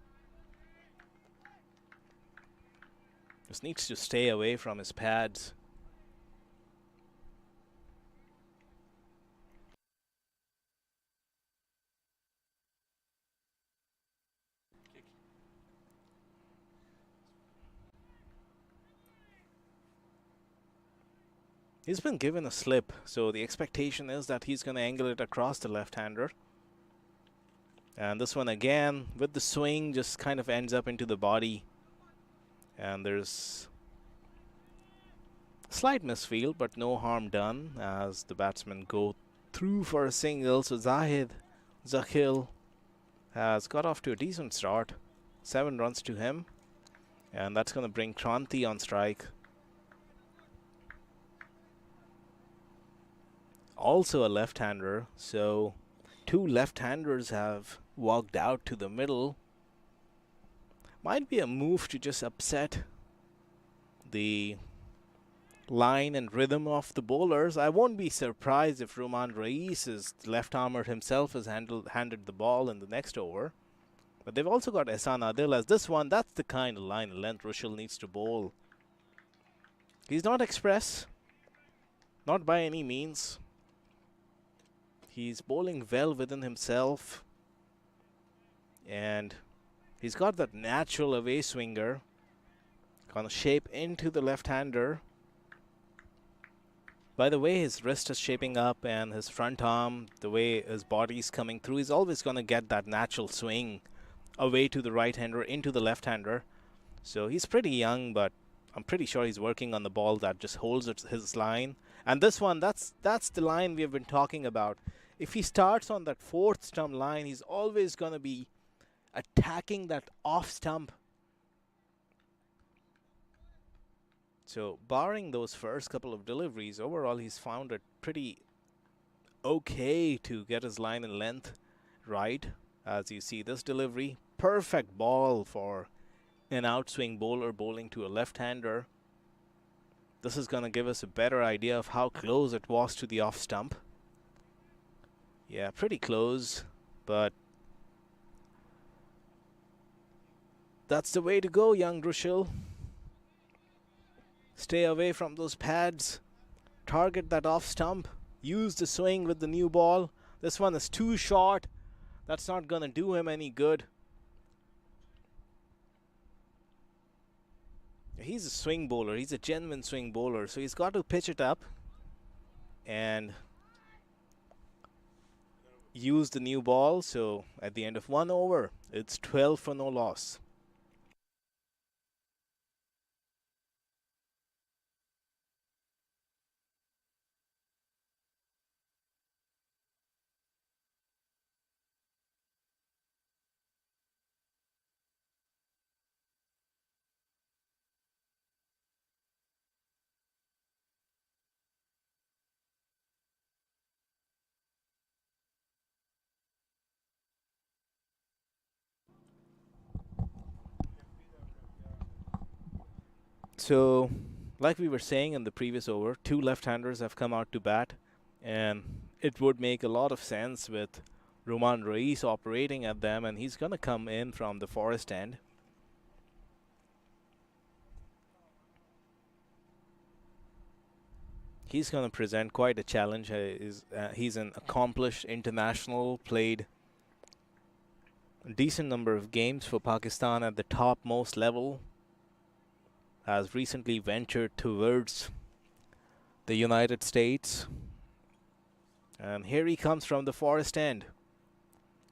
Just needs to stay away from his pads. He's been given a slip, so the expectation is that he's going to angle it across the left-hander. And this one again, with the swing, just kind of ends up into the body. And there's slight misfield, but no harm done as the batsmen go through for a single. So Zakil has got off to a decent start. 7 runs to him. And that's going to bring Kranti on strike. Also a left-hander, so 2 left-handers have walked out to the middle. Might be a move to just upset the line and rhythm of the bowlers. I won't be surprised if Ruman Reis, is left-armer himself, has handed the ball in the next over. But they've also got Ehsan Adil as this one. That's the kind of line and length Rushil needs to bowl. He's not express, not by any means. He's bowling well within himself, and he's got that natural away swinger, gonna shape into the left-hander. By the way his wrist is shaping up and his front arm, the way his body's coming through, he's always gonna get that natural swing away to the right-hander, into the left-hander. So he's pretty young, but I'm pretty sure he's working on the ball that just holds his line. And this one, that's the line we have been talking about. If he starts on that 4th stump line, he's always going to be attacking that off stump. So barring those first couple of deliveries, overall he's found it pretty okay to get his line and length right. As you see this delivery, perfect ball for an outswing bowler bowling to a left-hander. This is going to give us a better idea of how close it was to the off stump. Yeah, pretty close, but that's the way to go, young Rushil. Stay away from those pads. Target that off stump. Use the swing with the new ball. This one is too short. That's not going to do him any good. He's a swing bowler. He's a genuine swing bowler. So he's got to pitch it up and use the new ball. So at the end of 1 over, it's 12 for no loss. So, like we were saying in the previous over, 2 left-handers have come out to bat, and it would make a lot of sense with Roman Reis operating at them, and he's going to come in from the forest end. He's going to present quite a challenge. He's an accomplished international, played a decent number of games for Pakistan at the topmost level. Has recently ventured towards the United States. And here he comes from the forest end.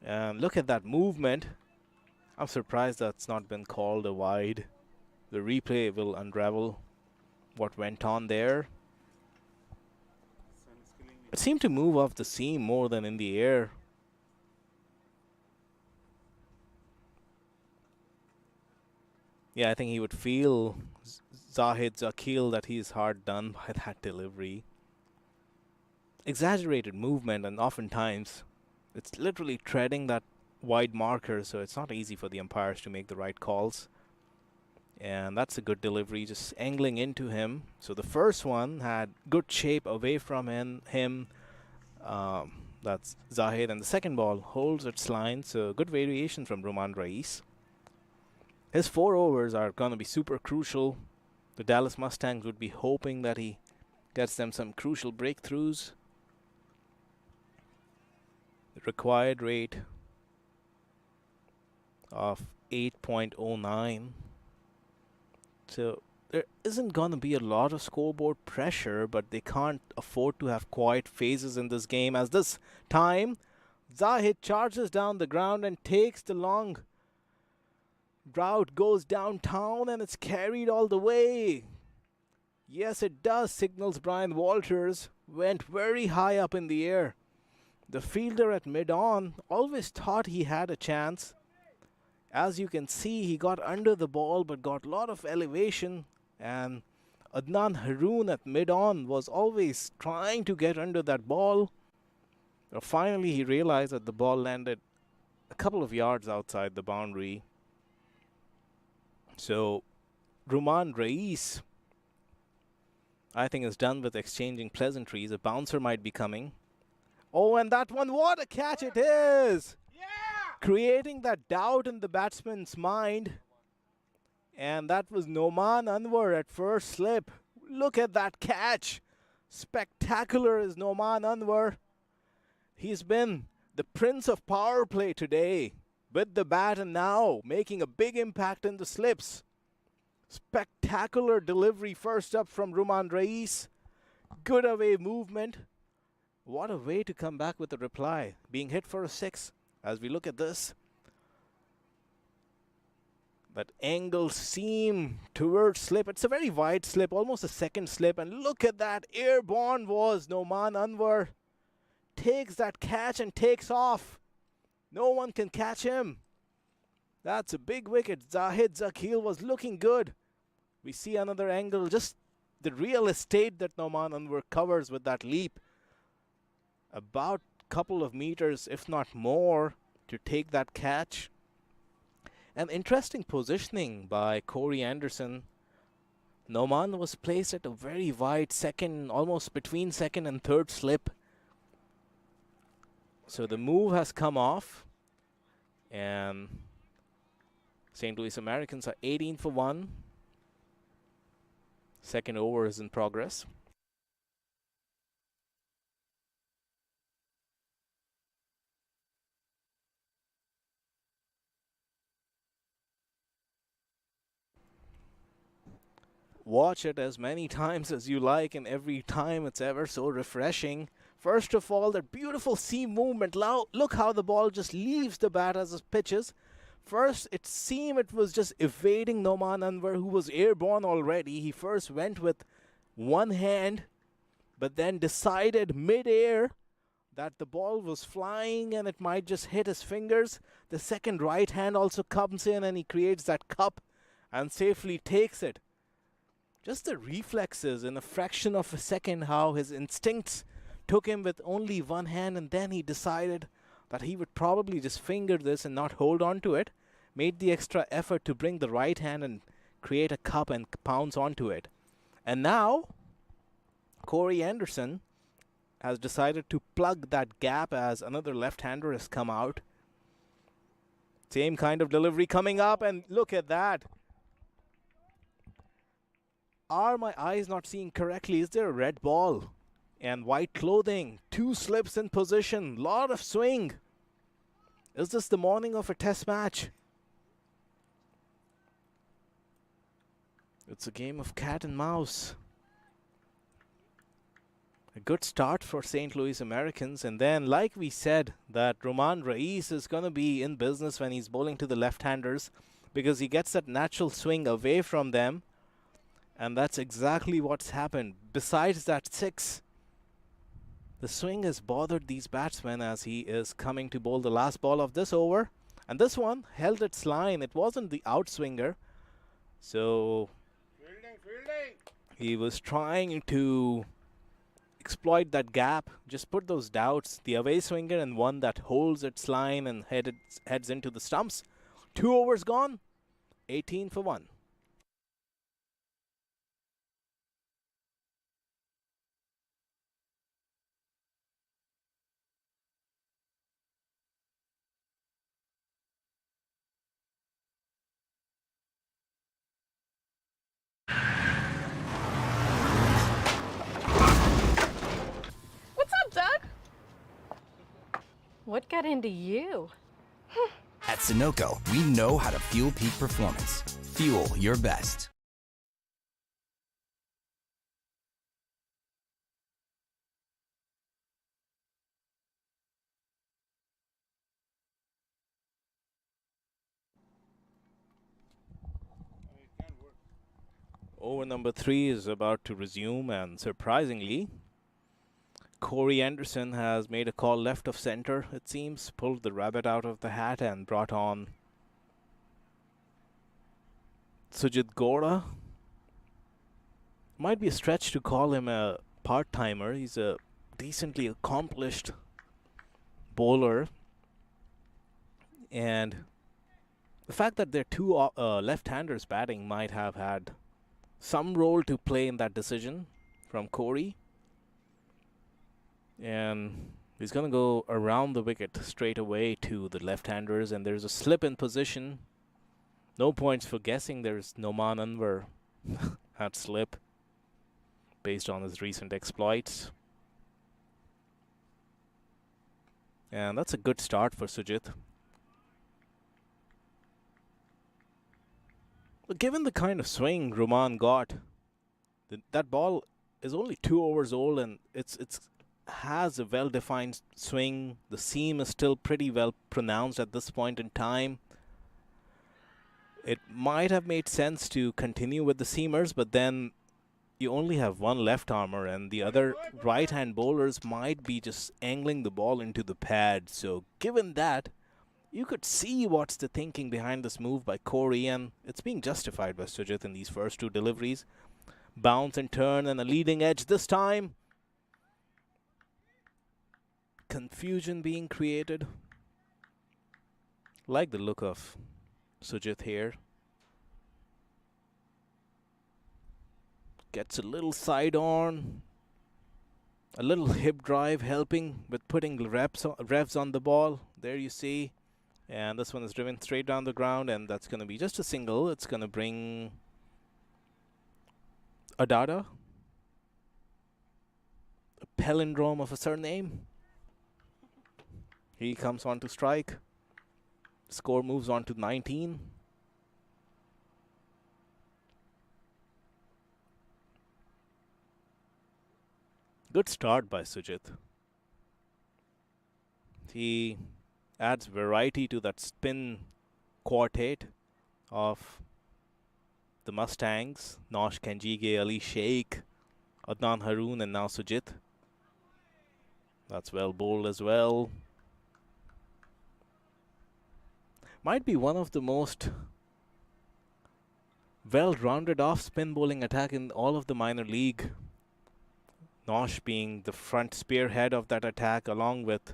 And look at that movement. I'm surprised that's not been called a wide. The replay will unravel what went on there. It seemed to move off the seam more than in the air. Yeah, I think he would feel Zahid Zakil that he's hard done by that delivery. Exaggerated movement, and oftentimes it's literally treading that wide marker, so it's not easy for the umpires to make the right calls. And that's a good delivery, just angling into him. So the first one had good shape away from him. That's Zahid, and the second ball holds its line, so good variation from Roman Reis. His 4 overs are going to be super crucial. The Dallas Mustangs would be hoping that he gets them some crucial breakthroughs. The required rate of 8.09. So there isn't going to be a lot of scoreboard pressure, but they can't afford to have quiet phases in this game. As this time, Zahid charges down the ground and takes the long route, goes downtown, and it's carried all the way. Yes, it does, signals Brian Walters. Went very high up in the air. The fielder at mid-on always thought he had a chance. As you can see, he got under the ball but got a lot of elevation, and Adnan Haroon at mid-on was always trying to get under that ball. But finally, he realized that the ball landed a couple of yards outside the boundary. So, Roman Reis, I think, is done with exchanging pleasantries. A bouncer might be coming. Oh, and that one, what a catch it is! Yeah! Creating that doubt in the batsman's mind. And that was Noman Anwar at first slip. Look at that catch. Spectacular is Noman Anwar. He's been the prince of power play today with the bat, and now making a big impact in the slips. Spectacular delivery first up from Roman Reis. Good away movement. What a way to come back with a reply. Being hit for a 6. As we look at this, that angle seam towards slip. It's a very wide slip, almost a second slip. And look at that. Airborne was Noman Anwar. Takes that catch and takes off. No one can catch him. That's a big wicket. Zahid Zakil was looking good. We see another angle. Just the real estate that Noman Anwar covers with that leap. About a couple of meters, if not more, to take that catch. An interesting positioning by Corey Anderson. Noman was placed at a very wide second, almost between second and third slip. So the move has come off, and St. Louis Americans are 18 for 1. Second over is in progress. Watch it as many times as you like, and every time it's ever so refreshing. First of all, that beautiful seam movement. Look how the ball just leaves the bat as it pitches. First, it seemed it was just evading Noman Anwar, who was airborne already. He first went with one hand, but then decided mid-air that the ball was flying and it might just hit his fingers. The second right hand also comes in and he creates that cup and safely takes it. Just the reflexes in a fraction of a second, how his instincts took him with only one hand, and then he decided that he would probably just finger this and not hold on to it. Made the extra effort to bring the right hand and create a cup and pounce onto it. And now, Corey Anderson has decided to plug that gap as another left-hander has come out. Same kind of delivery coming up, and look at that. Are my eyes not seeing correctly? Is there a red ball and white clothing? 2 slips in position. Lot of swing. Is this the morning of a test match? It's a game of cat and mouse. A good start for St. Louis Americans. And then, like we said, that Roman Reyes is going to be in business when he's bowling to the left-handers, because he gets that natural swing away from them. And that's exactly what's happened. Besides that 6, the swing has bothered these batsmen as he is coming to bowl the last ball of this over. And this one held its line. It wasn't the outswinger. So he was trying to exploit that gap. Just put those doubts. The away swinger and one that holds its line and heads into the stumps. 2 overs gone. 18 for 1. What's up, Doug? What got into you? At Sunoco, we know how to fuel peak performance. Fuel your best. Over number 3 is about to resume, and surprisingly, Corey Anderson has made a call left of center, it seems, pulled the rabbit out of the hat and brought on Sujit Gora. Might be a stretch to call him a part-timer. He's a decently accomplished bowler, and the fact that there are 2 left-handers batting might have had some role to play in that decision from Corey. And he's going to go around the wicket straight away to the left-handers, and there's a slip in position. No points for guessing. There's Noman Anwar at slip based on his recent exploits. And that's a good start for Sujit. But given the kind of swing Roman got, that ball is only 2 overs old, and it's has a well-defined swing. The seam is still pretty well pronounced at this point in time. It might have made sense to continue with the seamers, but then you only have one left armer, and the other right-hand bowlers might be just angling the ball into the pad. So given that, you could see what's the thinking behind this move by Corey, and it's being justified by Sujit in these first 2 deliveries. Bounce and turn and a leading edge this time. Confusion being created. Like the look of Sujit here. Gets a little side on. A little hip drive helping with putting revs on the ball. There you see. And this one is driven straight down the ground, and that's going to be just a single. It's going to bring Adada, a palindrome of a surname. He comes on to strike. Score moves on to 19. Good start by Sujit. He adds variety to that spin quartet of the Mustangs. Nash Kenjige, Ali Sheikh, Adnan Haroon, and now Sujit. That's well bowled as well. Might be one of the most well-rounded off-spin bowling attack in all of the minor league. Nash being the front spearhead of that attack along with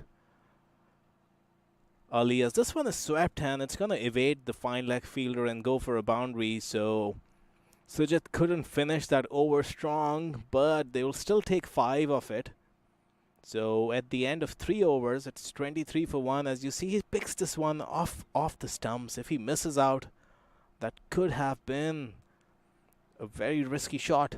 Ali. As this one is swept and it's going to evade the fine leg fielder and go for a boundary. So Sujit couldn't finish that over strong, but they will still take 5 of it. So at the end of 3 overs, it's 23 for 1. As you see, he picks this one off the stumps. If he misses out, that could have been a very risky shot.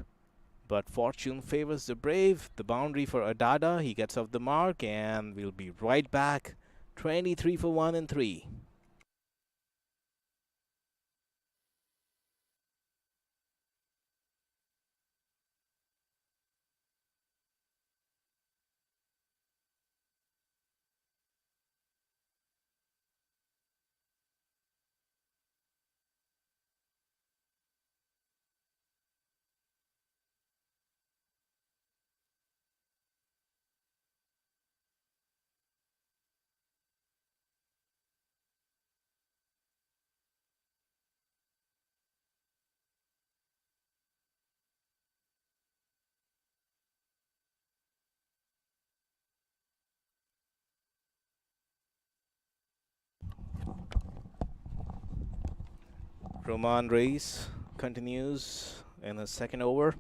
But fortune favors the brave. The boundary for Adada. He gets off the mark, and we'll be right back. 23 for 1 and 3. Roman Reis continues in his second over.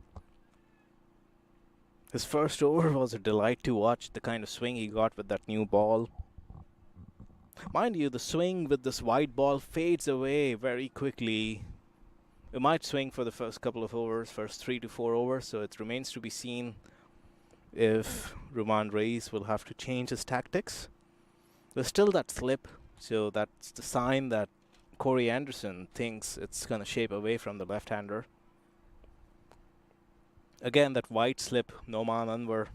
His first over was a delight to watch, the kind of swing he got with that new ball. Mind you, the swing with this wide ball fades away very quickly. It might swing for the first couple of overs, first 3 to 4 overs, so it remains to be seen if Roman Reis will have to change his tactics. There's still that slip, so that's the sign that Corey Anderson thinks it's going to shape away from the left-hander. Again, that wide slip, Noman Anwar.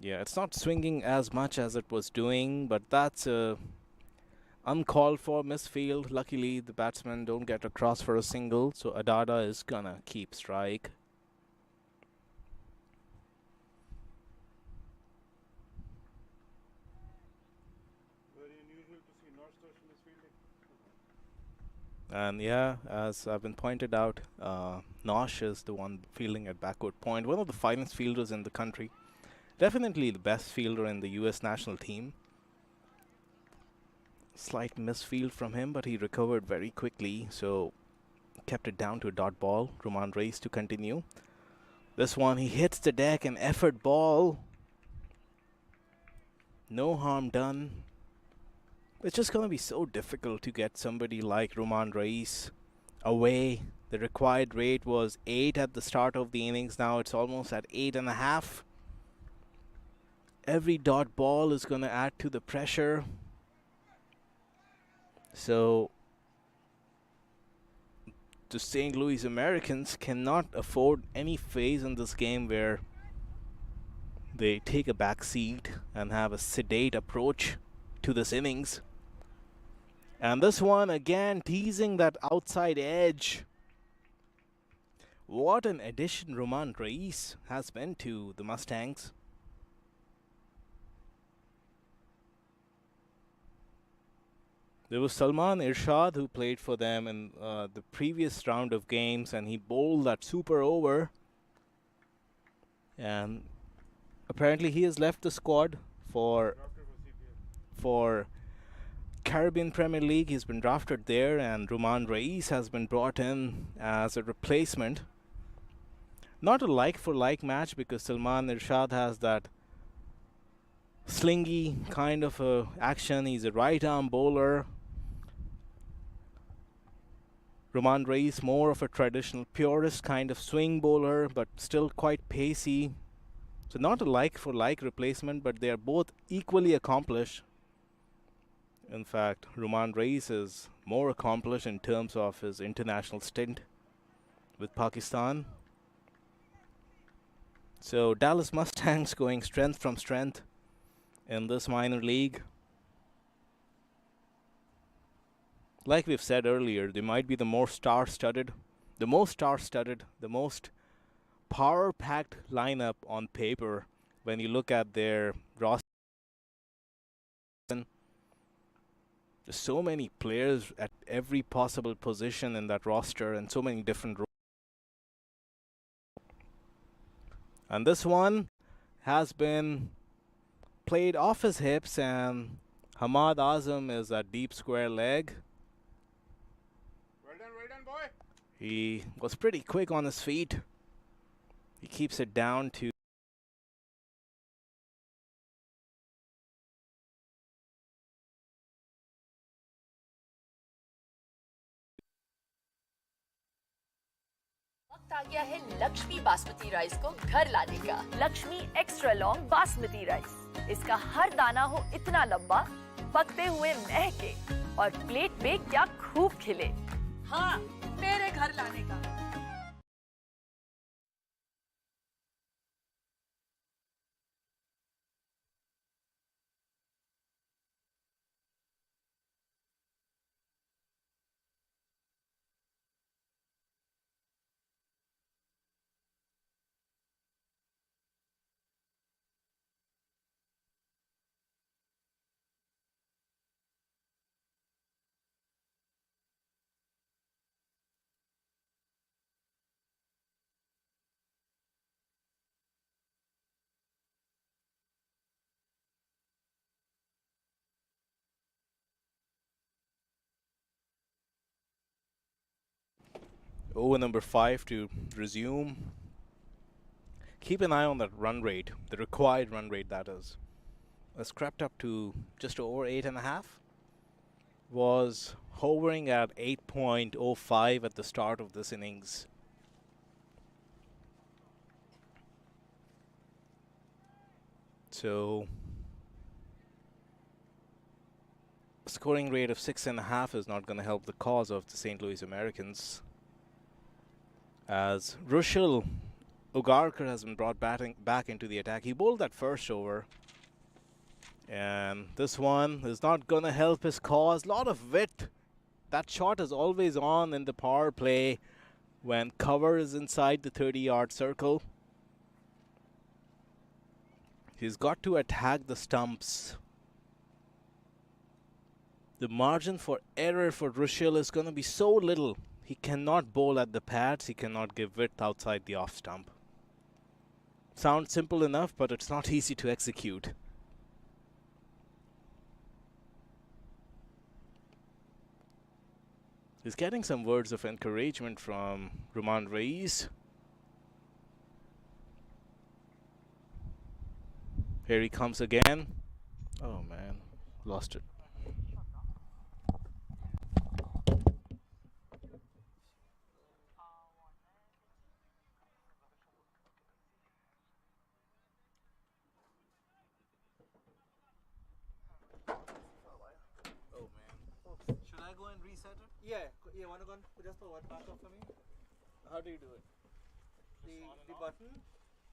Yeah, it's not swinging as much as it was doing, but that's a uncalled for misfield. Luckily, the batsmen don't get across for a single, so Adada is going to keep strike. And yeah, as I've been pointed out, Nash is the one fielding at backward point. One of the finest fielders in the country. Definitely the best fielder in the US national team. Slight misfield from him, but he recovered very quickly. So kept it down to a dot ball. Roman Reis to continue. This one, he hits the deck, an effort ball. No harm done. It's just going to be so difficult to get somebody like Roman Reis away. The required rate was 8 at the start of the innings. Now it's almost at 8.5. Every dot ball is going to add to the pressure. So the St. Louis Americans cannot afford any phase in this game where they take a back seat and have a sedate approach to this innings. And this one again teasing that outside edge. What an addition Roman Reis has been to the Mustangs. There was Salman Irshad who played for them in the previous round of games, and he bowled that super over. And apparently he has left the squad for Caribbean Premier League. He's been drafted there, and Ruman Reis has been brought in as a replacement. Not a like-for-like match, because Salman Irshad has that slingy kind of action. He's a right-arm bowler. Ruman Reis more of a traditional purist kind of swing bowler, but still quite pacey. So not a like-for-like replacement, but they are both equally accomplished. In fact, Ruman Reis is more accomplished in terms of his international stint with Pakistan. So Dallas Mustangs going strength from strength in this minor league. Like we've said earlier, they might be the most star-studded, the most power-packed lineup on paper when you look at their roster. There's so many players at every possible position in that roster, and so many different roles. And this one has been played off his hips, and Hamad Azam is at deep square leg. Well done, boy. He was pretty quick on his feet. He keeps it down to वक्त आ गया है Lakshmi basmati rice को घर लाने का। Lakshmi extra long basmati rice. इसका हर दाना हो इतना लंबा, पकते हुए महके और प्लेट पे क्या खूब खिले। हाँ, मेरे घर लाने का। over number 5 to resume. Keep an eye on that run rate, the required run rate, that is. It's crept up to just over 8.5. Was hovering at 8.05 at the start of this innings. So a scoring rate of 6.5 is not going to help the cause of the St. Louis Americans, as Rushil Ugarkar has been brought back into the attack. He bowled that first over, and this one is not going to help his cause. Lot of wit. That shot is always on in the power play when cover is inside the 30-yard circle. He's got to attack the stumps. The margin for error for Rushil is going to be so little. He cannot bowl at the pads. He cannot give width outside the off stump. Sounds simple enough, but it's not easy to execute. He's getting some words of encouragement from Ruman Reis. Here he comes again. Oh man, lost it. Should I go and reset it? Yeah, you want to go and just for one back up for me? How do you do it? The button,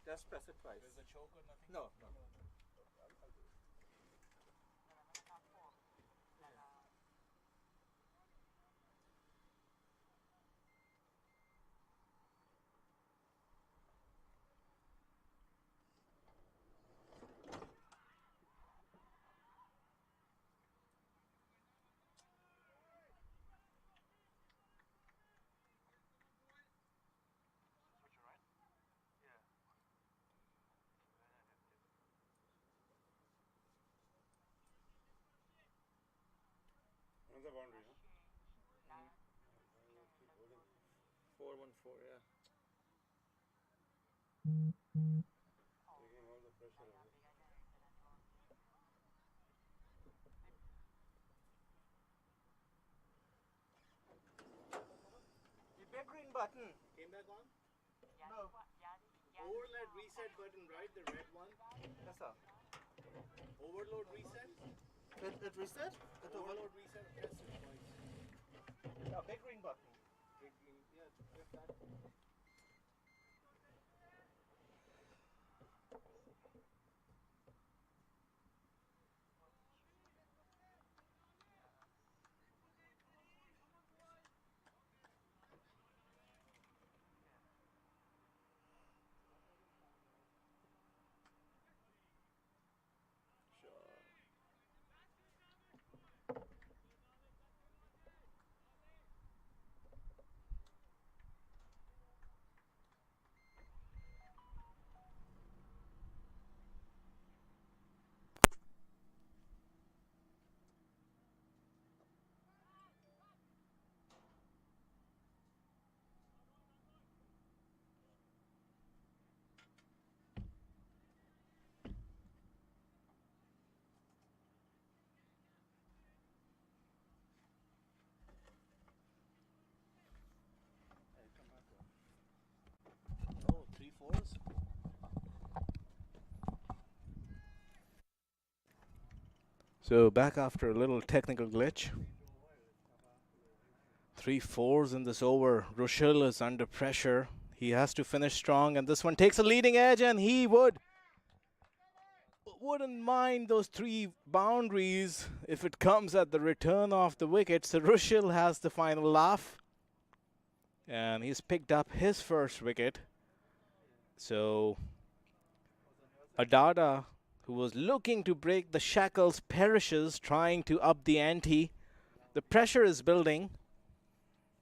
just press it twice. There's a choke or nothing? No. 4-1-4, yeah. The big green button. Came back on? No. Overload reset button, right? The red one. Yes, sir. Overload reset? It reset? It Overload reset. Press it twice. A big green button. Big green. Yeah, press that. Oh, 3-4s. So back after a little technical glitch. 3-4s in this over. Rochelle is under pressure. He has to finish strong, and this one takes a leading edge, and he wouldn't mind those 3 boundaries if it comes at the return of the wicket. So Rochelle has the final laugh, and he's picked up his first wicket. So Adada, who was looking to break the shackles, perishes trying to up the ante. The pressure is building.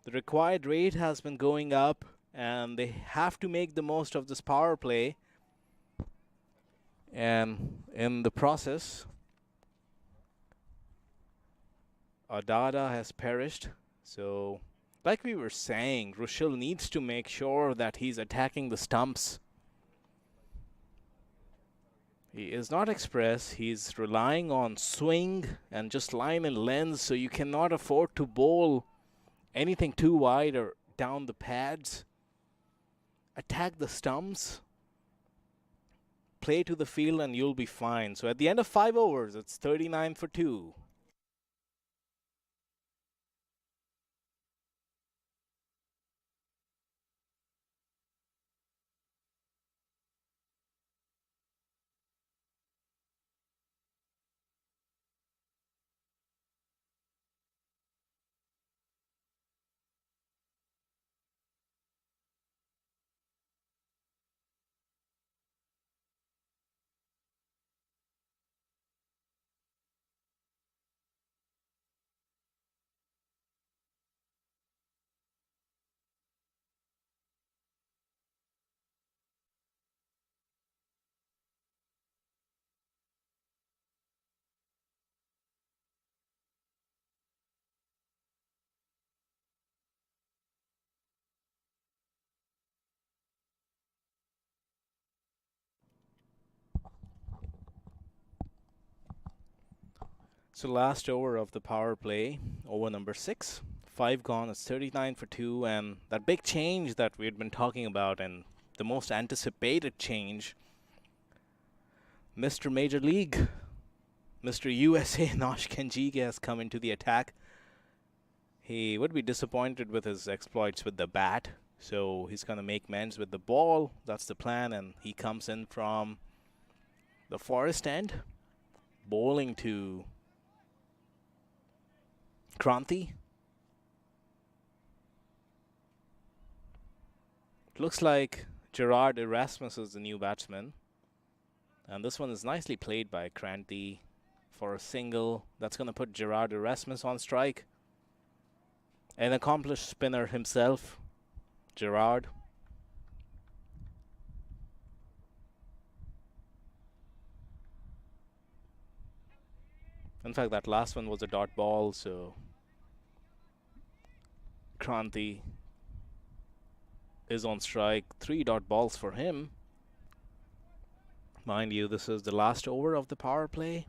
The required rate has been going up, and they have to make the most of this power play. And in the process, Adada has perished. So, like we were saying, Rochelle needs to make sure that he's attacking the stumps. He is not express. He's relying on swing and just line and lens, so you cannot afford to bowl anything too wide or down the pads. Attack the stumps. Play to the field and you'll be fine. So at the end of 5 overs, it's 39 for 2. So last over of the power play, over number 6. 5 gone, it's 39 for 2, and that big change that we had been talking about, and the most anticipated change, Mr. Major League, Mr. USA Nash Kenjige has come into the attack. He would be disappointed with his exploits with the bat, so he's going to make amends with the ball. That's the plan, and he comes in from the forest end, bowling to Kranti. It looks like Gerard Erasmus is the new batsman. And this one is nicely played by Kranti for a single. That's going to put Gerard Erasmus on strike. An accomplished spinner himself, Gerard. In fact, that last one was a dot ball, so Kranti is on strike. 3 dot balls for him. Mind you, this is the last over of the power play.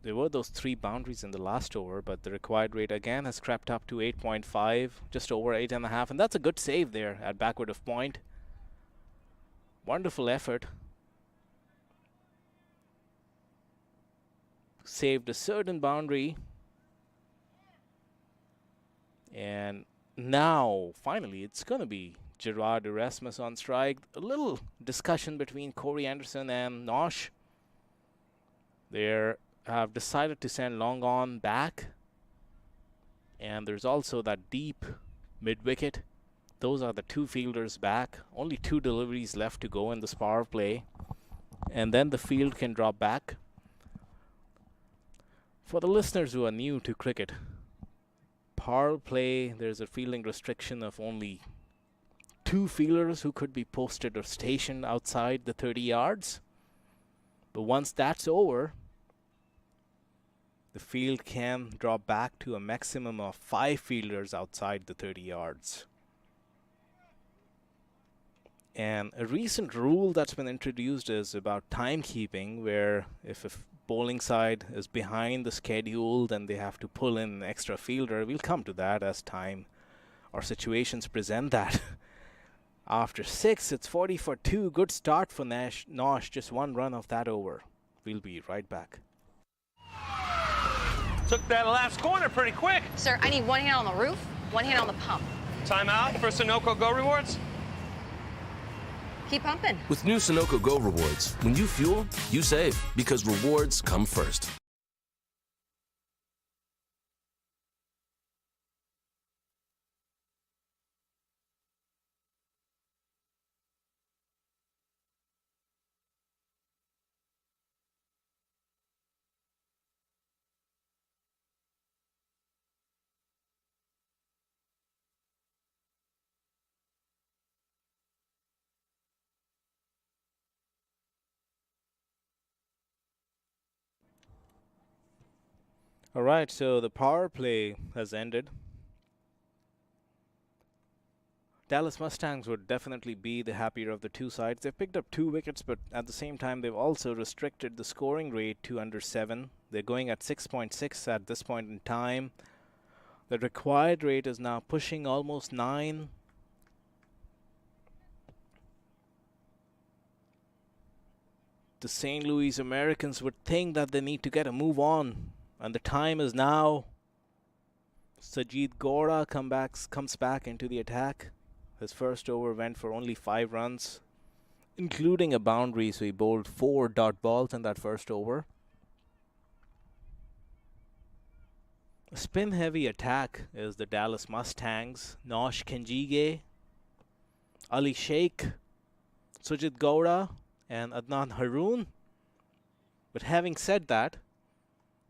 There were those 3 boundaries in the last over, but the required rate again has crept up to 8.5, just over 8.5, and that's a good save there at backward of point. Wonderful effort. Saved a certain boundary. And now, finally, it's going to be Gerard Erasmus on strike. A little discussion between Corey Anderson and Nash. They have decided to send long on back. And there's also that deep mid-wicket. Those are the 2 fielders back. Only 2 deliveries left to go in this power play. And then the field can drop back. For the listeners who are new to cricket, power play, there's a fielding restriction of only 2 fielders who could be posted or stationed outside the 30 yards. But once that's over, the field can drop back to a maximum of 5 fielders outside the 30 yards. And a recent rule that's been introduced is about timekeeping, where if a bowling side is behind the schedule, then they have to pull in an extra fielder. We'll come to that as time or situations present that. After 6, it's 40 for 2. Good start for Nash. Just 1 run of that over. We'll be right back. Took that last corner pretty quick. Sir, I need 1 hand on the roof, 1 hand on the pump. Timeout for Sunoco Go rewards. Keep pumping. With new Sunoco Go rewards, when you fuel, you save because rewards come first. All right, so the power play has ended. Dallas Mustangs would definitely be the happier of the 2 sides. They've picked up 2 wickets, but at the same time, they've also restricted the scoring rate to under 7. They're going at 6.6 at this point in time. The required rate is now pushing almost 9. The St. Louis Americans would think that they need to get a move on. And the time is now. Sajid Gora comes back into the attack. His first over went for only 5 runs, including a boundary, so he bowled 4 dot balls in that first over. A spin-heavy attack is the Dallas Mustangs. Nash Kenjige, Ali Sheikh, Sujit Gowda, and Adnan Haroon. But having said that,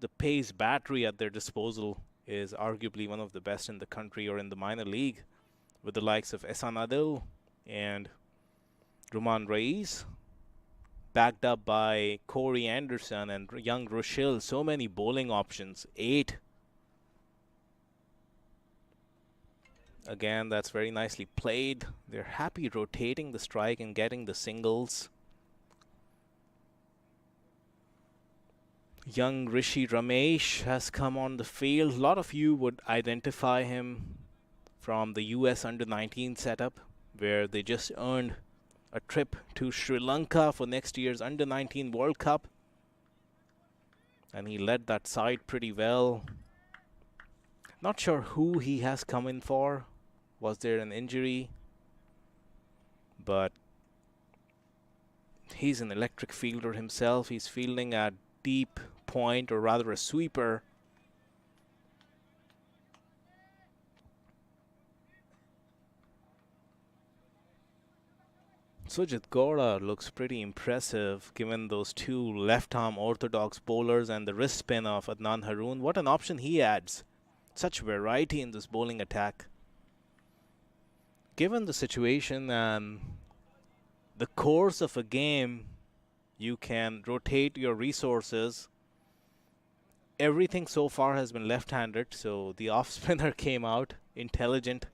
the pace battery at their disposal is arguably one of the best in the country or in the minor league, with the likes of Ehsan Adil and Ruman Raiz, backed up by Corey Anderson and young Rochelle. So many bowling options. 8. Again, that's very nicely played. They're happy rotating the strike and getting the singles. Young Rishi Ramesh has come on the field. A lot of you would identify him from the US Under-19 setup, where they just earned a trip to Sri Lanka for next year's Under-19 World Cup. And he led that side pretty well. Not sure who he has come in for. Was there an injury? But he's an electric fielder himself. He's fielding at deep point, or rather a sweeper. Sujit Gowda looks pretty impressive given those 2 left-arm orthodox bowlers and the wrist spin of Adnan Haroon. What an option he adds. Such variety in this bowling attack. Given the situation and the course of a game, you can rotate your resources. Everything so far has been left-handed, so the off spinner came out intelligent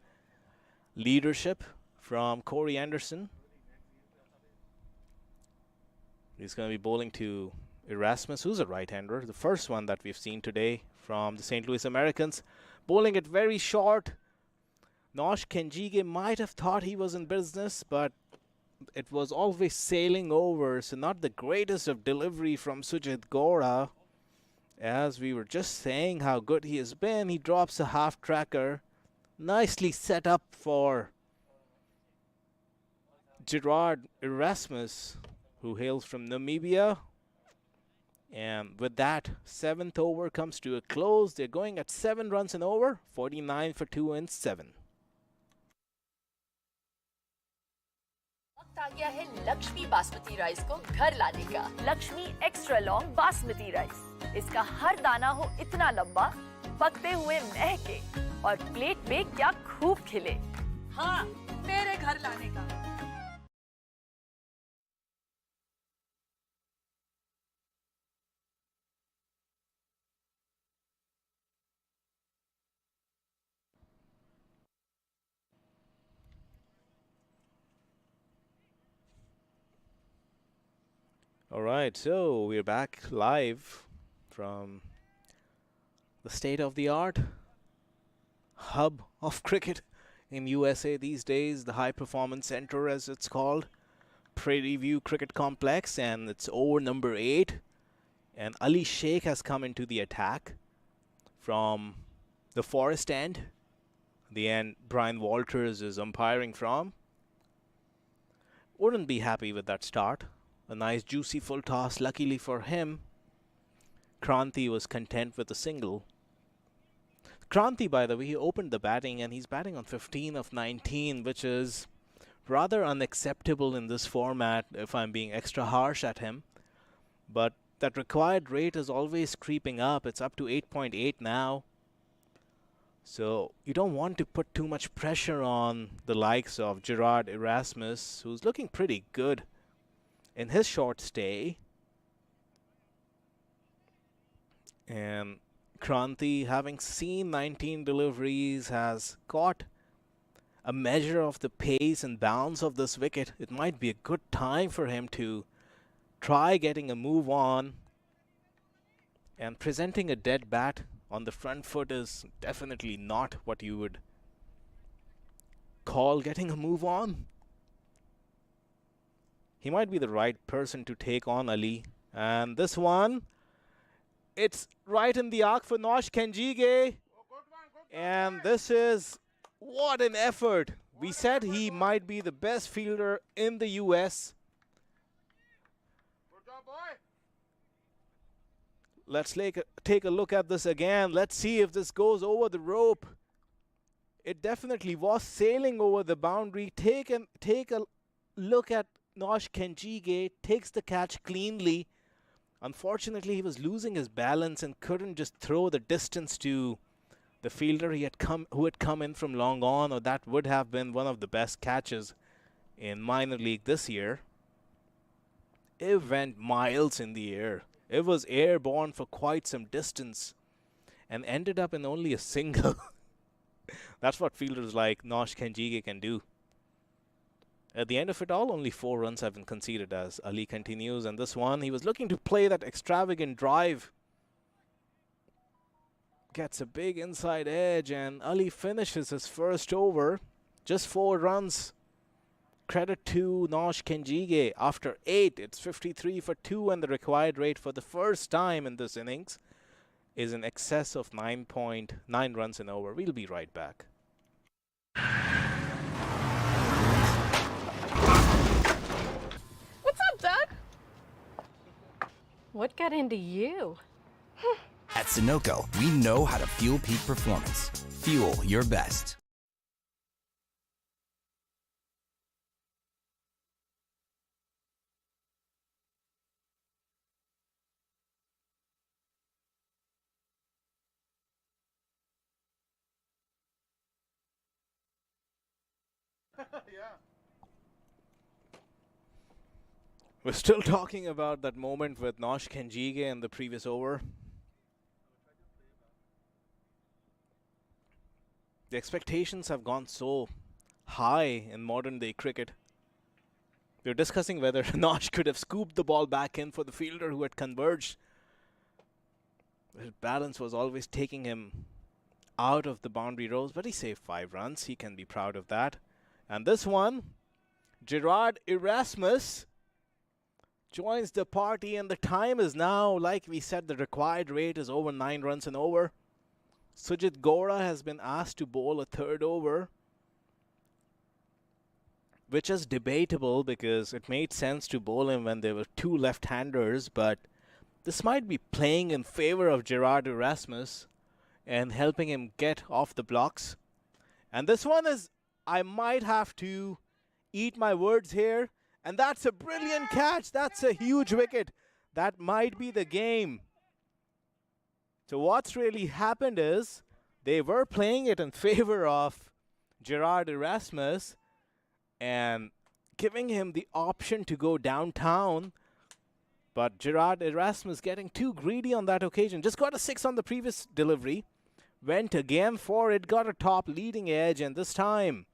leadership from Corey Anderson. He's going to be bowling to Erasmus, who's a right-hander. The first one that we've seen today from the St. Louis Americans. Bowling it very short. Nash Kenjige might have thought he was in business, but it was always sailing over. So not the greatest of delivery from Sujit Gora. As we were just saying how good he has been, he drops a half-tracker. Nicely set up for Gerard Erasmus, who hails from Namibia. And with that, 7th over comes to a close. They're going at 7 runs and over, 49 for 2 and 7. वक्त आ गया है Lakshmi basmati rice को घर लाने का। Lakshmi extra long basmati rice. इसका हर दाना हो इतना लंबा, पकते हुए महके और प्लेट पे क्या खूब खिले। हाँ, तेरे घर लाने का। All right, so we're back live from the state-of-the-art hub of cricket in USA these days, the High Performance Center as it's called, Prairie View Cricket Complex, and it's over number 8. And Ali Sheikh has come into the attack from the Forest end, the end Brian Walters is umpiring from. Wouldn't be happy with that start. A nice juicy full toss, luckily for him. Kranti was content with a single. Kranti, by the way, he opened the batting and he's batting on 15 of 19, which is rather unacceptable in this format if I'm being extra harsh at him. But that required rate is always creeping up. It's up to 8.8 now. So you don't want to put too much pressure on the likes of Gerard Erasmus, who's looking pretty good in his short stay. And Kranti, having seen 19 deliveries, has got a measure of the pace and bounce of this wicket. It might be a good time for him to try getting a move on. And presenting a dead bat on the front foot is definitely not what you would call getting a move on. He might be the right person to take on Ali. And this one, it's right in the arc for Nash Kenjige. And this is, what an effort. We said he might be the best fielder in the US. Good job, boy. Let's take a look at this again. Let's see if this goes over the rope. It definitely was sailing over the boundary. Take a look at Nash Kenjige, takes the catch cleanly. Unfortunately, he was losing his balance and couldn't just throw the distance to the fielder who had come in from long on, or that would have been one of the best catches in minor league this year. It went miles in the air. It was airborne for quite some distance and ended up in only a single. That's what fielders like Nash Kenjige can do. At the end of it all, only 4 runs have been conceded as Ali continues. And this one, he was looking to play that extravagant drive. Gets a big inside edge, and Ali finishes his first over. Just 4 runs. Credit to Nash Kenjige. After 8, it's 53 for 2, and the required rate for the first time in this innings is in excess of 9.9 runs and over. We'll be right back. What got into you? At Sunoco, we know how to fuel peak performance. Fuel your best. Yeah. We're still talking about that moment with Nash Kenjige in the previous over. The expectations have gone so high in modern day cricket. We were discussing whether Nash could have scooped the ball back in for the fielder who had converged. His balance was always taking him out of the boundary rows, but he saved 5 runs. He can be proud of that. And this one, Gerard Erasmus joins the party, and the time is now, like we said, the required rate is over 9 runs and over. Sujit Gora has been asked to bowl a 3rd over, which is debatable because it made sense to bowl him when there were 2 left-handers, but this might be playing in favor of Gerard Erasmus and helping him get off the blocks. And this one is, I might have to eat my words here, and that's a brilliant catch. That's a huge wicket. That might be the game. So what's really happened is they were playing it in favor of Gerard Erasmus and giving him the option to go downtown, but Gerard Erasmus getting too greedy on that occasion. Just got a 6 on the previous delivery. Went again for it, got a top leading edge, and this time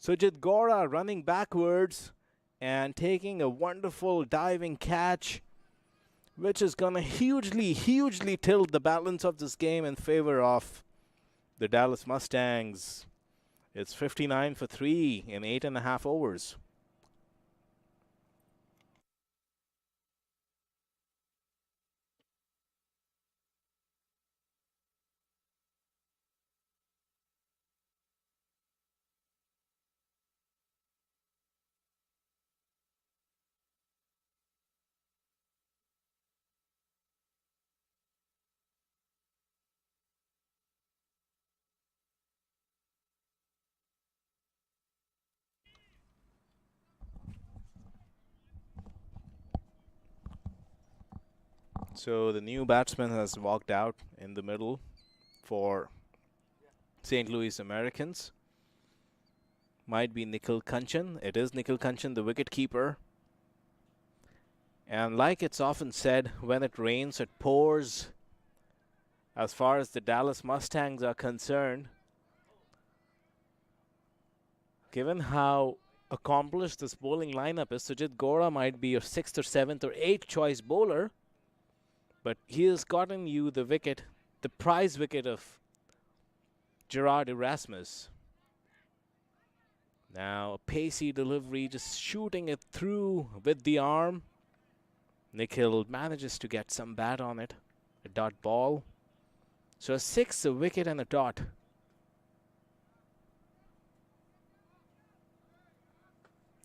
Sujit Gora running backwards and taking a wonderful diving catch, which is going to hugely tilt the balance of this game in favor of the Dallas Mustangs. It's 59 for 3 in 8.5 overs. So the new batsman has walked out in the middle for St. Louis Americans. Might be Nikhil Kanchan. It is Nikhil Kanchan, the wicket-keeper. And like it's often said, when it rains, it pours. As far as the Dallas Mustangs are concerned, given how accomplished this bowling lineup is, Sujit Gora might be your 6th or 7th or 8th choice bowler. But he has gotten you the wicket, the prize wicket of Gerard Erasmus. Now a pacey delivery, just shooting it through with the arm. Nikhil manages to get some bat on it. A dot ball. So a 6, a wicket and a dot.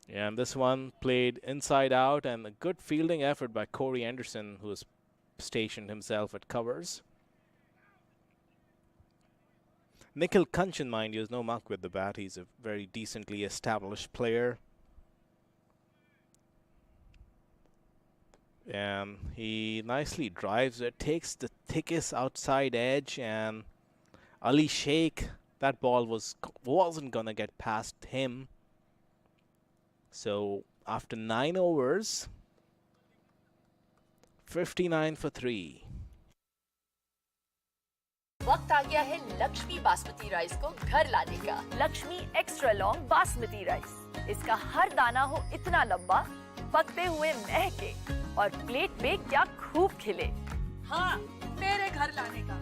And this one played inside out, and a good fielding effort by Corey Anderson, who has stationed himself at covers. Nikhil Kanchan, mind you, is no muck with the bat. He's a very decently established player. And he nicely drives it, takes the thickest outside edge, and Ali Sheikh, that ball wasn't gonna get past him. So after 9 overs, 59 for 3. वक्त आ गया है Lakshmi basmati rice को घर लाने का। Lakshmi extra long basmati rice. इसका हर दाना हो इतना लंबा, पकते हुए महके और प्लेट पे क्या खूब खिले। हाँ, मेरे घर लाने का।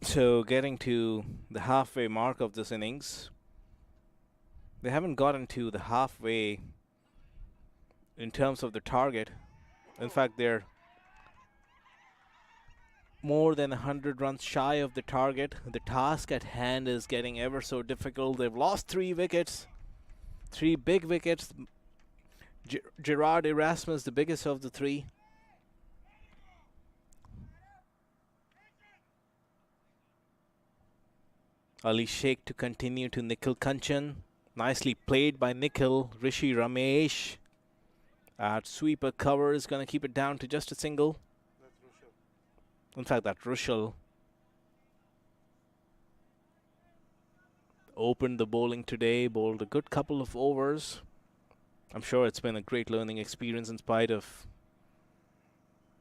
So getting to the halfway mark of this innings, they haven't gotten to the halfway in terms of the target. In fact, they're more than 100 runs shy of the target. The task at hand is getting ever so difficult. They've lost 3 wickets, 3 big wickets. Gerard Erasmus, the biggest of the 3. Ali Sheikh to continue to Nikhil Kanchan. Nicely played by Nikhil. Rishi Ramesh at sweeper cover is going to keep it down to just a single. In fact, that Rushal opened the bowling today, bowled a good couple of overs. I'm sure it's been a great learning experience in spite of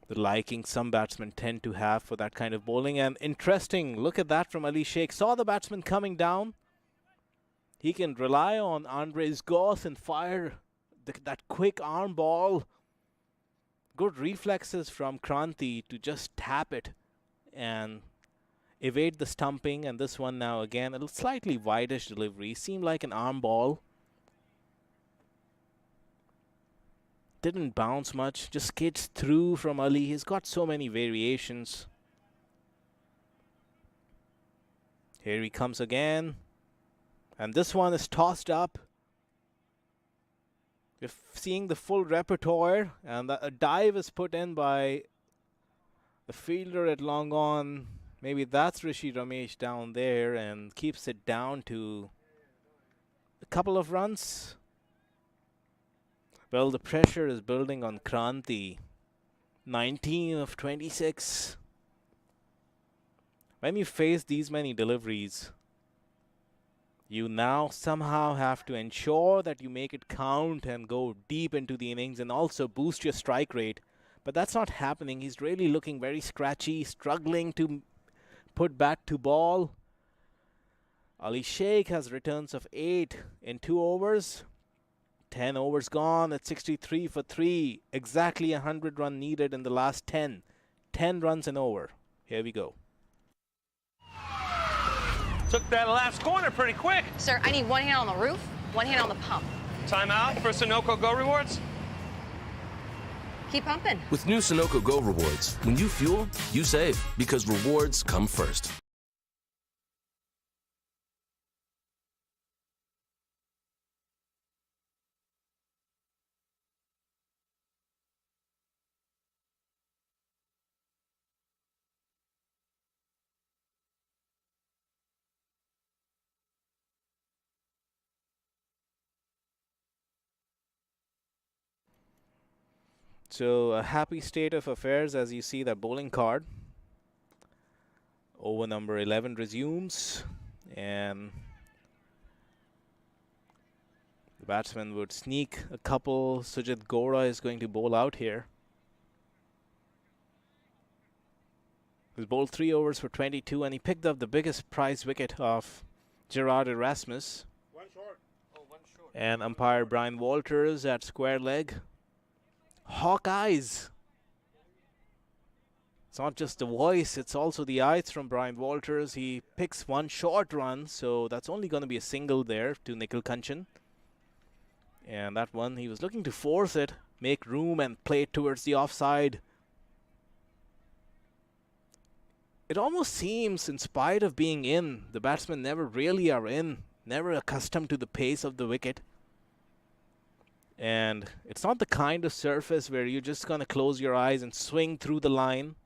the liking some batsmen tend to have for that kind of bowling. And interesting, look at that from Ali Sheikh. Saw the batsman coming down. He can rely on Andres Goss and fire that quick arm ball. Good reflexes from Kranti to just tap it and evade the stumping. And this one now again, a slightly wideish delivery. Seemed like an arm ball. Didn't bounce much, just skids through from Ali. He's got so many variations. Here he comes again. And this one is tossed up. We're seeing the full repertoire. And a dive is put in by the fielder at long on. Maybe that's Rishi Ramesh down there and keeps it down to a couple of runs. Well, the pressure is building on Kranti. 19 of 26. When you face these many deliveries, you now somehow have to ensure that you make it count and go deep into the innings and also boost your strike rate. But that's not happening. He's really looking very scratchy, struggling to put bat to ball. Ali Sheikh has returns of 8 in 2 overs. 10 overs gone at 63 for 3. Exactly 100 run needed in the last 10. 10 runs an over. Here we go. Took that last corner pretty quick. Sir, I need one hand on the roof, one hand on the pump. Timeout for Sunoco Go rewards. Keep pumping. With new Sunoco Go rewards, when you fuel, you save because rewards come first. So a happy state of affairs as you see that bowling card. Over number 11 resumes, and the batsman would sneak a couple. Sujit Gora is going to bowl out here. He's bowled 3 overs for 22, and he picked up the biggest prize wicket of Gerard Erasmus. One short. Oh, one short. And umpire Brian Walters at square leg. Hawkeyes. It's not just the voice, it's also the eyes from Brian Walters. He picks 1 short run, so that's only going to be a single there to Nikhil Kanchan. And that one, he was looking to force it, make room and play it towards the offside. It almost seems, in spite of being in, the batsmen never really are in, never accustomed to the pace of the wicket. And it's not the kind of surface where you're just going to close your eyes and swing through the line.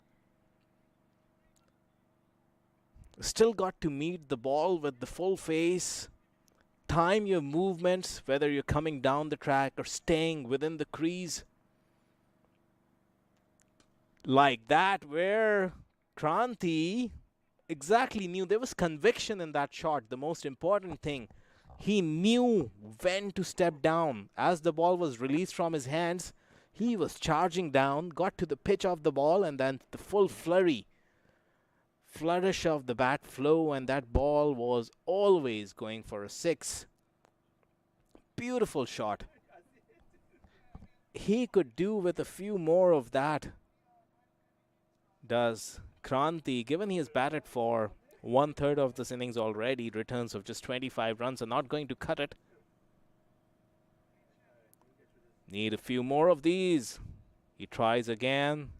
Still got to meet the ball with the full face. Time your movements, whether you're coming down the track or staying within the crease. Like that, where Kranti exactly knew there was conviction in that shot. The most important thing. He knew when to step down. As the ball was released from his hands, he was charging down, got to the pitch of the ball, and then the full flourish of the bat flow, and that ball was always going for a 6. Beautiful shot. He could do with a few more of that. Does Kranti, given he has batted for 1/3 of this innings already, returns of just 25 runs are not going to cut it. Need a few more of these. He tries again.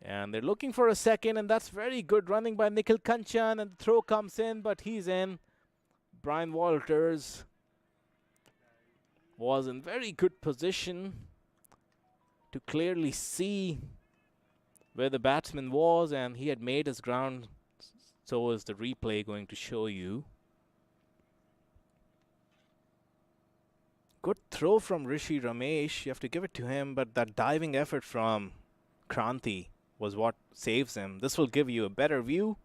And they're looking for a second, and that's very good running by Nikhil Kanchan, and the throw comes in, but he's in. Brian Walters was in very good position to clearly see where the batsman was, and he had made his ground. So is the replay going to show you. Good throw from Rishi Ramesh. You have to give it to him, but that diving effort from Kranti was what saves him. This will give you a better view.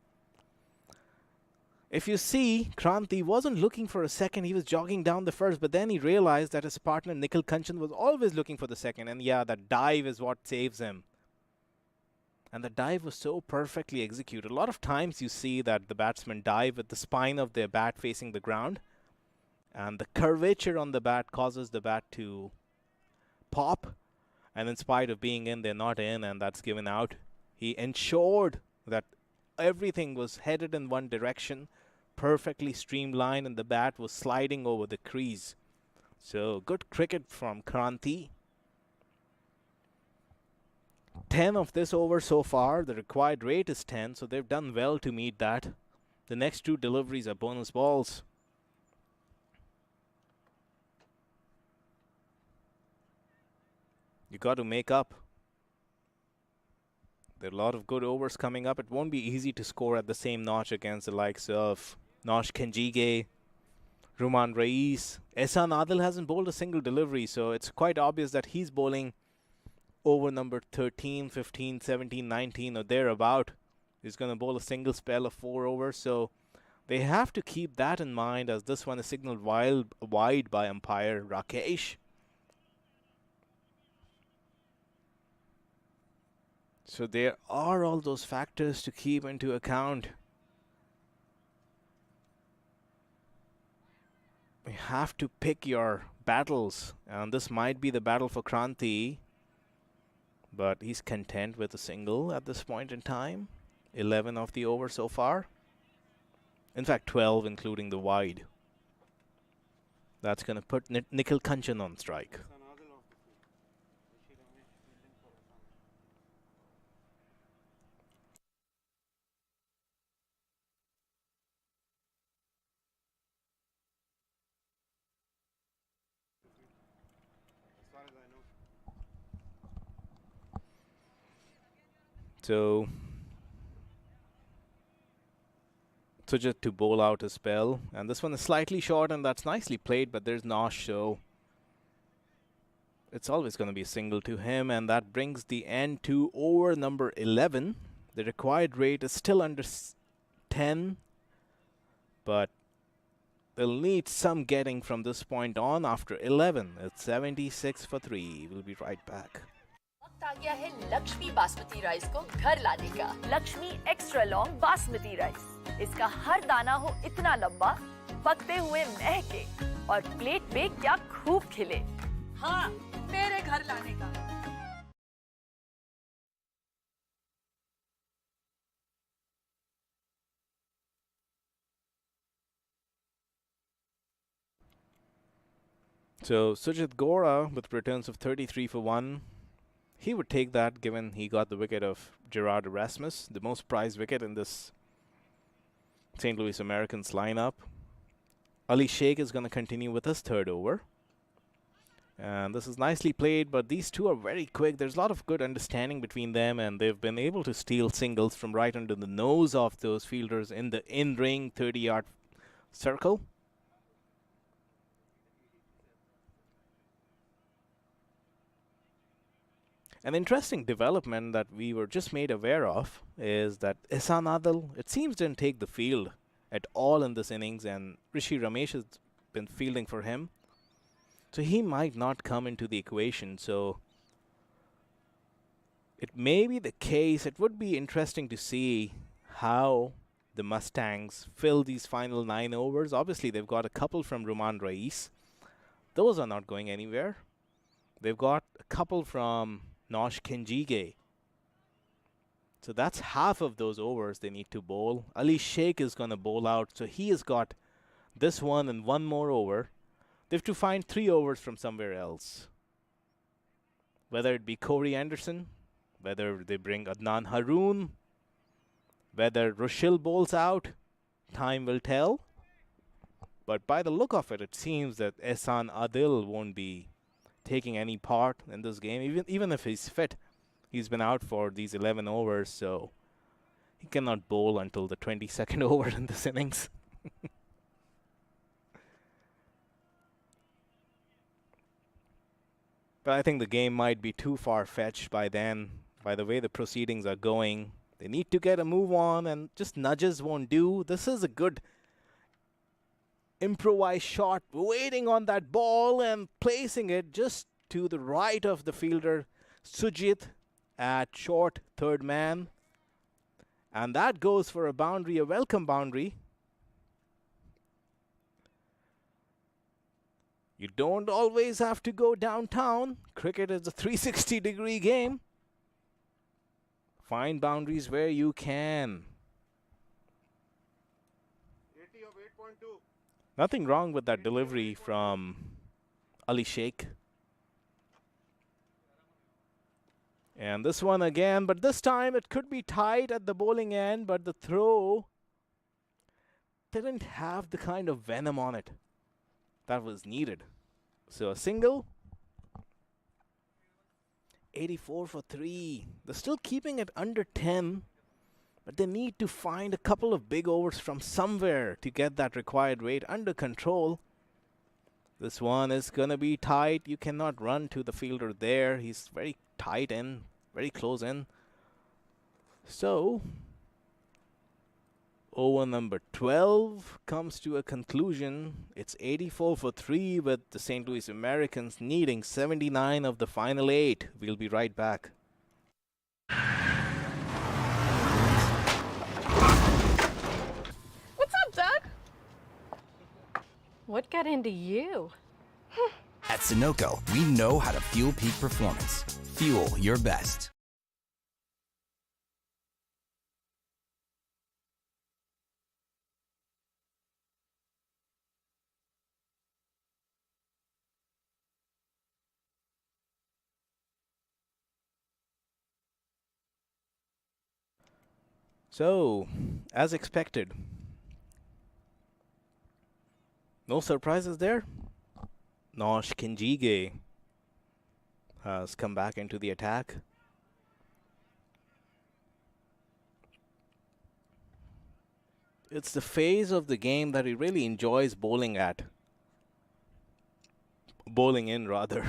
If you see, Kranti wasn't looking for a second. He was jogging down the first, but then he realized that his partner Nikhil Kanchan was always looking for the second. And yeah, that dive is what saves him. And the dive was so perfectly executed. A lot of times you see that the batsmen dive with the spine of their bat facing the ground. And the curvature on the bat causes the bat to pop. And in spite of being in, they're not in, and that's given out. He ensured that everything was headed in one direction, perfectly streamlined, and the bat was sliding over the crease. So good cricket from Kranti. 10 of this over so far. The required rate is 10, so they've done well to meet that. The next two deliveries are bonus balls. You got to make up. There are a lot of good overs coming up. It won't be easy to score at the same notch against the likes of Nash Kenjige, Ruman Rais. Ehsan Adil hasn't bowled a single delivery, so it's quite obvious that he's bowling over number 13, 15, 17, 19 or thereabout. He's going to bowl a single spell of 4 overs, so they have to keep that in mind, as this one is signaled wide by umpire Rakesh. So there are all those factors to keep into account. You have to pick your battles, and this might be the battle for Kranti, but he's content with a single at this point in time. 11 of the over so far. In fact, 12 including the wide. That's going to put Nikhil Kanchan on strike. So just to bowl out a spell, and this one is slightly short, and that's nicely played, but there's Nash, so it's always going to be a single to him, and that brings the end to over number 11. The required rate is still under 10, but they'll need some getting from this point on after 11. It's 76 for 3. We'll be right back. वक्त आ गया है Lakshmi basmati rice को घर लाने का। Lakshmi extra long basmati rice. इसका हर दाना हो इतना लंबा, पकते हुए महके और प्लेट में क्या खूब खिले। हाँ, मेरे घर लाने का। So Sujit Gora with returns of 33 for 1. He would take that, given he got the wicket of Gerard Erasmus, the most prized wicket in this St. Louis Americans lineup. Ali Sheikh is going to continue with his third over. And this is nicely played, but these two are very quick. There's a lot of good understanding between them, and they've been able to steal singles from right under the nose of those fielders in the in-ring 30-yard circle. An interesting development that we were just made aware of is that Ehsan Adil, it seems, didn't take the field at all in this innings, and Rishi Ramesh has been fielding for him. So he might not come into the equation. So it may be the case. It would be interesting to see how the Mustangs fill these final 9 overs. Obviously, they've got a couple from Ruman Rais. Those are not going anywhere. They've got a couple from Nash Kenjige. So that's half of those overs they need to bowl. Ali Sheikh is going to bowl out. So he has got this one and one more over. They have to find 3 overs from somewhere else. Whether it be Corey Anderson, whether they bring Adnan Haroon, whether Rushil bowls out, time will tell. But by the look of it, it seems that Ehsan Adil won't be taking any part in this game, even if he's fit. He's been out for these 11 overs, so he cannot bowl until the 22nd over in this innings. But I think the game might be too far-fetched by then. by the way the proceedings are going. They need to get a move on, and just nudges won't do. This is a good improvised shot, waiting on that ball and placing it just to the right of the fielder, Sujit, at short third man. And that goes for a boundary, a welcome boundary. You don't always have to go downtown. Cricket is a 360-degree game. Find boundaries where you can. 80 of 8.2. Nothing wrong with that delivery from Ali Sheikh. And this one again, but this time it could be tight at the bowling end, but the throw didn't have the kind of venom on it that was needed. So a single. 84 for 3. They're still keeping it under 10, but they need to find a couple of big overs from somewhere to get that required rate under control. This one is going to be tight. You cannot run to the fielder there. He's very tight in, very close in. So, over number 12 comes to a conclusion. It's 84 for 3 with the St. Louis Americans needing 79 of the final 8. We'll be right back. What's up, Doug? What got into you? At Sunoco, we know how to fuel peak performance. Fuel your best. So, as expected, no surprises there. Nash Kenjige has come back into the attack. It's the phase of the game that he really enjoys bowling at. Bowling in, rather.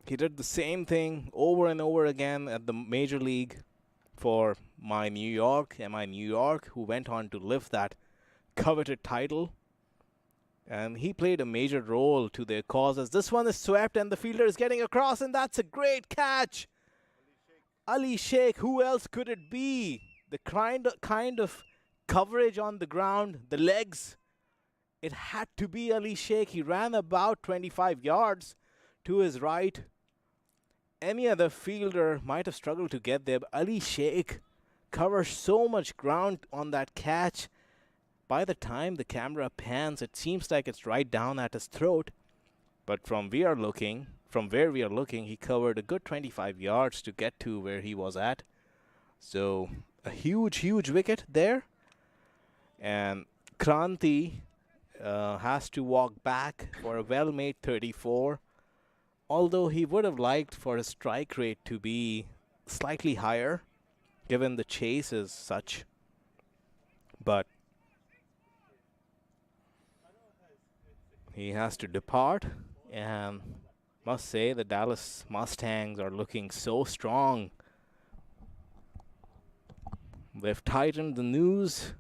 He did the same thing over and over again at the Major League for MI New York, who went on to lift that coveted title. And he played a major role to their cause as this one is swept and the fielder is getting across, and that's a great catch. Ali Sheikh, who else could it be? The kind of coverage on the ground, the legs, it had to be Ali Sheikh. He ran about 25 yards to his right. Any other fielder might have struggled to get there, but Ali Sheikh covers so much ground on that catch. By the time the camera pans, it seems like it's right down at his throat. But from where we are looking, he covered a good 25 yards to get to where he was at. So a huge wicket there. And Kranti has to walk back for a well-made 34. Although he would have liked for his strike rate to be slightly higher, given the chase is such. But he has to depart, and must say the Dallas Mustangs are looking so strong. They've tightened the noose.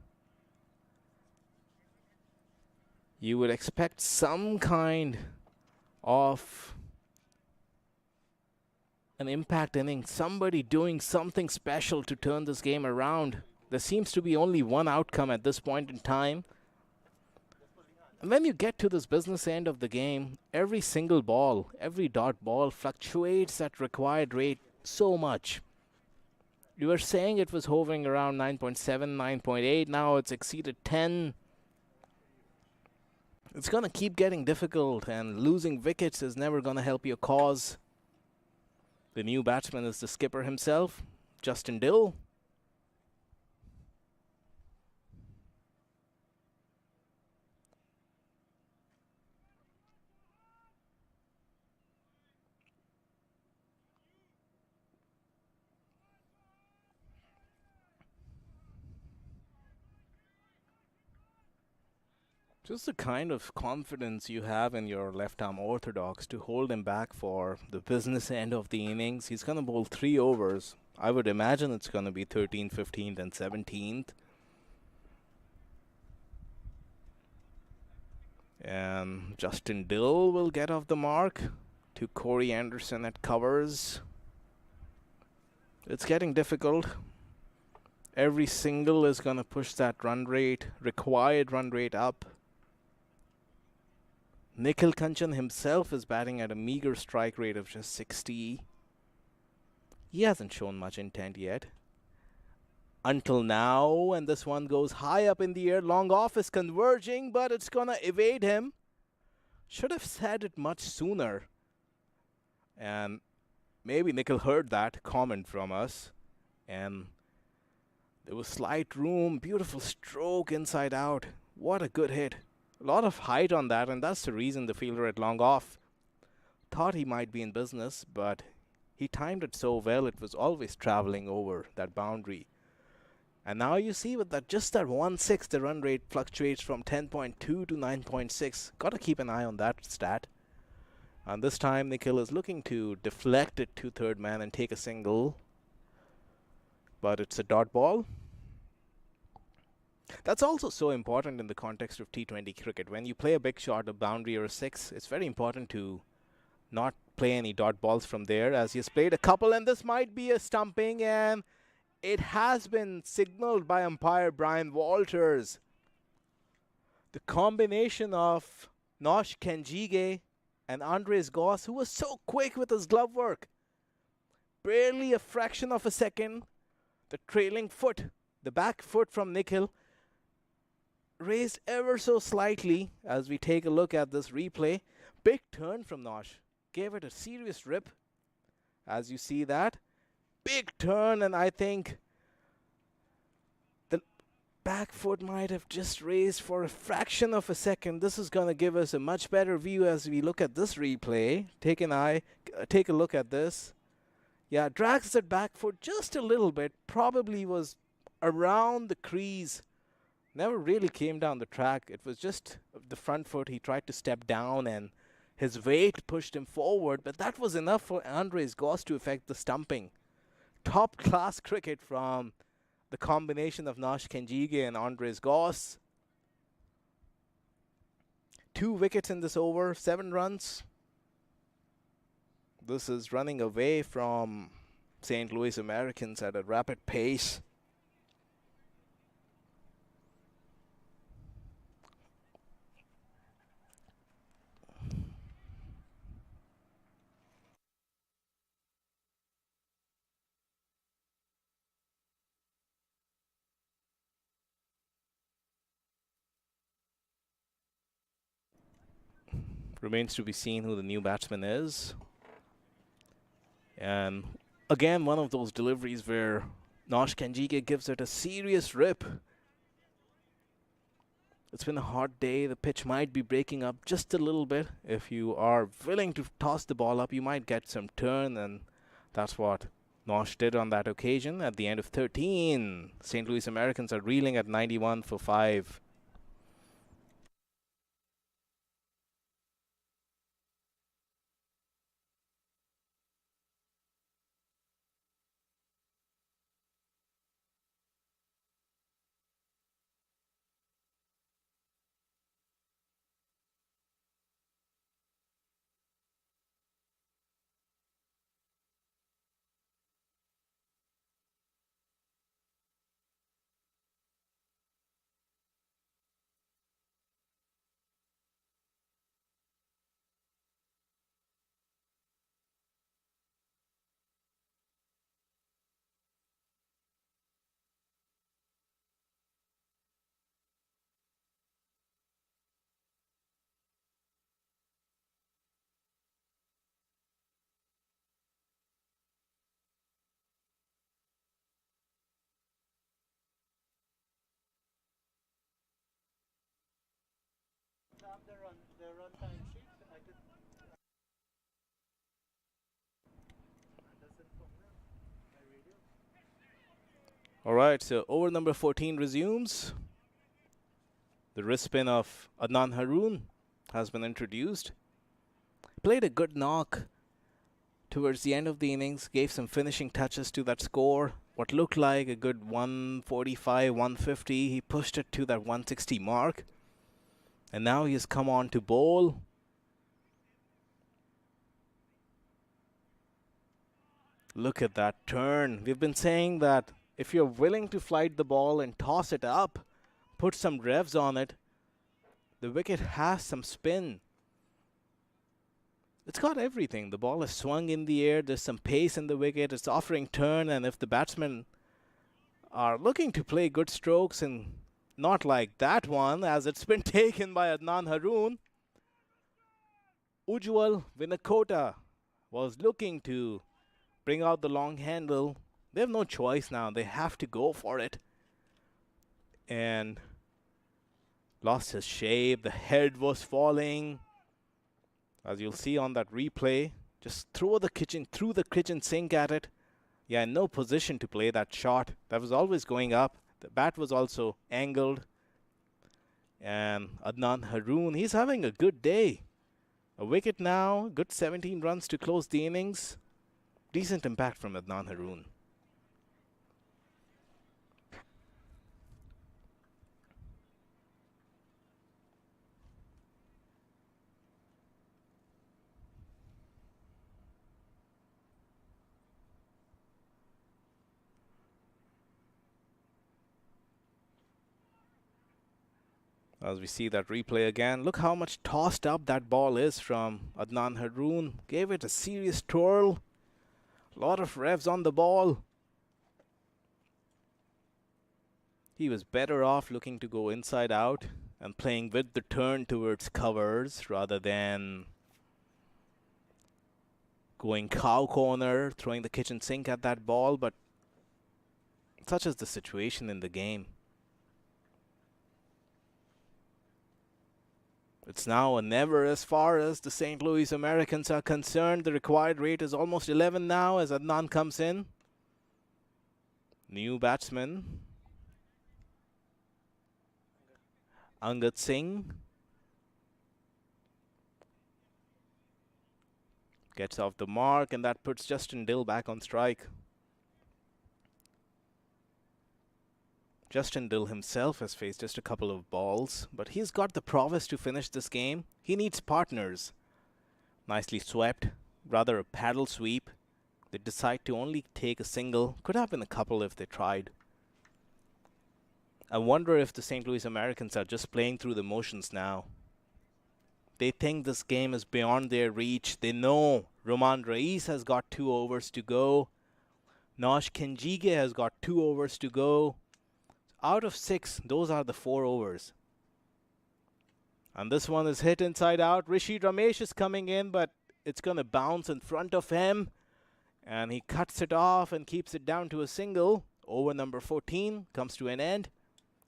You would expect some kind of an impact inning, somebody doing something special to turn this game around. There seems to be only one outcome at this point in time. And when you get to this business end of the game, every single ball, every dot ball fluctuates at required rate so much. You were saying it was hovering around 9.7, 9.8. Now it's exceeded 10. It's going to keep getting difficult, and losing wickets is never going to help your cause. The new batsman is the skipper himself, Justin Dill. Just the kind of confidence you have in your left-arm orthodox to hold him back for the business end of the innings. He's going to bowl 3 overs. I would imagine it's going to be 13th, 15th, and 17th. And Justin Dill will get off the mark to Corey Anderson at covers. It's getting difficult. Every single is going to push that required run rate up. Nikhil Kanchan himself is batting at a meager strike rate of just 60. He hasn't shown much intent yet. Until now, and this one goes high up in the air. Long off is converging, but it's going to evade him. Should have said it much sooner. And maybe Nikhil heard that comment from us. And there was slight room. Beautiful stroke inside out. What a good hit. A lot of height on that, and that's the reason the fielder at long off thought he might be in business, but he timed it so well it was always traveling over that boundary. And now you see with that just that 1/6, the run rate fluctuates from 10.2 to 9.6. Got to keep an eye on that stat. And this time Nikhil is looking to deflect it to third man and take a single. But it's a dot ball. That's also so important in the context of T20 cricket. When you play a big shot, a boundary or a 6, it's very important to not play any dot balls from there, as he's played a couple, and this might be a stumping, and it has been signaled by umpire Brian Walters. The combination of Nash Kenjige and Andres Goss, who was so quick with his glove work. Barely a fraction of a second, the trailing foot, the back foot from Nikhil, raised ever so slightly as we take a look at this replay. Big turn from Nash. Gave it a serious rip. As you see that. Big turn, and I think the back foot might have just raised for a fraction of a second. This is going to give us a much better view as we look at this replay. Take a look at this. Yeah, drags that back foot just a little bit. Probably was around the crease. Never really came down the track. It was just the front foot. He tried to step down and his weight pushed him forward, but that was enough for Andres Goss to affect the stumping. Top class cricket from the combination of Nash Kenjige and Andres Goss. 2 wickets in this over, 7 runs. This is running away from St. Louis Americans at a rapid pace. Remains to be seen who the new batsman is. And again, one of those deliveries where Nash Kenjige gives it a serious rip. It's been a hot day. The pitch might be breaking up just a little bit. If you are willing to toss the ball up, you might get some turn, and that's what Nash did on that occasion. At the end of 13, St. Louis Americans are reeling at 91 for 5. The run time sheet. I did. All right, so over number 14 resumes. The wrist spin of Adnan Haroon has been introduced. Played a good knock towards the end of the innings, gave some finishing touches to that score. What looked like a good 145, 150, he pushed it to that 160 mark. And now he has come on to bowl. Look at that turn. We've been saying that if you're willing to flight the ball and toss it up, put some revs on it, the wicket has some spin. It's got everything. The ball is swung in the air. There's some pace in the wicket. It's offering turn. And if the batsmen are looking to play good strokes, and not like that one, as it's been taken by Adnan Haroon, Ujjwal Vinakota was looking to bring out the long handle. They have no choice now. They have to go for it. And lost his shape. The head was falling. As you'll see on that replay, just threw the kitchen sink at it. Yeah, in no position to play that shot. That was always going up. The bat was also angled. And Adnan Haroon, he's having a good day. A wicket now, good 17 runs to close the innings. Decent impact from Adnan Haroon. As we see that replay again, look how much tossed up that ball is from Adnan Haroon. Gave it a serious twirl. A lot of revs on the ball. He was better off looking to go inside out and playing with the turn towards covers rather than going cow corner, throwing the kitchen sink at that ball. But such is the situation in the game. It's now or never as far as the St. Louis Americans are concerned. The required rate is almost 11 now as Adnan comes in. New batsman, Angad Singh. Gets off the mark, and that puts Justin Dill back on strike. Justin Dill himself has faced just a couple of balls, but he's got the prowess to finish this game. He needs partners. Nicely swept, rather a paddle sweep. They decide to only take a single. Could have been a couple if they tried. I wonder if the St. Louis Americans are just playing through the motions now. They think this game is beyond their reach. They know Roman Reis has got 2 overs to go. Nash Kenjige has got 2 overs to go. Out of 6, those are the 4 overs. And this one is hit inside out. Rishi Ramesh is coming in, but it's going to bounce in front of him. And he cuts it off and keeps it down to a single. Over number 14 comes to an end.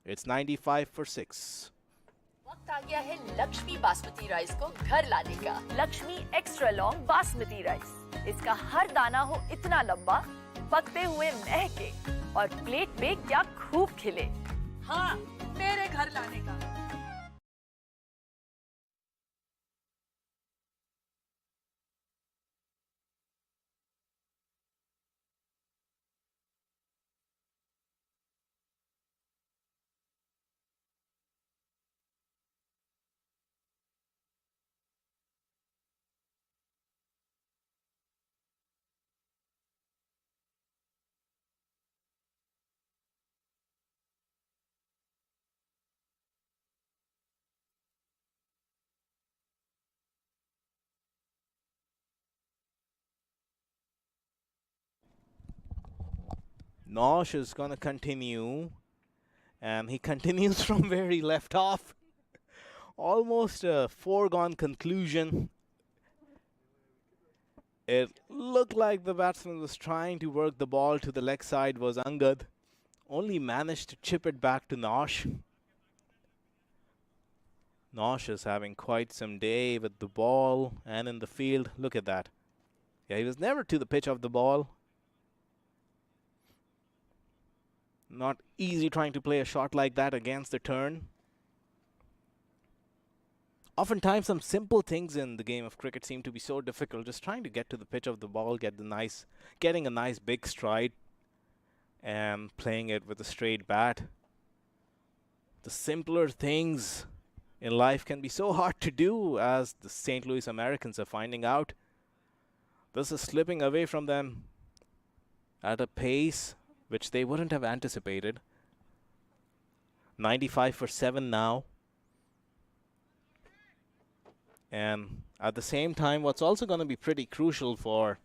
It's 95 for 6. वक्त आ गया है Lakshmi basmati rice को घर लाने का। Lakshmi extra long basmati rice. इसका हर दाना हो इतना लंबा, पकते हुए महके और प्लेट में क्या खूब खिले। हाँ, मेरे घर लाने का। Nash is going to continue, and he continues from where he left off. Almost a foregone conclusion. It looked like the batsman was trying to work the ball to the leg side, was Angad. Only managed to chip it back to Nash. Nash is having quite some day with the ball and in the field. Look at that. Yeah, he was never to the pitch of the ball. Not easy trying to play a shot like that against the turn. Oftentimes, some simple things in the game of cricket seem to be so difficult. Just trying to get to the pitch of the ball, getting a nice big stride, and playing it with a straight bat. The simpler things in life can be so hard to do, as the St. Louis Americans are finding out. This is slipping away from them at a pace which they wouldn't have anticipated. 95 for 7 now. And at the same time, what's also going to be pretty crucial for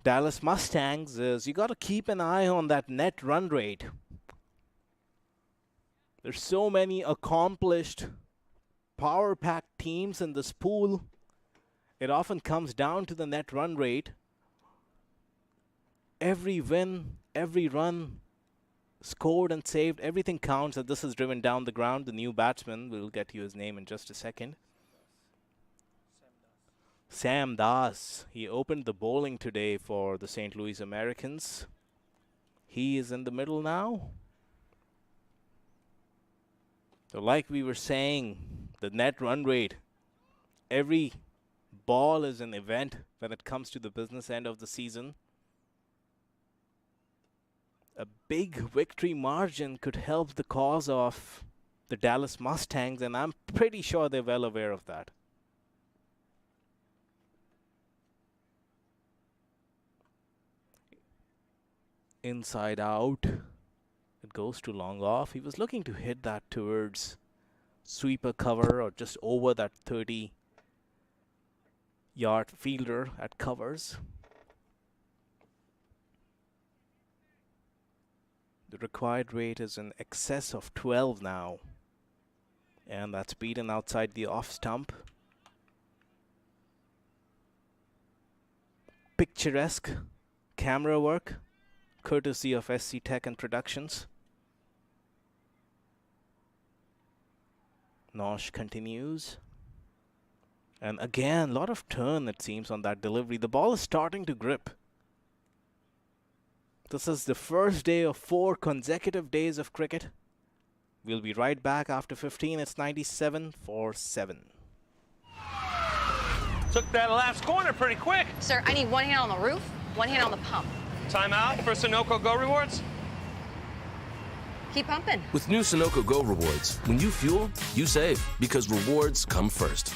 Dallas Mustangs is you got to keep an eye on that net run rate. There's so many accomplished power-packed teams in this pool. It often comes down to the net run rate. Every win, every run scored and saved, everything counts, and this is driven down the ground. The new batsman, we'll get you his name in just a second. Sam Das. He opened the bowling today for the St. Louis Americans. He is in the middle now. So like we were saying, the net run rate, every ball is an event when it comes to the business end of the season. A big victory margin could help the cause of the Dallas Mustangs, and I'm pretty sure they're well aware of that. Inside out. It goes to long off. He was looking to hit that towards sweeper cover or just over that 30-yard fielder at covers. The required rate is in excess of 12 now. And that's beaten outside the off stump. Picturesque camera work, courtesy of SC Tech and Productions. Nash continues. And again, a lot of turn, it seems, on that delivery. The ball is starting to grip. This is the first day of 4 consecutive days of cricket. We'll be right back after 15. It's 97 for 7. Took that last corner pretty quick. Sir, I need one hand on the roof, one hand on the pump. Timeout for Sunoco Go Rewards. Keep pumping. With new Sunoco Go rewards, when you fuel, you save, because rewards come first.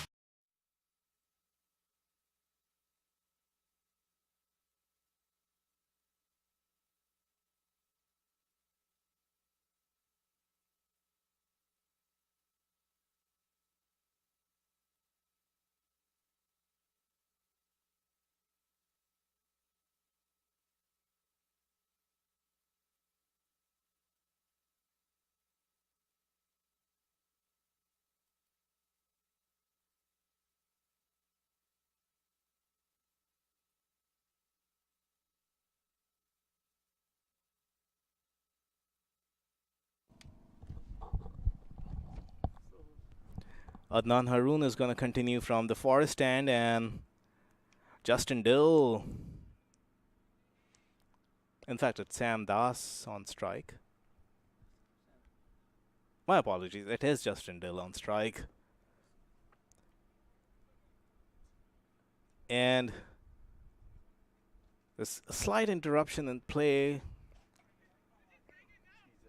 Adnan Haroon is going to continue from the forest end, and Justin Dill. In fact, it's Sam Das on strike. My apologies, it is Justin Dill on strike. And there's a slight interruption in play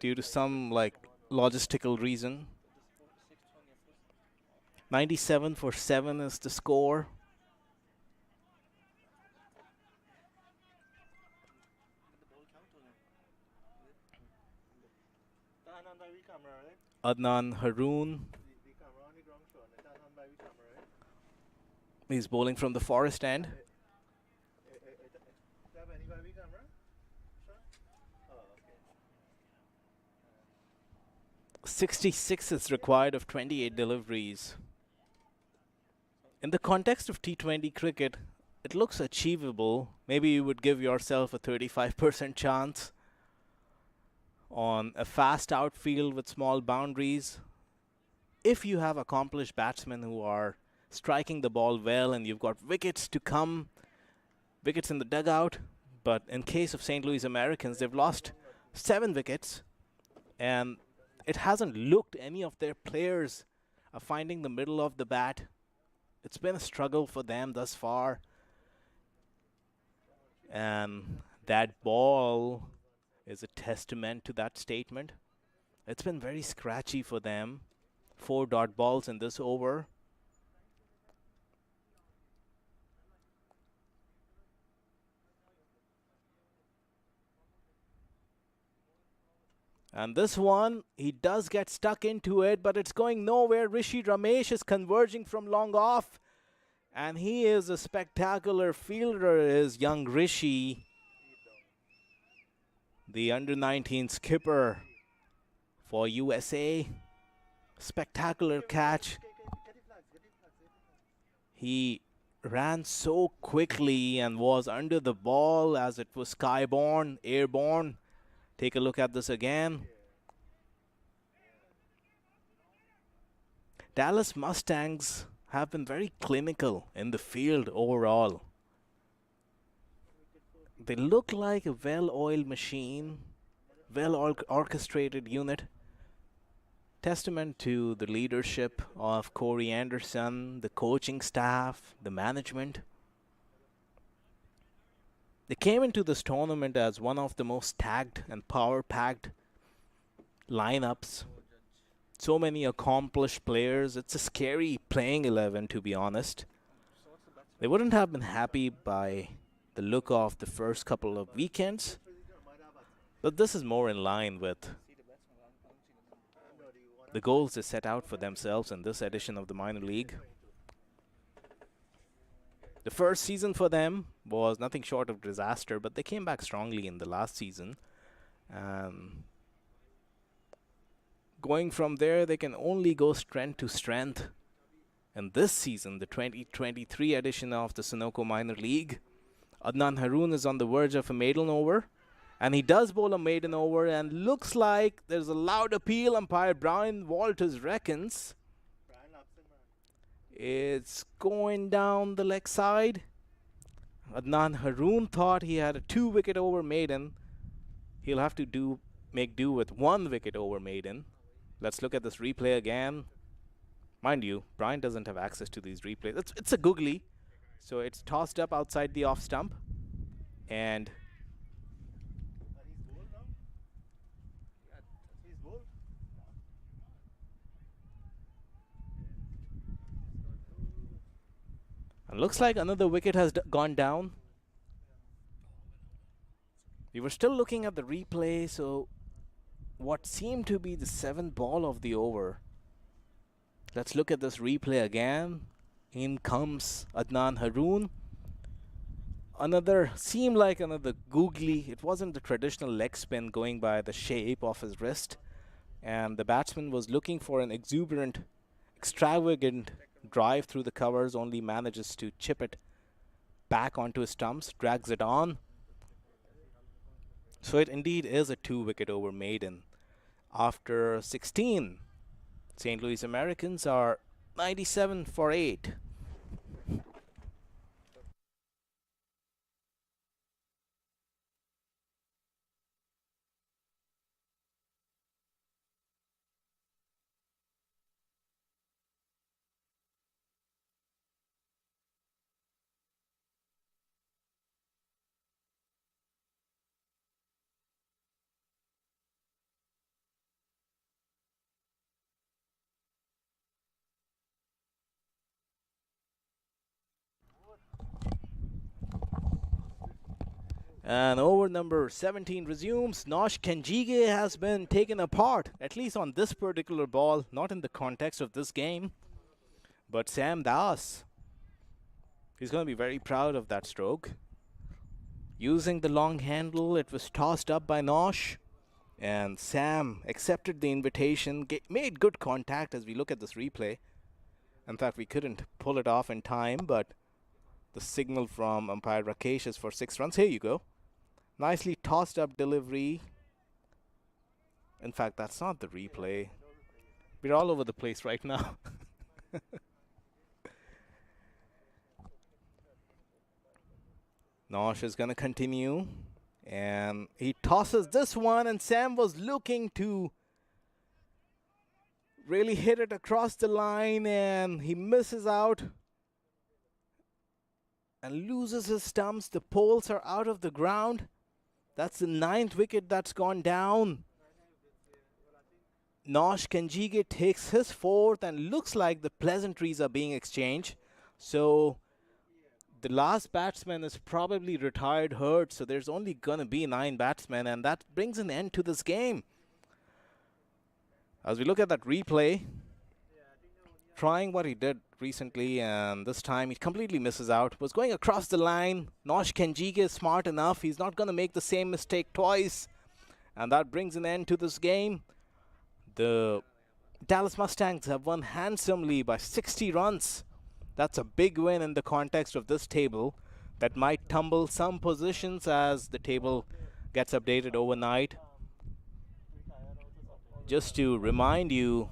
due to some logistical reason. 97 for 7 is the score. Adnan Haroon. He's bowling from the forest end. 66 is required of 28 deliveries. In the context of T20 cricket, it looks achievable. Maybe you would give yourself a 35% chance on a fast outfield with small boundaries. If you have accomplished batsmen who are striking the ball well and you've got wickets to come, wickets in the dugout. But in case of St. Louis Americans, they've lost 7 wickets, and it hasn't looked any of their players finding the middle of the bat. It's been a struggle for them thus far. And that ball is a testament to that statement. It's been very scratchy for them. 4 dot balls in this over. And this one, he does get stuck into it, but it's going nowhere. Rishi Ramesh is converging from long off. And he is a spectacular fielder, is young Rishi. The under-19 skipper for USA. Spectacular catch. He ran so quickly and was under the ball as it was skyborne, airborne. Take a look at this again. Dallas Mustangs have been very clinical in the field overall. They look like a well-oiled machine, well-orchestrated unit. Testament to the leadership of Corey Anderson, the coaching staff, the management. They came into this tournament as one of the most tagged and power-packed lineups. So many accomplished players. It's a scary playing 11, to be honest. They wouldn't have been happy by the look of the first couple of weekends, but this is more in line with the goals they set out for themselves in this edition of the minor league. The first season for them was nothing short of disaster, but they came back strongly in the last season. Going from there, they can only go strength to strength. And this season, the 2023 edition of the Sunoco Minor League, Adnan Haroon is on the verge of a maiden over. And he does bowl a maiden over, and looks like there's a loud appeal. Umpire Brian Walters reckons it's going down the leg side. Adnan Haroon thought he had a 2-wicket over maiden. He'll have to make do with 1 wicket over maiden. Let's look at this replay again. Mind you, Brian doesn't have access to these replays. It's a googly, so it's tossed up outside the off stump. And looks like another wicket has gone down. We were still looking at the replay, so what seemed to be the 7th ball of the over. Let's look at this replay again. In comes Adnan Haroon. Seemed like another googly. It wasn't the traditional leg spin going by the shape of his wrist. And the batsman was looking for an extravagant drive through the covers, only manages to chip it back onto his stumps, drags it on. So it indeed is a 2-wicket over maiden. After 16, St. Louis Americans are 97 for 8. And over number 17 resumes. Nash Kenjige has been taken apart, at least on this particular ball, not in the context of this game. But Sam Das, he's going to be very proud of that stroke. Using the long handle, it was tossed up by Nash. And Sam accepted the invitation, made good contact as we look at this replay. In fact, we couldn't pull it off in time, but the signal from umpire Rakesh is for 6 runs. Here you go. Nicely tossed up delivery. In fact, that's not the replay. We're all over the place right now. Nash is going to continue. And he tosses this one, and Sam was looking to really hit it across the line, and he misses out and loses his stumps. The poles are out of the ground. That's the 9th wicket that's gone down. Nash Kenjige takes his 4th, and looks like the pleasantries are being exchanged. So the last batsman is probably retired hurt, so there's only going to be 9 batsmen, and that brings an end to this game. As we look at that replay, trying what he did recently, and this time he completely misses out. Was going across the line. Nash Kenjige is smart enough. He's not going to make the same mistake twice, and that brings an end to this game. The Dallas Mustangs have won handsomely by 60 runs. That's a big win in the context of this table that might tumble some positions as the table gets updated overnight. Just to remind you,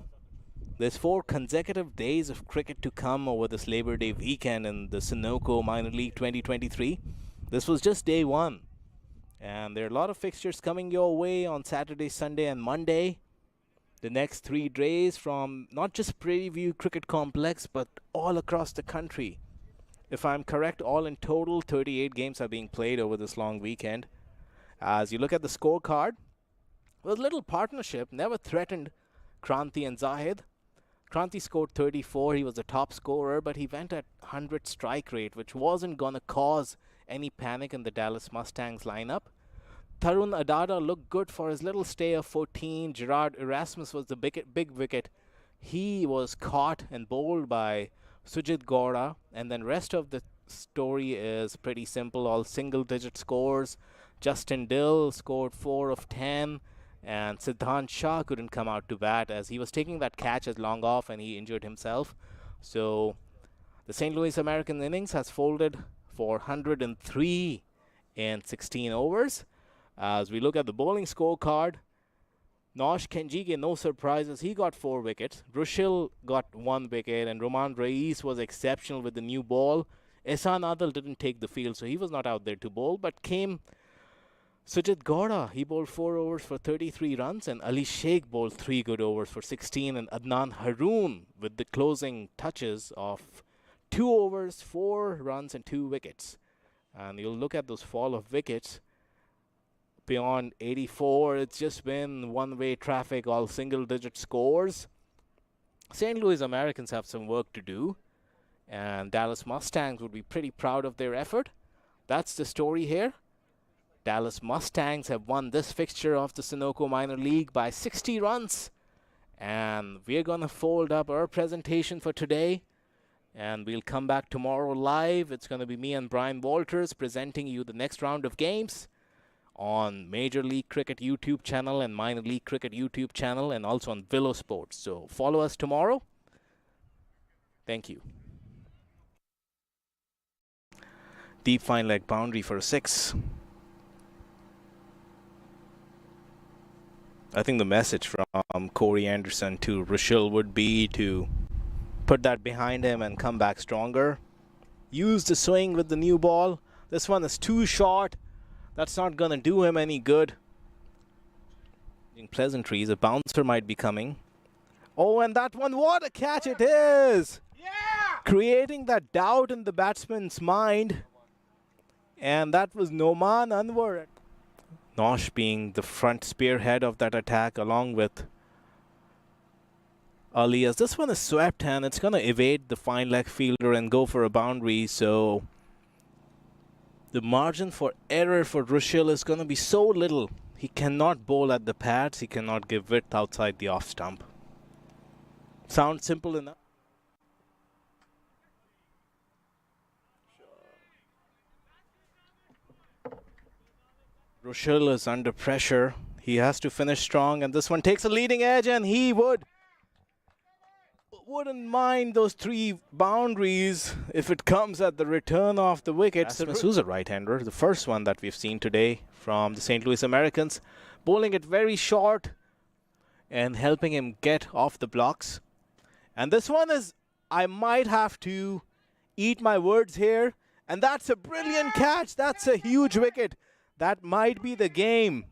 there's 4 consecutive days of cricket to come over this Labor Day weekend in the Sunoco Minor League 2023. This was just day 1. And there are a lot of fixtures coming your way on Saturday, Sunday, and Monday. The next 3 days from not just Prairie View Cricket Complex, but all across the country. If I'm correct, all in total, 38 games are being played over this long weekend. As you look at the scorecard, with little partnership, never threatened Kranti and Zahid. Kranti scored 34. He was the top scorer, but he went at 100 strike rate, which wasn't going to cause any panic in the Dallas Mustangs lineup. Tarun Adada looked good for his little stay of 14. Gerard Erasmus was the big wicket. He was caught and bowled by Sujit Gowda, and then rest of the story is pretty simple, all single-digit scores. Justin Dill scored 4 of 10, and Siddhant Shah couldn't come out to bat as he was taking that catch as long off and he injured himself. So the St. Louis American innings has folded for 103 in 16 overs. As we look at the bowling scorecard, Nash Kenjige, no surprises, he got 4 wickets. Rushil got 1 wicket, and Roman Reis was exceptional with the new ball. Ehsan Adil didn't take the field, so he was not out there to bowl, but came Sujit Gowda. He bowled 4 overs for 33 runs, and Ali Sheikh bowled 3 good overs for 16, and Adnan Haroon with the closing touches of 2 overs, 4 runs, and 2 wickets. And you'll look at those fall of wickets. Beyond 84, it's just been one-way traffic, all single-digit scores. St. Louis Americans have some work to do, and Dallas Mustangs would be pretty proud of their effort. That's the story here. Dallas Mustangs have won this fixture of the Sunoco Minor League by 60 runs. And we're going to fold up our presentation for today, and we'll come back tomorrow live. It's going to be me and Brian Walters presenting you the next round of games on Major League Cricket YouTube channel and Minor League Cricket YouTube channel, and also on Willow Sports. So follow us tomorrow. Thank you. Deep fine leg boundary for a 6. I think the message from Corey Anderson to Rushil would be to put that behind him and come back stronger. Use the swing with the new ball. This one is too short. That's not going to do him any good. In pleasantries, a bouncer might be coming. Oh, and that one, what a catch it is! Yeah! Creating that doubt in the batsman's mind. And that was Noman Anwar. Nash being the front spearhead of that attack along with Ali. As this one is swept, and it's going to evade the fine leg fielder and go for a boundary. So the margin for error for Rushil is going to be so little. He cannot bowl at the pads. He cannot give width outside the off stump. Sounds simple enough. Rushil is under pressure. He has to finish strong, and this one takes a leading edge, and he wouldn't mind those 3 boundaries if it comes at the return of the wicket. Erasmus, who's a right-hander, the first one that we've seen today from the St. Louis Americans, bowling it very short and helping him get off the blocks. And this one is, I might have to eat my words here, and that's a brilliant catch. That's a huge wicket. That might be the game.